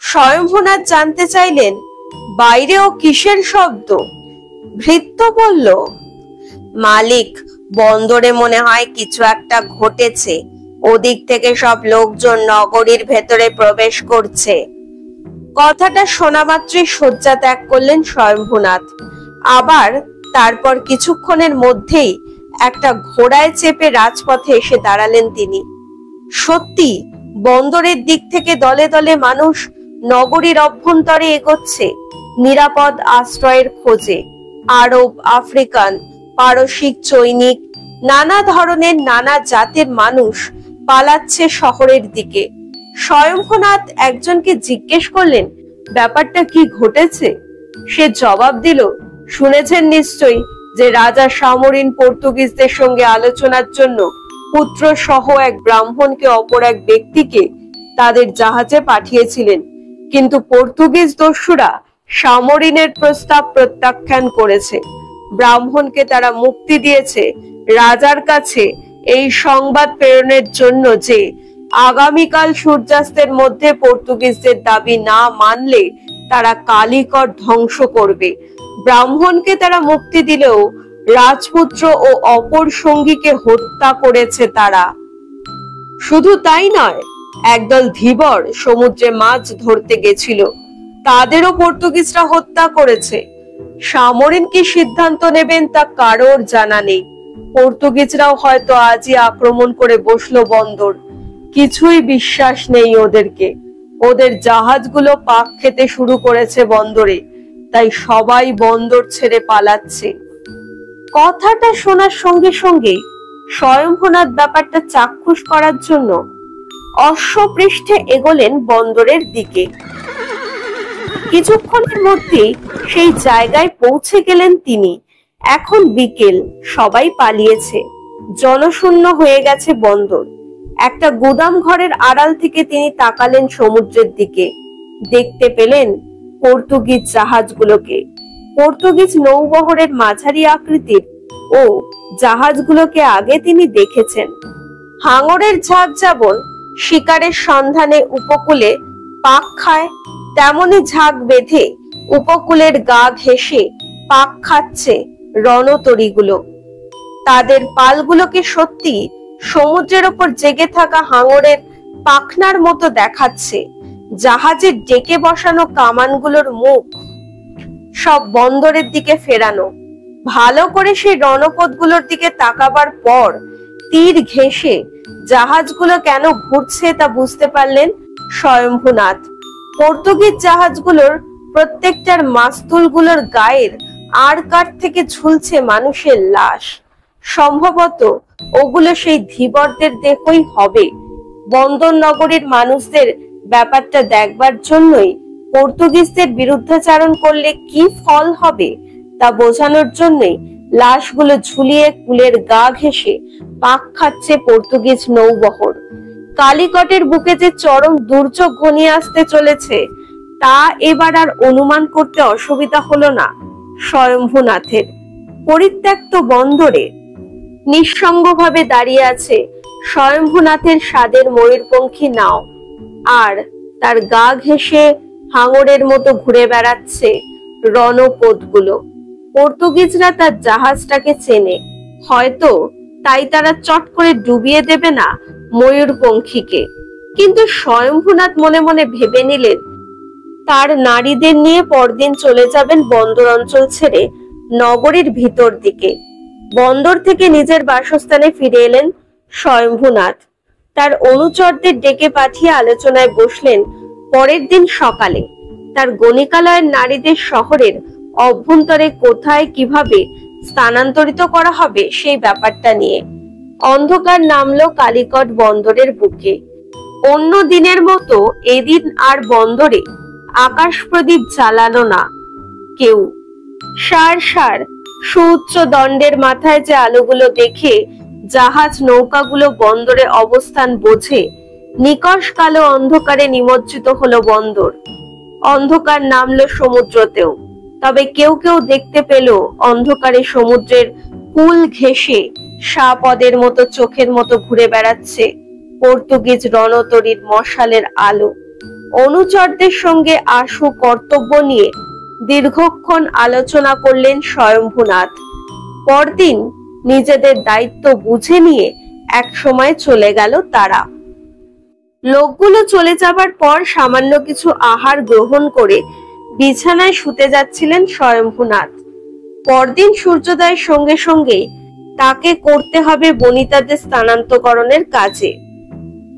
স্বয়ম্ভুনাথ জানতে চাইলেন বাইরেও কিসের শব্দ। ভৃত্য বলল, মালিক, বন্দরে মনে হয় কিছু একটা ঘটেছে। ওদিক থেকে সব লোকজন নগরীর ভেতরে প্রবেশ করছে। কথাটা শোনা মাত্রই শয্যা ত্যাগ করলেন স্বয়ম্ভুনাথ। আবার তারপর কিছুক্ষণের মধ্যেই একটা ঘোড়ায় চেপে রাজপথে এসে দাঁড়ালেন তিনি। সত্যি বন্দরের দিক থেকে দলে দলে মানুষ নগরীর অভ্যন্তরে এগোচ্ছে নিরাপদ আশ্রয়ের খোঁজে। আরব, আফ্রিকান, পারসিক, চৈনিক, নানা ধরনের নানা জাতের মানুষ পালাচ্ছে শহরের দিকে। স্বয়ম্ভূনাথ একজনকে জিজ্ঞেস করলেন, ব্যাপারটা কি ঘটেছে? সে জবাব দিল, শুনেছেন নিশ্চয়ই যে রাজা সামরিন পর্তুগিজদের সঙ্গে আলোচনার জন্য পুত্র সহ এক ব্রাহ্মণকে অপর এক ব্যক্তিকে তাদের জাহাজে পাঠিয়েছিলেন, কিন্তু পর্তুগিজ দস্যুরা সামরিনের প্রস্তাব প্রত্যাখ্যান করেছে। ব্রাহ্মণকে তারা মুক্তি দিয়েছে রাজার কাছে এই সংবাদ প্রেরণের জন্য যে আগামীকাল সূর্যাস্তের মধ্যে পর্তুগিজদের দাবি না মানলে তারা কালিকট ধ্বংস করবে। ব্রাহ্মণকে তারা মুক্তি দিলেও রাজপুত্র ও অপর সঙ্গীকে হত্যা করেছে তারা। শুধু তাই নয়, একদল ধীবর সমুদ্রে মাছ ধরতে গেছিল, তাদেরও পর্তুগিজরা হত্যা করেছে। সামরিন কি সিদ্ধান্ত নেবেন তা কারোর জানা নেই। পর্তুগিজরাও হয়তো আজই আক্রমণ করে বসলো বন্দর। কিছুই বিশ্বাস নেই ওদেরকে। ওদের জাহাজগুলো পাক খেতে শুরু করেছে বন্দরে, তাই সবাই বন্দর ছেড়ে পালাচ্ছে। কথাটা শোনার সঙ্গে সঙ্গে স্বয়ম্ভূনাথ ব্যাপারটা চাক্ষুষ করার জন্য অশ্বপৃষ্ঠে এগোলেন বন্দরের দিকে। কিছুক্ষণের মধ্যেই সেই জায়গায় পৌঁছে গেলেন তিনি। এখন বিকেল, সবাই পালিয়েছে, জনশূন্য হয়ে গেছে বন্দর। একটা গুদাম ঘরের আড়াল থেকে তিনি তাকালেন সমুদ্রের দিকে। দেখতে পেলেন পর্তুগিজ জাহাজগুলোকে। পর্তুগিজ নৌবহরের মাঝারি আকৃতির ও জাহাজগুলোকে আগে তিনি দেখেছেন। হাঙরের ঝাঁক যেমন শিকারের সন্ধানে উপকূলে পাক খায়, তেমনি ঝাঁক বেঁধে উপকূলের গা ঘেঁষে পাক খাচ্ছে রণতরীগুলো। তাদের পালগুলোকে সত্যি সমুদ্রের ওপর জেগে থাকা হাঙরের পাখনার মতো দেখাচ্ছে। জাহাজের ডেকে বসানো কামানগুলোর মুখ সব বন্দরের দিকে ফেরানো। ভালো করে সেই রণপথগুলোর দিকে তাকাবার পর তীর ঘেঁষে জাহাজগুলো কেন ঘুরছে তা বুঝতে পারলেন স্বয়ম্ভূনাথ। পর্তুগিজ জাহাজগুলোর প্রত্যেকটার মাস্তুলগুলোর গায়ের আর কাঠ থেকে ঝুলছে মানুষের লাশ। সম্ভবত ওগুলো সেই ধীবরদের দেহই হবে। বন্দর নগরীর মানুষদের ব্যাপারটা দেখবার জন্যই পর্তুগিজদের বিরুদ্ধাচারণ করলে কি ফল হবে তা বোঝানোর জন্যই লাশগুলো ঝুলিয়ে কুলের গা ঘেঁষে পাক খাচ্ছে পর্তুগিজ নৌবহর। কালিকটের বুকে যে চরম দুর্যোগ ঘনিয়ে আসতে চলেছে তা এবার আর অনুমান করতে অসুবিধা হলো না স্বয়ম্ভূনাথের। পরিত্যক্ত বন্দরে নিঃসঙ্গভাবে দাঁড়িয়ে আছে স্বয়ম্ভূনাথের স্বাদের ময়ূরপঙ্খী নাও, আর তার গা ঘেঁষে হাঙরের মতো ঘুরে বেড়াচ্ছে রণপথগুলো। পর্তুগিজরা তার জাহাজটাকে চেনে, হয়তো তাই তারা চট করে ডুবিয়ে দেবে না ময়ূরপঙ্খীকে। কিন্তু স্বয়ম্ভূনাথ মনে মনে ভেবে নিলেন তার নারীদের নিয়ে পরদিন চলে যাবেন বন্দর অঞ্চল ছেড়ে নগরীর ভিতর দিকে। বন্দর থেকে নিজের বাসস্থানে ফিরে এলেন স্বয়ম্ভূনাথ। তার অনুচরদের ডেকে পাঠিয়ে আলোচনায় বসলেন পরের দিন সকালে তার গণিকালয়ের নারীদের শহরের অভ্যন্তরে কোথায় কিভাবে স্থানান্তরিত করা হবে সেই ব্যাপারটা নিয়ে। অন্ধকার নামলো কালিকট বন্দরের বুকে। অন্য দিনের মতো এদিন আর বন্দরে আকাশ প্রদীপ জ্বালানো না কেউ। সার সার সুউচ্চ দণ্ডের মাথায় যে আলোগুলো দেখে জাহাজ নৌকাগুলো বন্দরে অবস্থান বোঝে, নিকষ কালো অন্ধকারে নিমজ্জিত হলো বন্দর। অন্ধকার নামলো সমুদ্রতেও। তবে কেউ কেউ দেখতে পেল অন্ধকারে সমুদ্রের কুল ঘেঁষে সাপদের মতো চোখের মতো ঘুরে বেড়াচ্ছে পর্তুগিজ রণতরীর মশালের আলো। অনুচরদের সঙ্গে আশু কর্তব্য নিয়ে দীর্ঘক্ষণ আলোচনা করলেন স্বয়ম্ভূনাথ। পরদিন নিজেদের দায়িত্ব বুঝে নিয়ে এক সময় চলে গেল তারা। লোকগুলো চলে যাবার পর সামান্য কিছু আহার গ্রহণ করে বিছানায় শুতে যাচ্ছিলেন স্বয়ম্ভূনাথ। পরদিন সূর্যোদয়ের সঙ্গে সঙ্গে তাকে করতে হবে বনিতাদের স্থানান্তকরণের কাজে।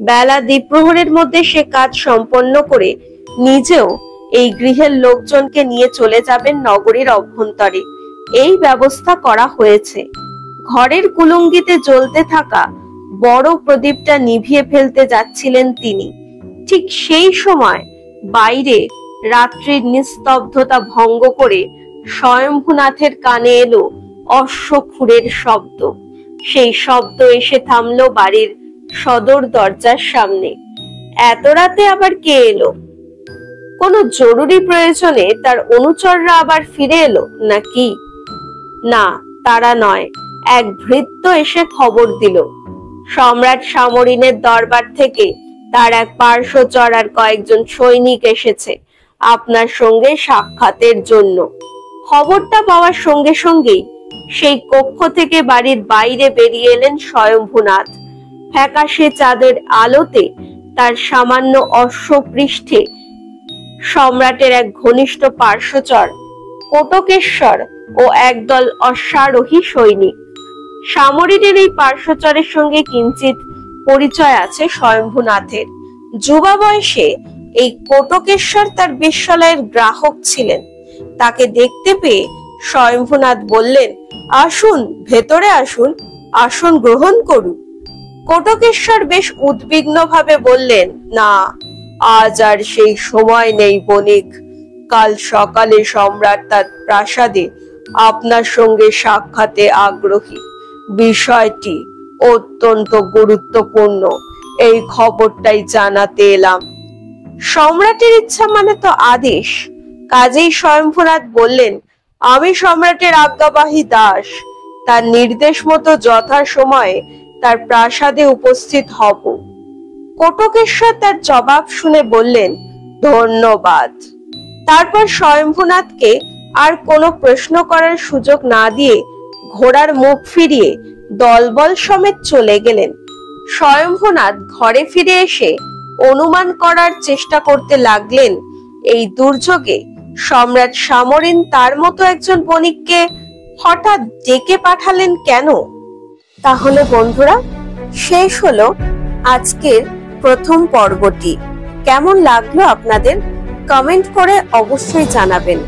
বেলা দ্বিপ্রহরের মধ্যে সে কাজ সম্পন্ন করে নিজেও এই গৃহের লোকজনকে নিয়ে চলে যাবেন নগরীর অভ্যন্তরে। এই ব্যবস্থা করা হয়েছে। ঘরের কুলুঙ্গিতে জ্বলতে থাকা বড় প্রদীপটা নিভিয়ে ফেলতে যাচ্ছিলেন তিনি। ঠিক সেই সময় বাইরে রাত্রির নিস্তব্ধতা ভঙ্গ করে স্বয়ম্ভূনাথের কানে এলো অশ্বক্ষুরের শব্দ। সেই শব্দ এসে থামলো বাড়ির সদর দরজার সামনে। এত রাতে আবার কে এলো? কোনো জরুরি প্রয়োজনে তার অনুচররা আবার ফিরে এলো নাকি? না, তারা নয়। এক ভৃত্য এসে খবর দিল, সম্রাট সামরিনের দরবার থেকে তার এক পার্শ্বচর আর কয়েকজন সৈনিক এসেছে আপনার সঙ্গে সাক্ষাতের জন্য। খবরটা পাওয়ার সঙ্গে সঙ্গেই সেই কক্ষ থেকে বাড়ির বাইরে বেরিয়ে এলেন স্বয়ম্ভূনাথ। ফ্যাকাশে চাঁদের আলোতে তার সামান্য অশ্বপৃষ্ঠে সম্রাটের এক ঘনিষ্ঠ পার্শ্বচর কোটকেশ্বর ও একদল অশ্বারোহী সৈনিক। সামরিনের এই পার্শ্বচরের সঙ্গে কিঞ্চিত পরিচয় আছে স্বয়ম্ভূনাথের। যুবা বয়সে এই কোটকেশ্বর তার বিশ্বলয়ের গ্রাহক ছিলেন। তাকে দেখতে পেয়ে স্বয়ম্ভূনাথ বললেন, আসুন, ভেতরে আসুন, আসন গ্রহণ করুন। কোটকেশ্বর বেশ উদ্বিগ্ন ভাবে বললেন, না, আজ আর সেই সময় নেই বণিক। কাল সকালে সম্রাট তার প্রাসাদে আপনার সঙ্গে সাক্ষাতে আগ্রহী। বিষয়টি অত্যন্ত গুরুত্বপূর্ণ, এই খবরটাই জানাতে এলাম। সম্রাটের ইচ্ছা মানে তো আদেশ। কাজেই স্বয়ম্ভূনাথ বললেন, আমি সম্রাটের আজ্ঞাবাহী দাস, তার নির্দেশ মতো যথাসময়ে তার প্রাসাদে উপস্থিত হব। কোটকেশ্বর তার জবাব শুনে বললেন, ধন্যবাদ। তারপর স্বয়ম্ভূনাথকে আর কোনো প্রশ্ন করার সুযোগ না দিয়ে ঘোড়ার মুখ ফিরিয়ে দলবল সমেত চলে গেলেন। স্বয়ম্ভূনাথ ঘরে ফিরে এসে অনুমান করার চেষ্টা করতে লাগলেন, এই দুর্যোগে সম্রাট সামরিন তার মতো একজন বণিককে হঠাৎ ডেকে পাঠালেন কেন? তাহলে বন্ধুরা, শেষ হলো আজকের প্রথম পর্বটি। কেমন লাগলো আপনাদের? কমেন্ট করে অবশ্যই জানাবেন।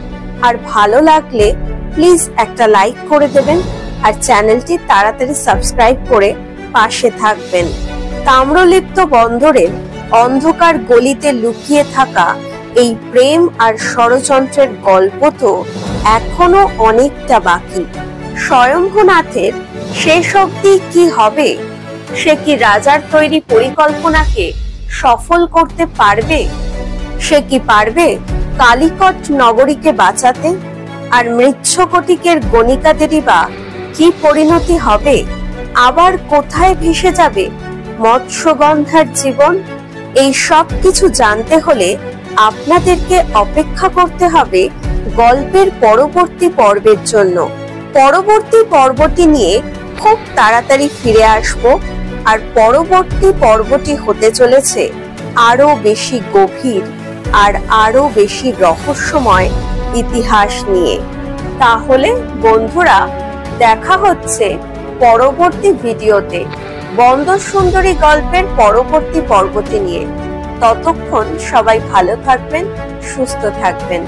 আর ভালো লাগলে প্লিজ একটা লাইক করে দেবেন আর চ্যানেলটি তাড়াতাড়ি সাবস্ক্রাইব করে পাশে থাকবেন। তাম্রলিপ্ত বন্দরের অন্ধকার গলিতে লুকিয়ে থাকা এই প্রেম আর ষড়যন্ত্রের গল্প তো এখনো অনেকটা বাকি। স্বয়ম্ভূনাথের শেষ অবধি কি হবে? সে কি রাজার তৈরি পরিকল্পনাকে সফল করতে পারবে? সে কি পারবে কালিকট নগরীকে বাঁচাতে? আর মৃচ্ছকটিকের গণিকাদেরই বা কি পরিণতি হবে? আবার কোথায় ভেসে যাবে মৎস্যগন্ধার জীবন? এই সব কিছু জানতে হলে আপনাদেরকে অপেক্ষা করতে হবে গল্পের পরবর্তী পর্বের জন্য। পরবর্তী পর্বটি নিয়ে খুব তাড়াতাড়ি ফিরে আসব। আর পরবর্তী পর্বটি হতে চলেছে আরো বেশি গভীর আর আরো বেশি রহস্যময় ইতিহাস নিয়ে। তাহলে বন্ধুরা, দেখা হচ্ছে পরবর্তী ভিডিওতে বন্দর সুন্দরী গল্পের পরবর্তী পর্বটি নিয়ে। ততক্ষণ সবাই ভালো থাকবেন, সুস্থ থাকবেন।